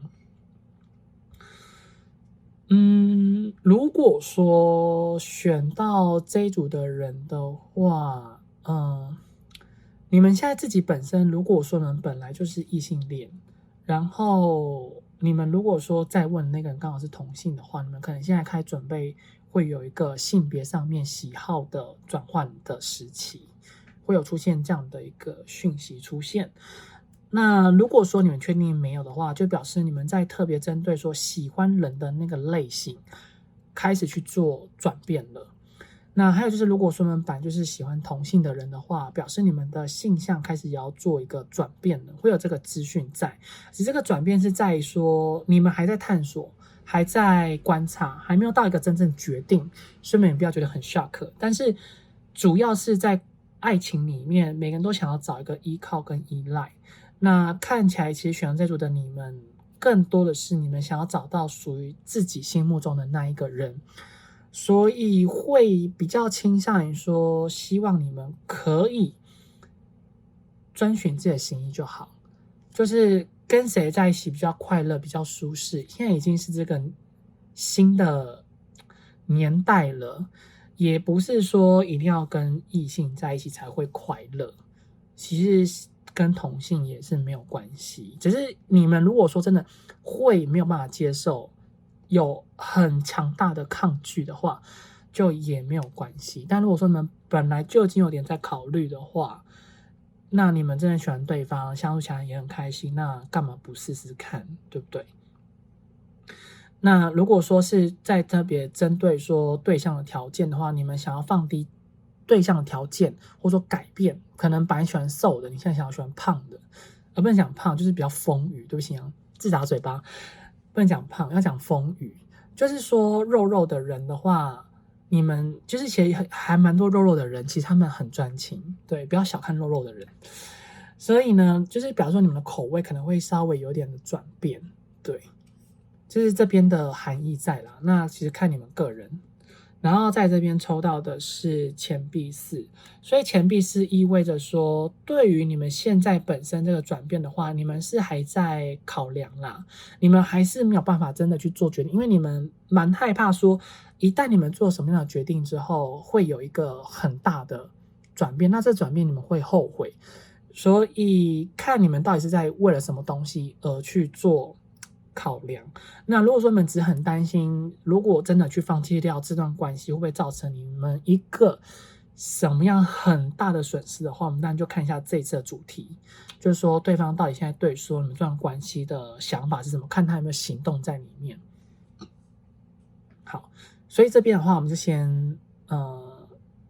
如果说选到这一组的人的话，你们现在自己本身，如果说你们本来就是异性恋，然后你们如果说再问那个人刚好是同性的话，你们可能现在开始准备会有一个性别上面喜好的转换的时期，会有出现这样的一个讯息出现。那如果说你们确定没有的话，就表示你们在特别针对说喜欢人的那个类型开始去做转变了。那还有就是，如果说你们本来就是喜欢同性的人的话，表示你们的性向开始也要做一个转变了，会有这个资讯在。只是这个转变是在于说，你们还在探索，还在观察，还没有到一个真正决定，所以你们不要觉得很 shock。但是主要是在爱情里面，每个人都想要找一个依靠跟依赖。那看起来，其实选到这组的你们，更多的是你们想要找到属于自己心目中的那一个人。所以会比较倾向于说，希望你们可以遵循自己的心意就好，就是跟谁在一起比较快乐、比较舒适。现在已经是这个新的年代了，也不是说一定要跟异性在一起才会快乐，其实跟同性也是没有关系。只是你们如果说真的会没有办法接受，有很强大的抗拒的话，就也没有关系。但如果说你们本来就已经有点在考虑的话，那你们真的喜欢对方，相处起来也很开心，那干嘛不试试看，对不对？那如果说是在特别针对说对象的条件的话，你们想要放低对象的条件，或者说改变，可能本来喜欢瘦的，你现在想要喜欢胖的，不能讲胖，就是比较丰腴。对不起啊，自打嘴巴。不能讲胖，要讲丰腴。就是说肉肉的人的话，你们就是其实还蛮多肉肉的人，其实他们很专情，对，不要小看肉肉的人。所以呢，就是比方说你们的口味可能会稍微有点的转变，对，就是这边的含义在啦。那其实看你们个人。然后在这边抽到的是钱币四，所以钱币四意味着说，对于你们现在本身这个转变的话，你们是还在考量啦，你们还是没有办法真的去做决定，因为你们蛮害怕说，一旦你们做什么样的决定之后，会有一个很大的转变，那这转变你们会后悔，所以看你们到底是在为了什么东西而去做考量。那如果说你们只很担心，如果真的去放弃掉这段关系，会不会造成你们一个什么样很大的损失的话，我们当然就看一下这一次的主题，就是说对方到底现在对说你们这段关系的想法是什么，看他有没有行动在里面。好，所以这边的话，我们就先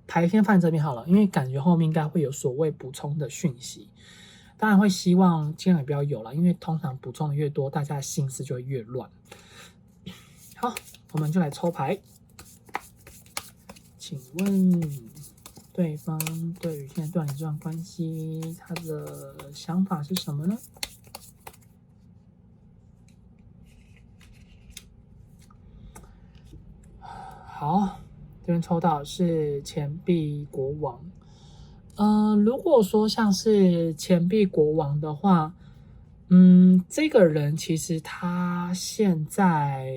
牌先放在这边好了，因为感觉后面应该会有所谓补充的讯息。当然会希望尽量也不要有了，因为通常补充的越多，大家的心思就会越乱。好，我们就来抽牌。请问对方对于现在断你这段关系，他的想法是什么呢？好，这边抽到的是钱币国王。如果说像是钱币国王的话，这个人其实他现在，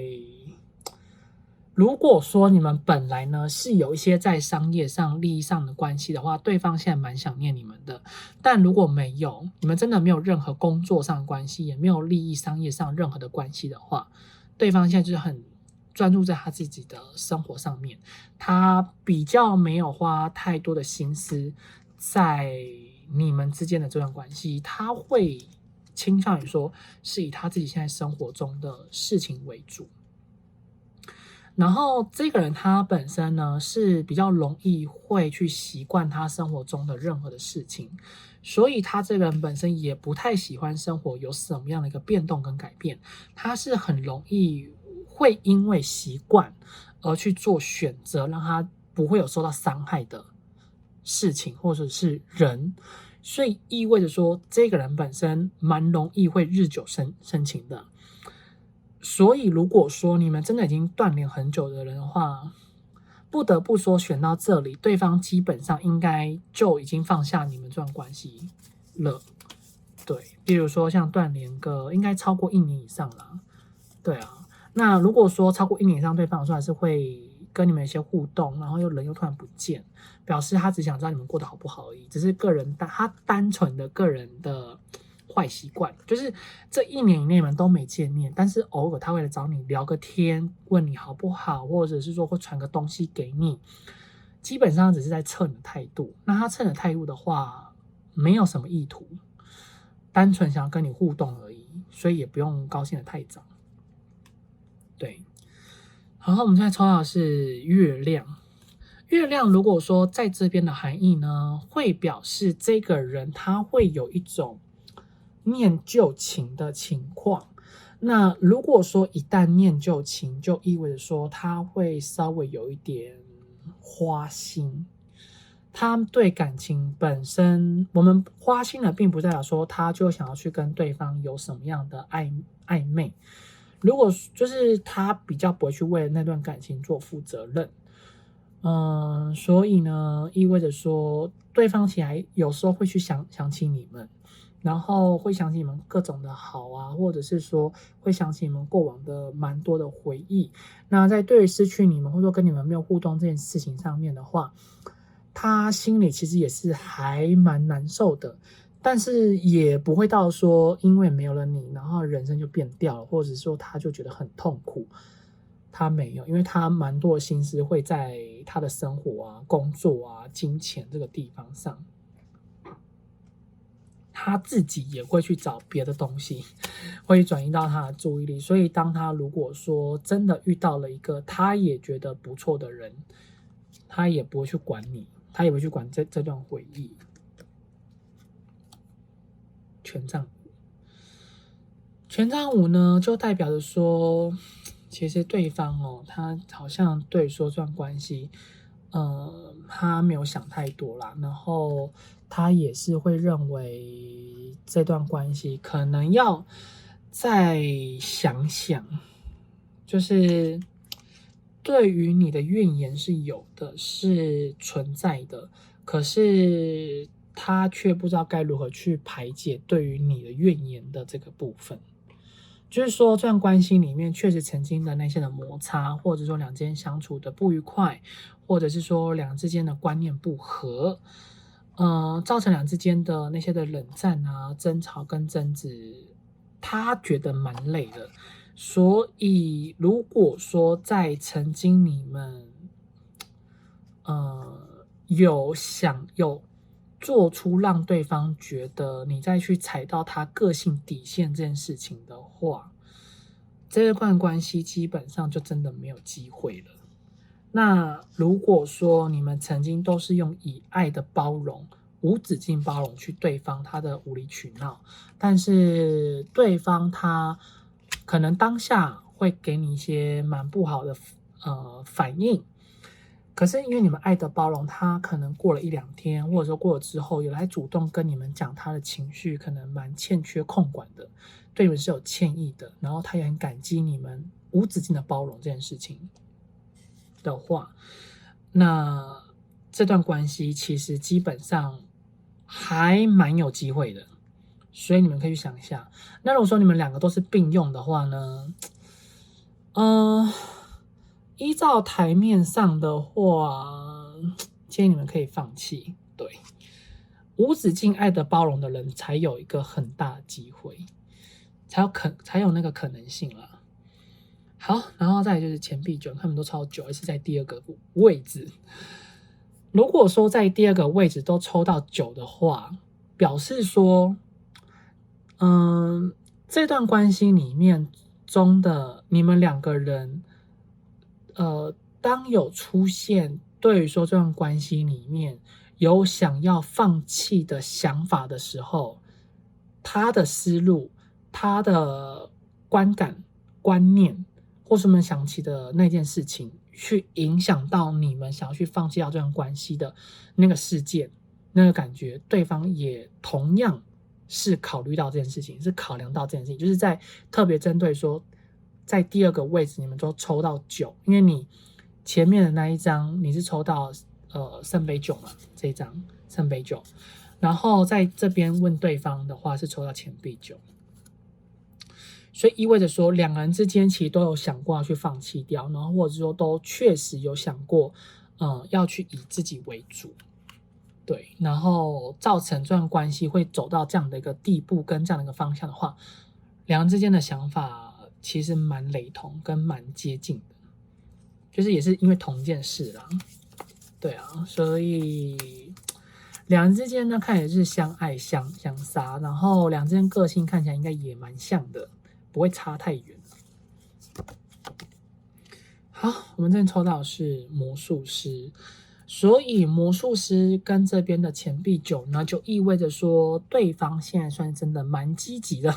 如果说你们本来呢是有一些在商业上、利益上的关系的话，对方现在蛮想念你们的。但如果没有，你们真的没有任何工作上的关系，也没有利益、商业上任何的关系的话，对方现在就是很专注在他自己的生活上面，他比较没有花太多的心思在你们之间的这段关系，他会倾向于说是以他自己现在生活中的事情为主。然后这个人他本身呢是比较容易会去习惯他生活中的任何的事情，所以他这个人本身也不太喜欢生活有什么样的一个变动跟改变，他是很容易会因为习惯而去做选择，让他不会有受到伤害的事情或者是人，所以意味着说这个人本身蛮容易会日久生情的。所以如果说你们真的已经断联很久的人的话，不得不说选到这里，对方基本上应该就已经放下你们这段关系了。对，比如说像断联个应该超过1年以上啦。对啊，那如果说超过1年以上，对方有时候还是会跟你们有一些互动，然后人又突然不见，表示他只想知道你们过得好不好而已，只是他单纯的个人的坏习惯，就是这1年以内你们都没见面，但是偶尔他会来找你聊个天，问你好不好，或者是说会传个东西给你，基本上只是在测你的态度。那他测你的态度的话，没有什么意图，单纯想要跟你互动而已，所以也不用高兴的太早。对，然后我们现在抽到的是月亮。月亮如果说在这边的含义呢，会表示这个人他会有一种念旧情的情况。那如果说一旦念旧情，就意味着说他会稍微有一点花心。他对感情本身，我们花心了，并不代表说他就想要去跟对方有什么样的暧昧。如果就是他比较不会去为了那段感情做负责任，所以呢，意味着说对方其实有时候会去想起你们，然后会想起你们各种的好啊，或者是说会想起你们过往的蛮多的回忆。那在对于失去你们或者说跟你们没有互动这件事情上面的话，他心里其实也是还蛮难受的，但是也不会到说因为没有了你，然后人生就变掉了，或者说他就觉得很痛苦。他没有，因为他蛮多的心思会在他的生活啊、工作啊、金钱这个地方上，他自己也会去找别的东西，会转移到他的注意力。所以当他如果说真的遇到了一个他也觉得不错的人，他也不会去管你，他也不会去管这段回忆。权杖五呢，就代表着说，其实对方他好像对说这段关系，他没有想太多啦，然后他也是会认为这段关系可能要再想想，就是对于你的怨言是有的，是存在的，可是他却不知道该如何去排解对于你的怨言的这个部分。就是说，这段关系里面确实曾经的那些的摩擦，或者说两之间相处的不愉快，或者是说两之间的观念不合，造成两之间的那些的冷战啊、争吵跟争执，他觉得蛮累的。所以，如果说在曾经你们，有做出让对方觉得你再去踩到他个性底线这件事情的话，这段关系基本上就真的没有机会了。那如果说你们曾经都是用以爱的包容、无止境包容去对方他的无理取闹，但是对方他可能当下会给你一些蛮不好的反应，可是因为你们爱的包容，他可能过了1-2天，或者说过了之后，有来主动跟你们讲他的情绪可能蛮欠缺控管的，对你们是有歉意的，然后他也很感激你们无止境的包容这件事情的话，那这段关系其实基本上还蛮有机会的，所以你们可以去想一下。那如果说你们两个都是并用的话呢，依照台面上的话，建议你们可以放弃。对，无止境爱的包容的人才有一个很大的机会，才有那个可能性啦。好，然后再来就是钱币9，他们都抽到9，而是在第2个位置。如果说在第2个位置都抽到9的话，表示说，这段关系里面中的你们两个人，当有出现对于说这段关系里面有想要放弃的想法的时候，他的思路、他的观感、观念，或是我们想起的那件事情，去影响到你们想要去放弃掉这段关系的那个事件、那个感觉，对方也同样是考虑到这件事情，是考量到这件事情，就是在特别针对说，在第二个位置你们都抽到9，因为你前面的那一张你是抽到圣杯9嘛，这一张圣杯9，然后在这边问对方的话是抽到钱币9，所以意味着说两个人之间其实都有想过要去放弃掉，然后或者说都确实有想过要去以自己为主，对，然后造成这段关系会走到这样的一个地步跟这样的一个方向的话，两人之间的想法其实蛮雷同跟蛮接近的，就是也是因为同一件事啦，对啊，所以两人之间呢看起来是相爱相杀，然后两人之间个性看起来应该也蛮像的，不会差太远。好，我们这边抽到的是魔术师，所以魔术师跟这边的钱币9呢，就意味着说对方现在算是真的蛮积极的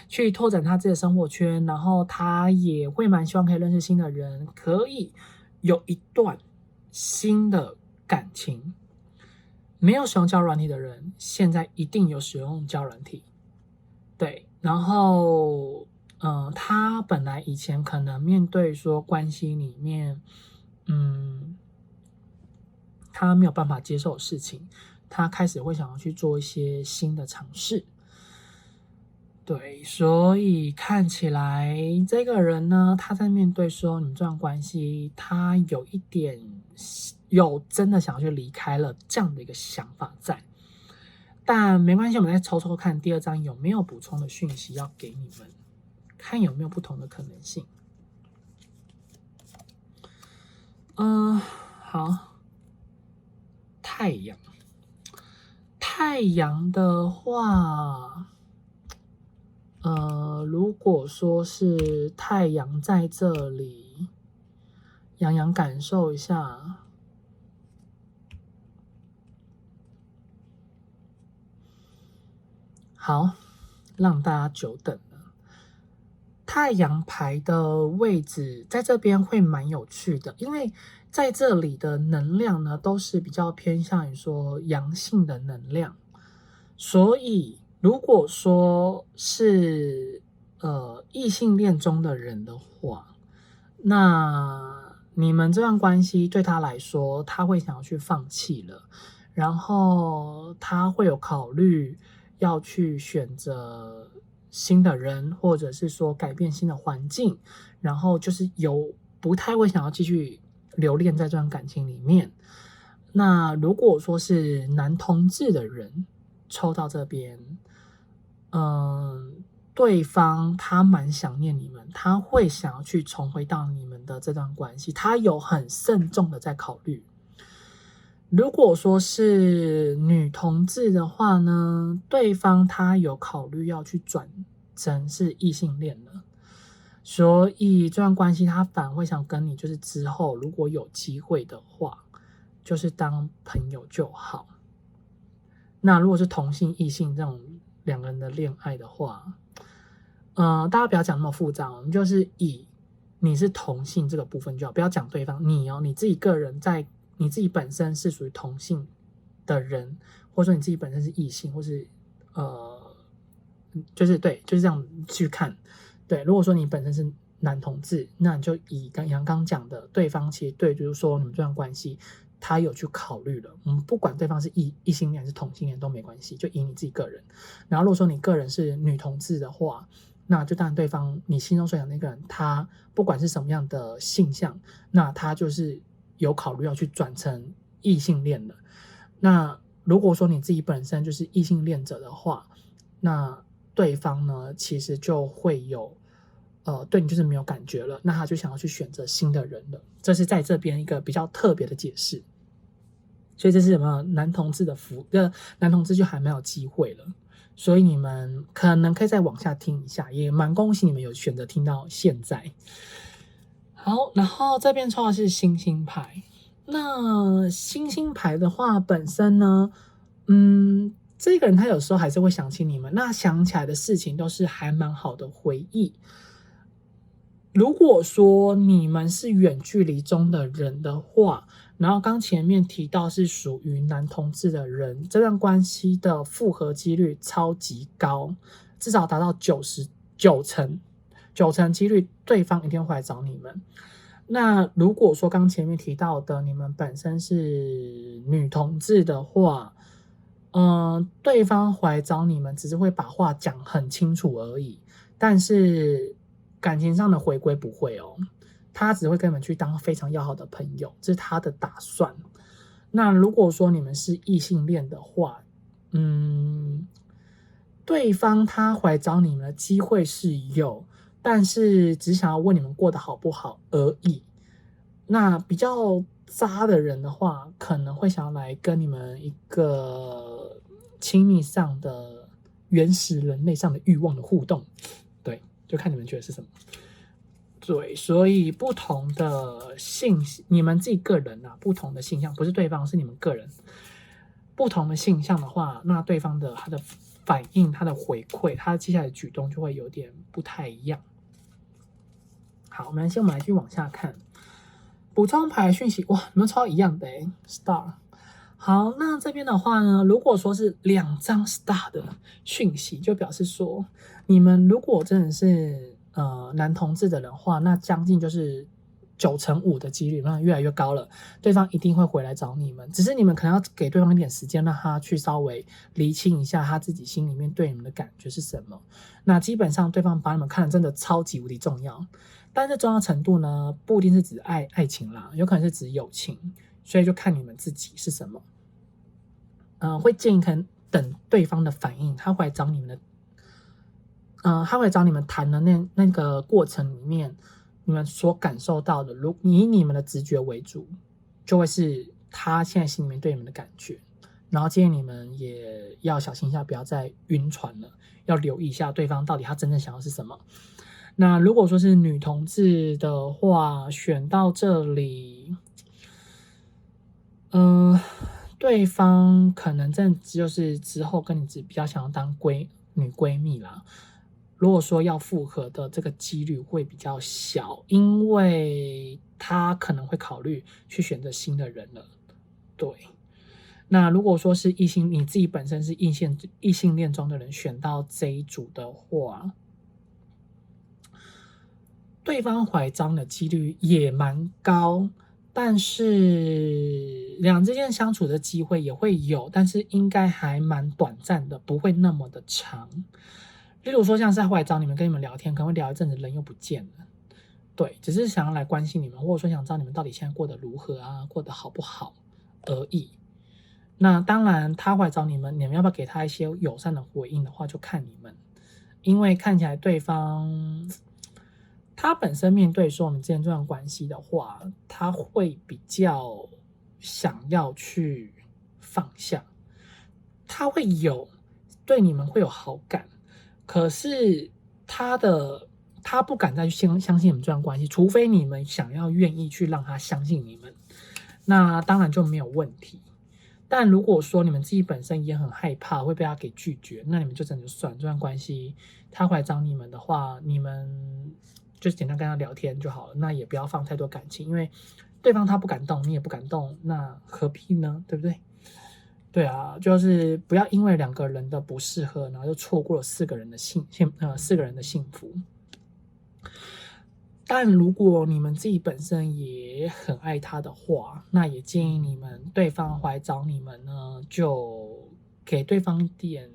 去拓展他自己的生活圈，然后他也会蛮希望可以认识新的人，可以有一段新的感情。没有使用交友软体的人，现在一定有使用交友软体，对，然后他本来以前可能面对说关系里面他没有办法接受的事情，他开始会想要去做一些新的尝试，对，所以看起来这个人呢，他在面对说你们这段关系，他有一点真的想要去离开了这样的一个想法在，但没关系，我们再抽抽看第二张有没有补充的讯息要给你们，看有没有不同的可能性。好，太阳的话，如果说是太阳在这里，洋感受一下。好，让大家久等了。太阳牌的位置在这边会蛮有趣的，因为在这里的能量呢，都是比较偏向于说阳性的能量，所以如果说是异性恋中的人的话，那你们这段关系对他来说，他会想要去放弃了，然后他会有考虑要去选择新的人，或者是说改变新的环境，然后就是不太会想要继续留恋在这段感情里面。那如果说是男同志的人抽到这边，对方他蛮想念你们，他会想要去重回到你们的这段关系，他有很慎重的在考虑。如果说是女同志的话呢，对方他有考虑要去转成是异性恋了，所以这段关系他反而会想跟你就是之后如果有机会的话，就是当朋友就好。那如果是同性异性这种两个人的恋爱的话，大家不要讲那么复杂，我们就是以你是同性这个部分就好，不要讲对方，你自己个人在你自己本身是属于同性的人，或者说你自己本身是异性，或是就是对，就是这样去看。对，如果说你本身是男同志，那你就以杨刚讲的，对方其实对，就是说你们这段关系，他有去考虑了。我们不管对方是异性恋还是同性恋都没关系，就以你自己个人。然后如果说你个人是女同志的话，那就当然对方你心中所想的那个人，他不管是什么样的性向，那他就是有考虑要去转成异性恋的。那如果说你自己本身就是异性恋者的话，那对方呢其实就会有对你就是没有感觉了，那他就想要去选择新的人了。这是在这边一个比较特别的解释。所以这是什么男同志的男同志就还蛮有机会了。所以你们可能可以再往下听一下，也蛮恭喜你们有选择听到现在。好，然后这边抽的是星星牌，那星星牌的话，本身呢，这个人他有时候还是会想起你们，那想起来的事情都是还蛮好的回忆。如果说你们是远距离中的人的话，然后刚前面提到是属于男同志的人，这段关系的复合几率超级高，至少达到九成几率，对方一定会来找你们。那如果说刚前面提到的，你们本身是女同志的话，对方回来找你们，只是会把话讲很清楚而已，但是感情上的回归不会哦，他只会跟你们去当非常要好的朋友，这是他的打算。那如果说你们是异性恋的话，对方他回来找你们的机会是有，但是只想要问你们过得好不好而已。那比较渣的人的话，可能会想要来跟你们一个亲密上的原始人类上的欲望的互动，对，就看你们觉得是什么。对，所以不同的你们自己个人啊，不同的性向，不是对方，是你们个人不同的性向的话，那对方的他的反应、他的回馈、他接下来的举动就会有点不太一样。好，我们来继续往下看。补充牌讯息，哇，你们超一样的Star。好，那这边的话呢，如果说是2张 Star 的讯息，就表示说，你们如果真的是男同志的人话，那将近就是9成5的几率，那越来越高了，对方一定会回来找你们。只是你们可能要给对方一点时间，让他去稍微厘清一下他自己心里面对你们的感觉是什么。那基本上对方把你们看得真的超级无敌重要。但是重要程度呢，不一定是指爱情啦，有可能是指友情，所以就看你们自己是什么。会建议可能等对方的反应，他会来找你们的，他会来找你们谈的那个过程里面，你们所感受到的，以你们的直觉为主，就会是他现在心里面对你们的感觉。然后建议你们也要小心一下，不要再晕船了，要留意一下对方到底他真正想要是什么。那如果说是女同志的话，选到这里，对方可能真的就是之后跟你比较想要当女闺蜜啦。如果说要复合的这个几率会比较小，因为他可能会考虑去选择新的人了。对，那如果说是你自己本身是异性恋中的人选到这一组的话，对方怀章的几率也蛮高，但是两之间相处的机会也会有，但是应该还蛮短暂的，不会那么的长。例如说像是在怀章，你们跟你们聊天，可能会聊一阵子，人又不见了。对，只是想要来关心你们，或者说想知道你们到底现在过得如何啊，过得好不好而已。那当然，他会找你们要不要给他一些友善的回应的话，就看你们，因为看起来对方。他本身面对说我们之间这段关系的话，他会比较想要去放下，他会对你们会有好感，可是他不敢再去相信你们这段关系，除非你们愿意去让他相信你们，那当然就没有问题。但如果说你们自己本身也很害怕会被他给拒绝，那你们就真的就算这段关系，他回来找你们的话，你们就是简单跟他聊天就好了，那也不要放太多感情，因为对方他不敢动，你也不敢动，那何必呢？对不对？对啊，就是不要因为2个人的不适合，然后就错过了4个人的幸福。但如果你们自己本身也很爱他的话，那也建议你们对方回来找你们呢，就给对方一点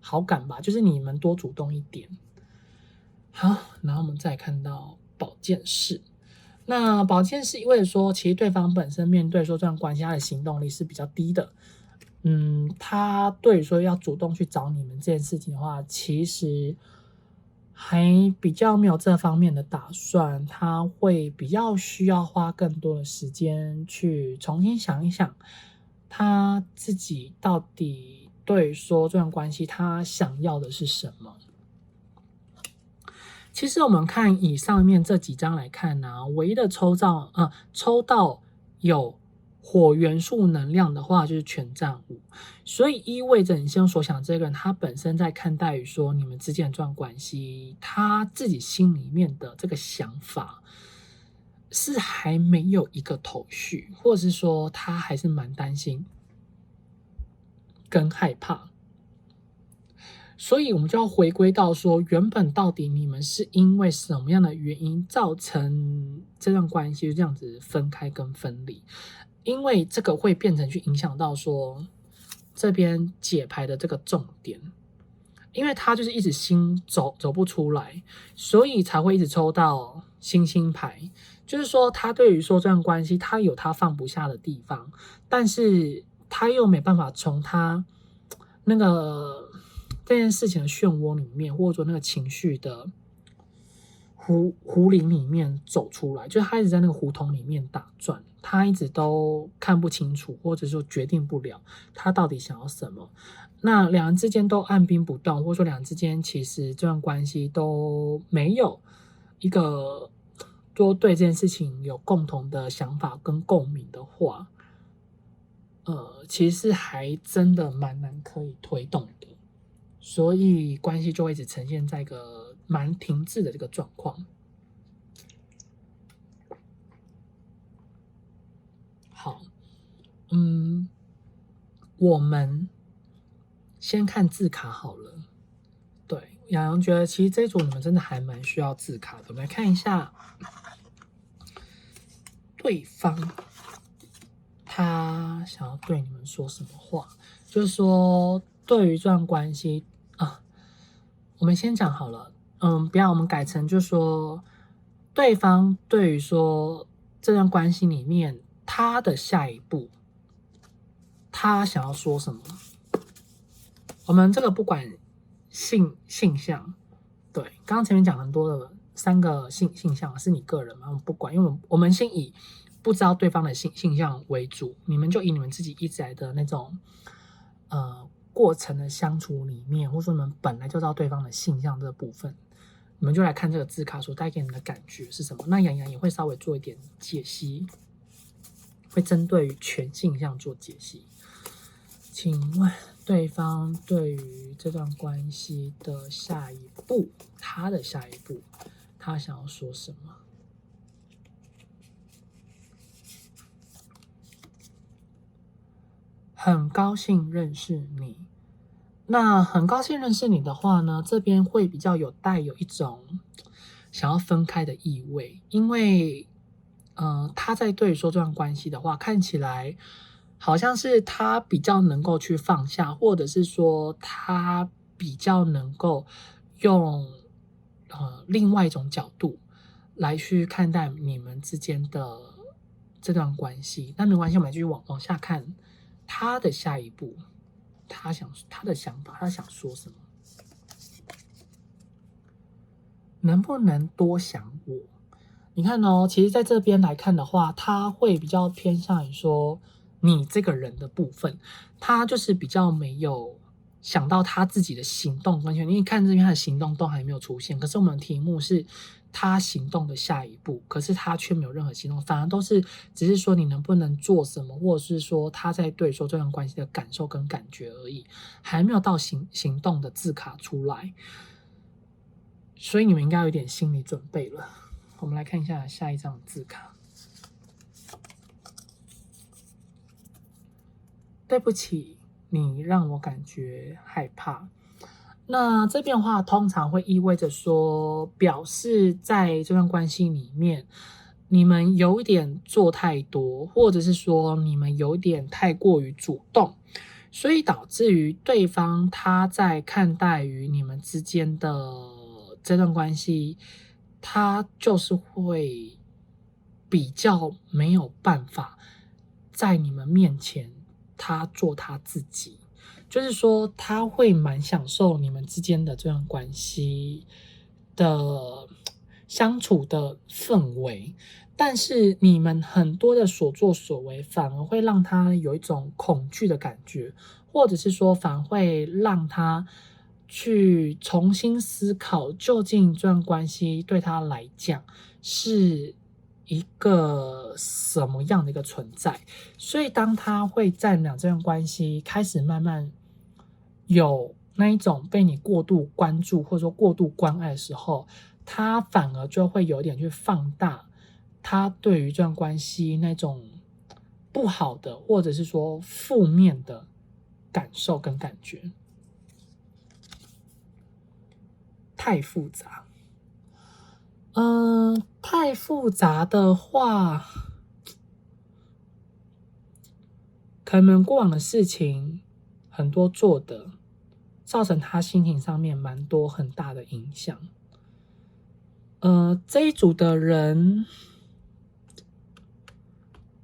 好感吧，就是你们多主动一点。好，然后我们再看到宝剑四。那宝剑四意味着说，其实对方本身面对说这段关系，他的行动力是比较低的。他对说要主动去找你们这件事情的话，其实还比较没有这方面的打算，他会比较需要花更多的时间去重新想一想，他自己到底对说这段关系他想要的是什么。其实我们看以上面这几张来看呢，唯一的抽到有火元素能量的话就是权杖5，所以意味着你心中所想这个人，他本身在看待于说你们之间的这段关系，他自己心里面的这个想法是还没有一个头绪，或者是说他还是蛮担心跟害怕。所以我们就要回归到说，原本到底你们是因为什么样的原因造成这段关系就这样子分开跟分离？因为这个会变成去影响到说这边解牌的这个重点，因为他就是一直心走不出来，所以才会一直抽到星星牌。就是说，他对于说这段关系，他有他放不下的地方，但是他又没办法从他那个这件事情的漩涡里面，或者说那个情绪的湖林里面走出来，就是他一直在那个胡同里面打转，他一直都看不清楚，或者说决定不了他到底想要什么。那两人之间都按兵不动，或者说两人之间其实这段关系都没有一个都对这件事情有共同的想法跟共鸣的话，其实还真的蛮难可以推动的，所以关系就会一直呈现在一个蛮停滞的这个状况。好，我们先看字卡好了。对，洋洋觉得其实这一组你们真的还蛮需要字卡的。我们来看一下对方他想要对你们说什么话，就是说对于这段关系我们先讲好了，不要我们改成就是说对方对于说这段关系里面他的下一步，他想要说什么。我们这个不管性向，对，刚刚前面讲很多的3个性向是你个人嘛，我们不管，因为我们先以不知道对方的性向为主，你们就以你们自己一直来的那种过程的相处里面，或者说你们本来就知道对方的性向这个部分，你们就来看这个字卡所带给你们的感觉是什么。那洋洋也会稍微做一点解析，会针对于全性向做解析。请问对方对于这段关系的下一步，他的下一步，他想要说什么？很高兴认识你。那很高兴认识你的话呢，这边会比较带有一种想要分开的意味，因为他在对于说这段关系的话，看起来好像是他比较能够去放下，或者是说他比较能够用另外一种角度来去看待你们之间的这段关系。那没关系，我们继续往下看他的下一步，他的想法，他想说什么？能不能多想我？你看哦，其实在这边来看的话，他会比较偏向于说你这个人的部分，他就是比较没有想到他自己的行动跟因为你看这边他的行动都还没有出现，可是我们的题目是他行动的下一步，可是他却没有任何行动，反而都是只是说你能不能做什么，或者是说他在对说这段关系的感受跟感觉而已，还没有到行动的字卡出来，所以你们应该有点心理准备了。我们来看一下下一张字卡。对不起，你让我感觉害怕。那这边的话，通常会意味着说，表示在这段关系里面，你们有一点做太多，或者是说你们有点太过于主动，所以导致于对方他在看待于你们之间的这段关系，他就是会比较没有办法在你们面前他做他自己，就是说他会蛮享受你们之间的这段关系的相处的氛围，但是你们很多的所作所为反而会让他有一种恐惧的感觉，或者是说反而会让他去重新思考究竟这段关系对他来讲是一个什么样的一个存在，所以当他会在你们俩这段关系开始慢慢有那一种被你过度关注或者说过度关爱的时候，他反而就会有点去放大他对于这段关系那种不好的或者是说负面的感受跟感觉。太复杂，太复杂的话，可能过往的事情很多做的，造成他心情上面蛮多很大的影响。这一组的人，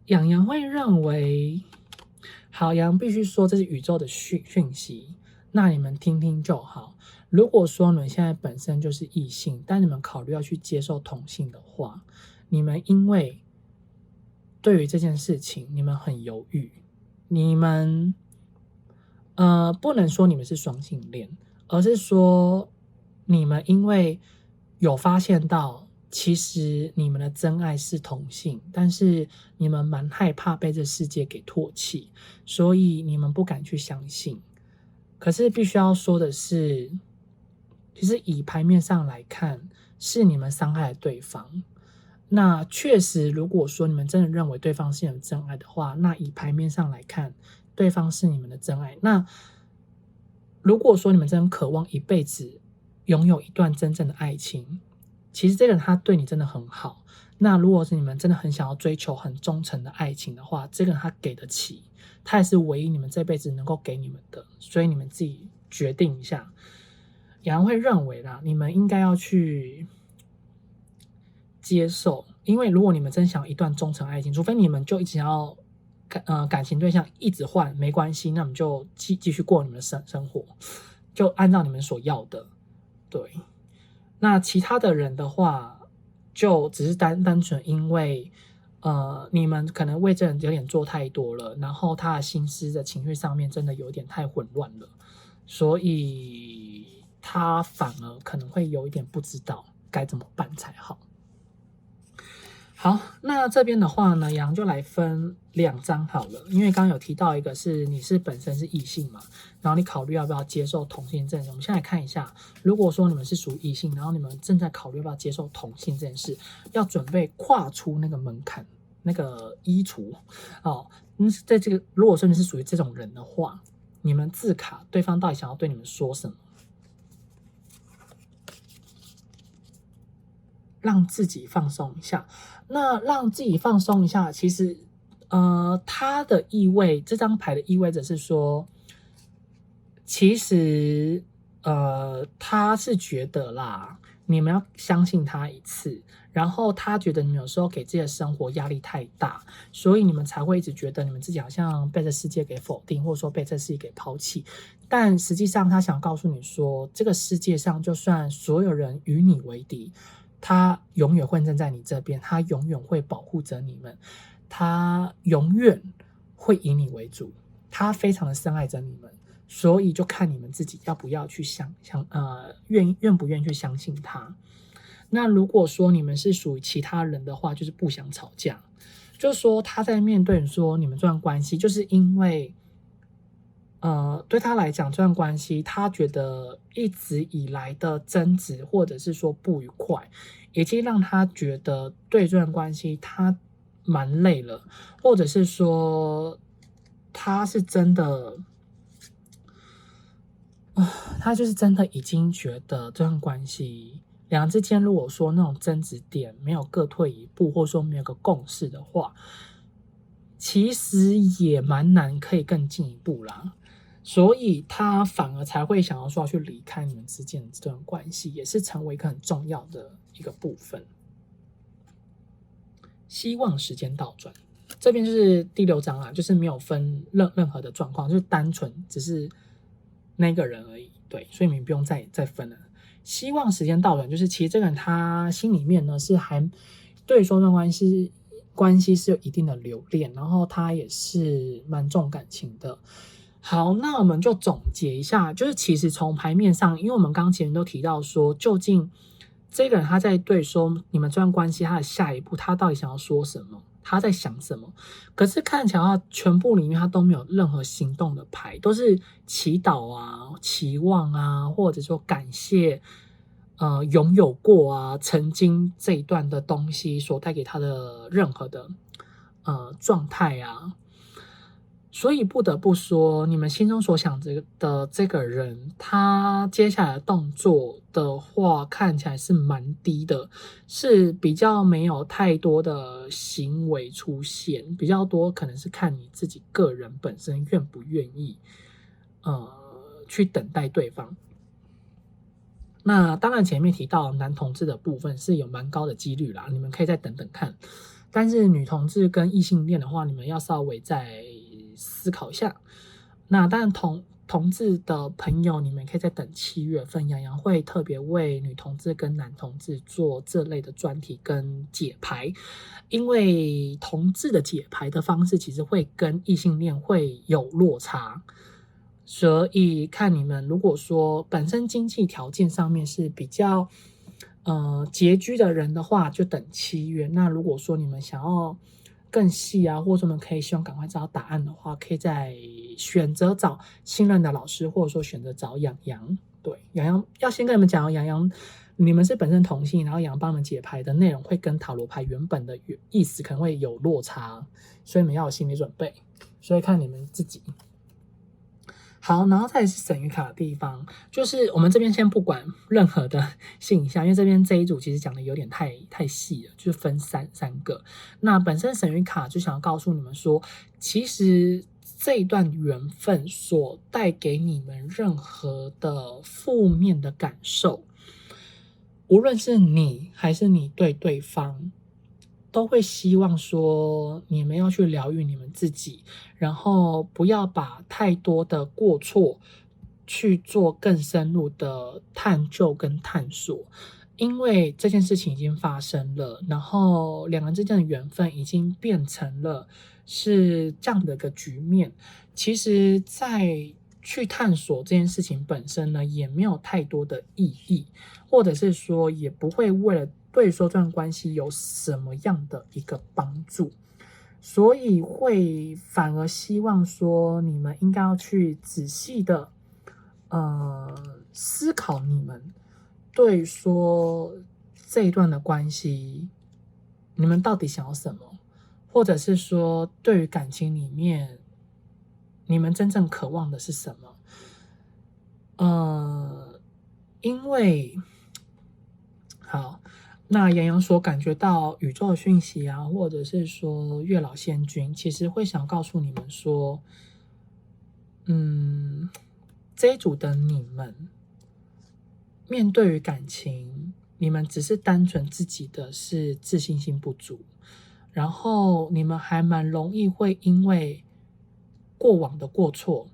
洋洋会认为，好，洋必须说这是宇宙的讯息，那你们听听就好。如果说你们现在本身就是异性，但你们考虑要去接受同性的话，你们因为对于这件事情你们很犹豫，你们不能说你们是双性恋，而是说你们因为有发现到其实你们的真爱是同性，但是你们蛮害怕被这世界给唾弃，所以你们不敢去相信。可是必须要说的是，其实以牌面上来看，是你们伤害了对方。那确实，如果说你们真的认为对方是你们真爱的话，那以牌面上来看，对方是你们的真爱。那如果说你们真的渴望一辈子拥有一段真正的爱情，其实这个人他对你真的很好。那如果是你们真的很想要追求很忠诚的爱情的话，这个人他给得起，他也是唯一你们这辈子能够给你们的，所以你们自己决定一下。有人会认为啦，你们应该要去接受，因为如果你们真想要一段忠诚爱情，除非你们就一直要感情对象一直换，没关系，那你们就继续过你们的生活，就按照你们所要的。对，那其他的人的话，就只是单纯因为你们可能为这人有点做太多了，然后他的心思的情绪上面真的有点太混乱了，所以他反而可能会有一点不知道该怎么办才好。好，那这边的话呢，杨就来分2张好了，因为刚刚有提到一个是你是本身是异性嘛，然后你考虑要不要接受同性证。我们先来看一下，如果说你们是属于异性，然后你们正在考虑要不要接受同性这件事，要准备跨出那个门槛，那个衣橱哦。在这个如果说你是属于这种人的话，你们自卡对方到底想要对你们说什么？让自己放松一下。那让自己放松一下，其实它的意味，这张牌的意味着是说，其实他是觉得啦，你们要相信他一次，然后他觉得你们有时候给自己的生活压力太大，所以你们才会一直觉得你们自己好像被这世界给否定，或者说被这世界给抛弃。但实际上他想告诉你说，这个世界上就算所有人与你为敌，他永远会站在你这边，他永远会保护着你们，他永远会以你为主，他非常的深爱着你们，所以就看你们自己要不要去愿不愿意去相信他。那如果说你们是属于其他人的话，就是不想吵架，就是说他在面对说你们这段关系，就是因为对他来讲，这段关系他觉得一直以来的争执或者是说不愉快，已经让他觉得对这段关系他蛮累了，或者是说他是真的他就是真的已经觉得这段关系两人之间如果说那种争执点没有各退一步，或者说没有个共识的话，其实也蛮难可以更进一步啦。所以他反而才会想要说要去离开你们之间的这段关系，也是成为一个很重要的一个部分。希望时间倒转，这边就是第6章啦，就是没有分任何的状况，就是单纯只是那个人而已。对，所以你们不用再分了。希望时间倒转，就是其实这个人他心里面呢是还对说这段关系是有一定的留恋，然后他也是蛮重感情的。好，那我们就总结一下，就是其实从牌面上，因为我们刚前面都提到说，究竟这个人他在对说你们这段关系他的下一步，他到底想要说什么，他在想什么。可是看起来他全部里面他都没有任何行动的牌，都是祈祷啊、期望啊，或者说感谢拥有过啊曾经这一段的东西所带给他的任何的状态啊。所以不得不说，你们心中所想的这个人，他接下来的动作的话，看起来是蛮低的，是比较没有太多的行为出现，比较多可能是看你自己个人本身愿不愿意，去等待对方。那当然，前面提到男同志的部分是有蛮高的几率啦，你们可以再等等看。但是女同志跟异性恋的话，你们要稍微再思考一下。那当然同志的朋友，你们可以再等7月份，洋洋会特别为女同志跟男同志做这类的专题跟解牌，因为同志的解牌的方式其实会跟异性恋会有落差。所以看你们如果说本身经济条件上面是比较拮据的人的话，就等7月。那如果说你们想要更细啊，或者说你们可以希望赶快找到答案的话，可以再选择找信任的老师，或者说选择找洋洋。对，洋洋要先跟你们讲，洋洋你们是本身同性，然后洋洋帮你们解牌的内容会跟塔罗牌原本的意思可能会有落差，所以你们要有心理准备。所以看你们自己。好，然后再来是神谕卡的地方，就是我们这边先不管任何的性向，因为这边这一组其实讲的有点太细了，就是分三个。那本身神谕卡就想要告诉你们说，其实这一段缘分所带给你们任何的负面的感受，无论是你还是你对对方，都会希望说你们要去疗愈你们自己，然后不要把太多的过错去做更深入的探究跟探索，因为这件事情已经发生了，然后两人之间的缘分已经变成了是这样的一个局面。其实在去探索这件事情本身呢，也没有太多的意义，或者是说也不会为了对说这段关系有什么样的一个帮助，所以会反而希望说你们应该要去仔细的思考你们对说这一段的关系，你们到底想要什么，或者是说对于感情里面你们真正渴望的是什么？因为好，那洋洋所感觉到宇宙的讯息啊，或者是说月老仙君，其实会想告诉你们说，这一组的你们面对于感情，你们只是单纯自己的是自信心不足，然后你们还蛮容易会因为过往的过错，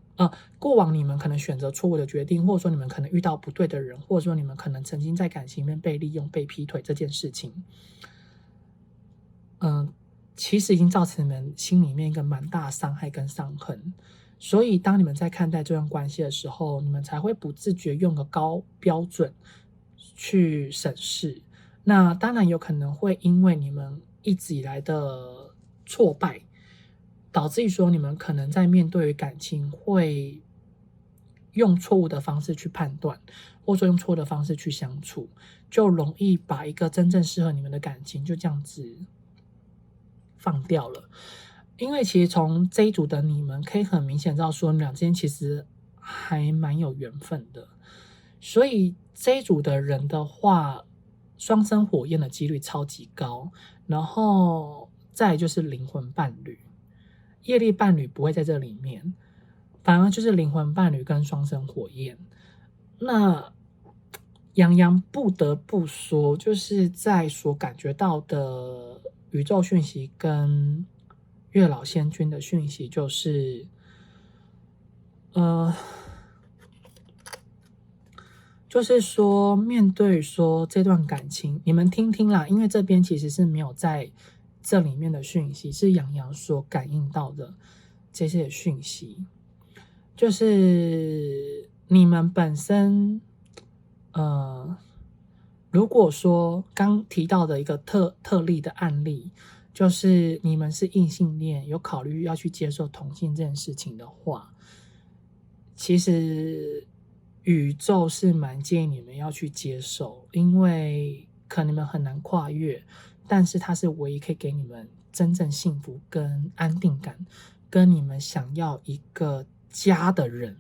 过往你们可能选择错误的决定，或者说你们可能遇到不对的人，或者说你们可能曾经在感情里面被利用、被劈腿这件事情，其实已经造成你们心里面一个蛮大的伤害跟伤痕。所以当你们在看待这段关系的时候，你们才会不自觉用个高标准去审视。那当然有可能会因为你们一直以来的挫败，导致于说你们可能在面对感情会用错误的方式去判断，或者说用错误的方式去相处，就容易把一个真正适合你们的感情就这样子放掉了。因为其实从这一组的你们可以很明显知道说，你们俩之间其实还蛮有缘分的。所以这一组的人的话，双生火焰的几率超级高，然后再来就是灵魂伴侣，业力伴侣不会在这里面，反而就是灵魂伴侣跟双生火焰。那洋洋不得不说，就是在所感觉到的宇宙讯息跟月老仙君的讯息，就是就是说面对说这段感情，你们听听啦，因为这边其实是没有在这里面的讯息，是洋洋所感应到的这些讯息，就是你们本身如果说刚提到的一个特例的案例，就是你们是异性恋，有考虑要去接受同性这件事情的话，其实宇宙是蛮建议你们要去接受，因为可能你们很难跨越，但是它是唯一可以给你们真正幸福跟安定感，跟你们想要一个家的人，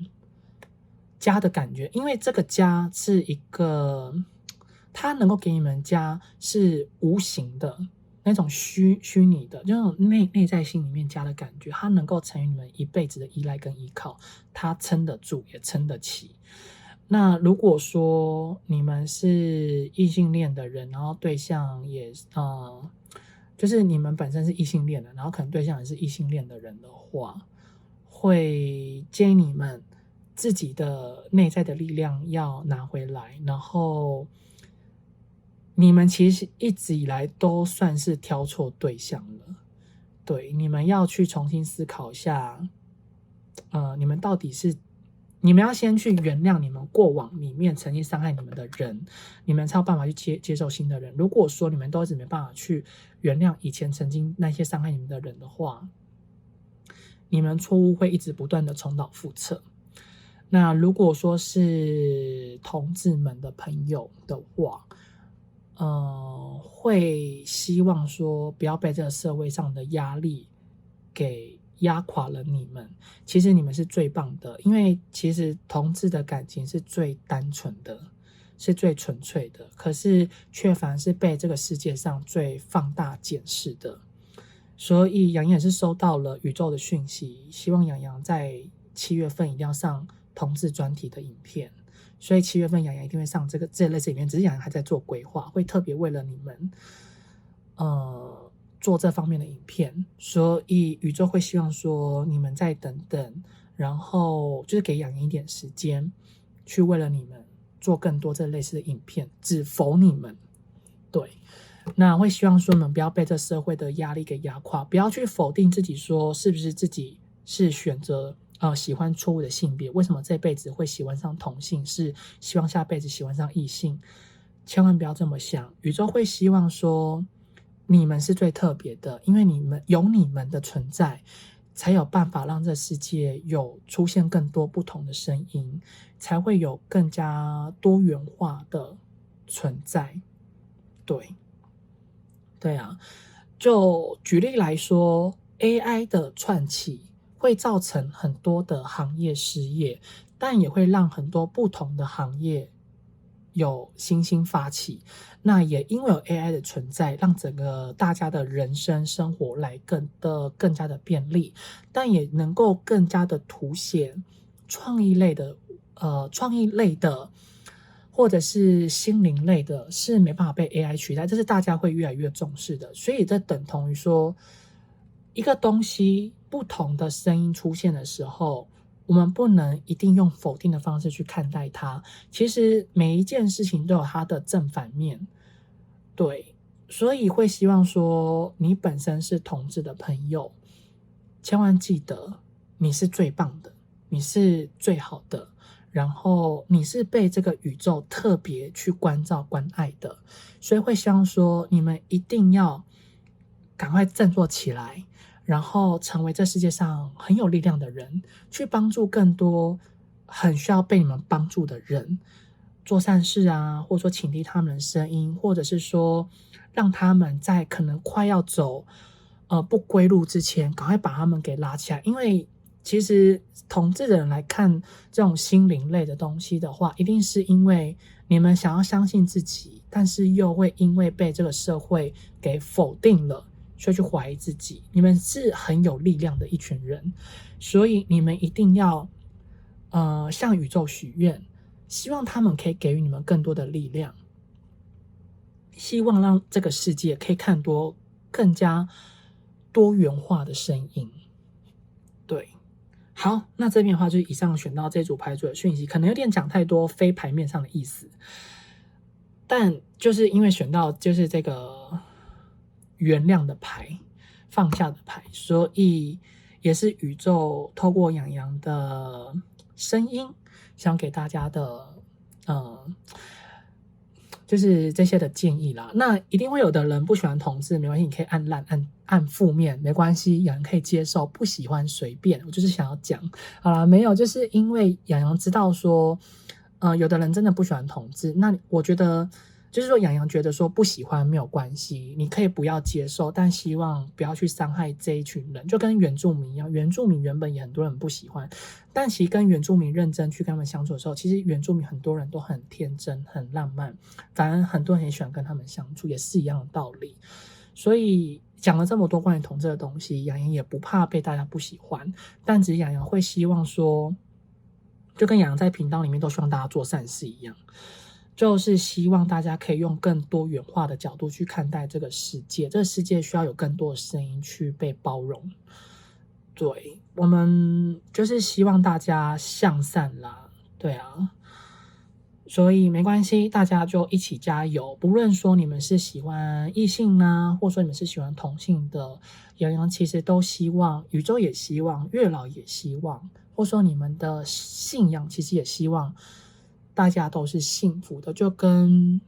家的感觉。因为这个家是一个，它能够给你们家是无形的那种虚拟的，就那种内在心里面家的感觉，它能够成为你们一辈子的依赖跟依靠，它撑得住也撑得起。那如果说你们是异性恋的人，然后对象也就是你们本身是异性恋的，然后可能对象也是异性恋的人的话，会建议你们自己的内在的力量要拿回来，然后你们其实一直以来都算是挑错对象了。对，你们要去重新思考一下，你们到底是，你们要先去原谅你们过往里面曾经伤害你们的人，你们才有办法去接受新的人。如果说你们都一直没办法去原谅以前曾经那些伤害你们的人的话，你们错误会一直不断的重蹈覆辙。那如果说是同志们的朋友的话，会希望说不要被这个社会上的压力给压垮了你们。其实你们是最棒的，因为其实同志的感情是最单纯的，是最纯粹的，可是却反而是被这个世界上最放大检视的。所以杨也是收到了宇宙的讯息，希望杨洋在7月份一定要上同志专题的影片。所以7月份杨洋一定会上这类似影片，只是杨洋还在做规划，会特别为了你们做这方面的影片。所以宇宙会希望说你们再等等，然后就是给杨洋一点时间去为了你们做更多这类似的影片，只否你们。对，那会希望说你们不要被这社会的压力给压垮，不要去否定自己说是不是自己是选择喜欢错误的性别，为什么这辈子会喜欢上同性，是希望下辈子喜欢上异性。千万不要这么想，宇宙会希望说你们是最特别的，因为你们的存在，才有办法让这世界有出现更多不同的声音，才会有更加多元化的存在。对啊，就举例来说 AI 的串起会造成很多的行业失业，但也会让很多不同的行业有新兴发起。那也因为有 AI 的存在，让整个大家的人生生活来更加的便利，但也能够更加的凸显创意类的或者是心灵类的是没办法被 AI 取代，这是大家会越来越重视的。所以这等同于说，一个东西不同的声音出现的时候，我们不能一定用否定的方式去看待它。其实每一件事情都有它的正反面。对，所以会希望说你本身是同志的朋友，千万记得你是最棒的，你是最好的，然后你是被这个宇宙特别去关照关爱的。所以会希望说你们一定要赶快振作起来，然后成为这世界上很有力量的人，去帮助更多很需要被你们帮助的人，做善事啊，或者说倾听他们的声音，或者是说让他们在可能快要走不归路之前，赶快把他们给拉起来。因为其实同志的人来看这种心灵类的东西的话，一定是因为你们想要相信自己，但是又会因为被这个社会给否定了，所以去怀疑自己。你们是很有力量的一群人，所以你们一定要向宇宙许愿，希望他们可以给予你们更多的力量，希望让这个世界可以看多更加多元化的声音。对，好，那这边的话就是以上选到这组牌组的讯息，可能有点讲太多非牌面上的意思，但就是因为选到就是这个原谅的牌，放下的牌，所以也是宇宙透过洋洋的声音想给大家的就是这些的建议啦。那一定会有的人不喜欢同志，没关系，你可以按烂按负面，没关系，有人可以接受，不喜欢随便。我就是想要讲，好啦，没有，就是因为洋洋知道说，有的人真的不喜欢同志，那我觉得就是说，洋洋觉得说不喜欢没有关系，你可以不要接受，但希望不要去伤害这一群人，就跟原住民一样，原住民原本也很多人不喜欢，但其实跟原住民认真去跟他们相处的时候，其实原住民很多人都很天真、很浪漫，反而很多人很喜欢跟他们相处，也是一样的道理。所以讲了这么多关于同志的东西，洋洋也不怕被大家不喜欢，但只是洋洋会希望说，就跟洋洋在频道里面都希望大家做善事一样，就是希望大家可以用更多元化的角度去看待这个世界，这个世界需要有更多的声音去被包容。对，我们就是希望大家向善啦，对啊，所以没关系，大家就一起加油。不论说你们是喜欢异性啊，或者说你们是喜欢同性的，洋洋其实都希望，宇宙也希望，月老也希望，或者说你们的信仰其实也希望大家都是幸福的，就跟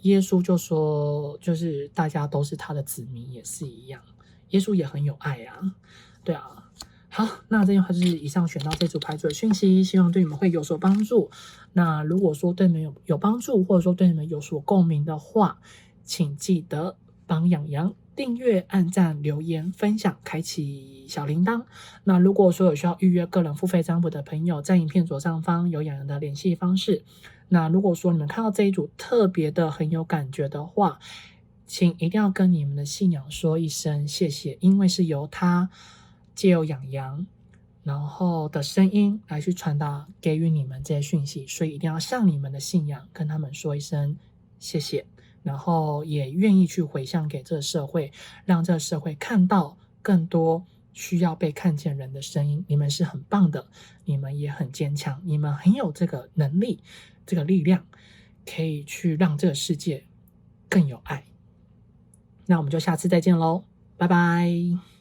耶稣就说，就是大家都是他的子民也是一样，耶稣也很有爱啊，对啊。好，那这句话就是以上选到这组牌组的讯息，希望对你们会有所帮助。那如果说对你们有帮助，或者说对你们有所共鸣的话，请记得帮洋洋订阅、按赞、留言、分享、开启小铃铛。那如果说有需要预约个人付费占卜的朋友，在影片左上方有洋洋的联系方式。那如果说你们看到这一组特别的很有感觉的话，请一定要跟你们的信仰说一声谢谢，因为是由他借由洋洋然后的声音来去传达给予你们这些讯息，所以一定要向你们的信仰跟他们说一声谢谢，然后也愿意去回向给这个社会，让这个社会看到更多需要被看见人的声音。你们是很棒的，你们也很坚强，你们很有这个能力，这个力量，可以去让这个世界更有爱。那我们就下次再见喽，拜拜。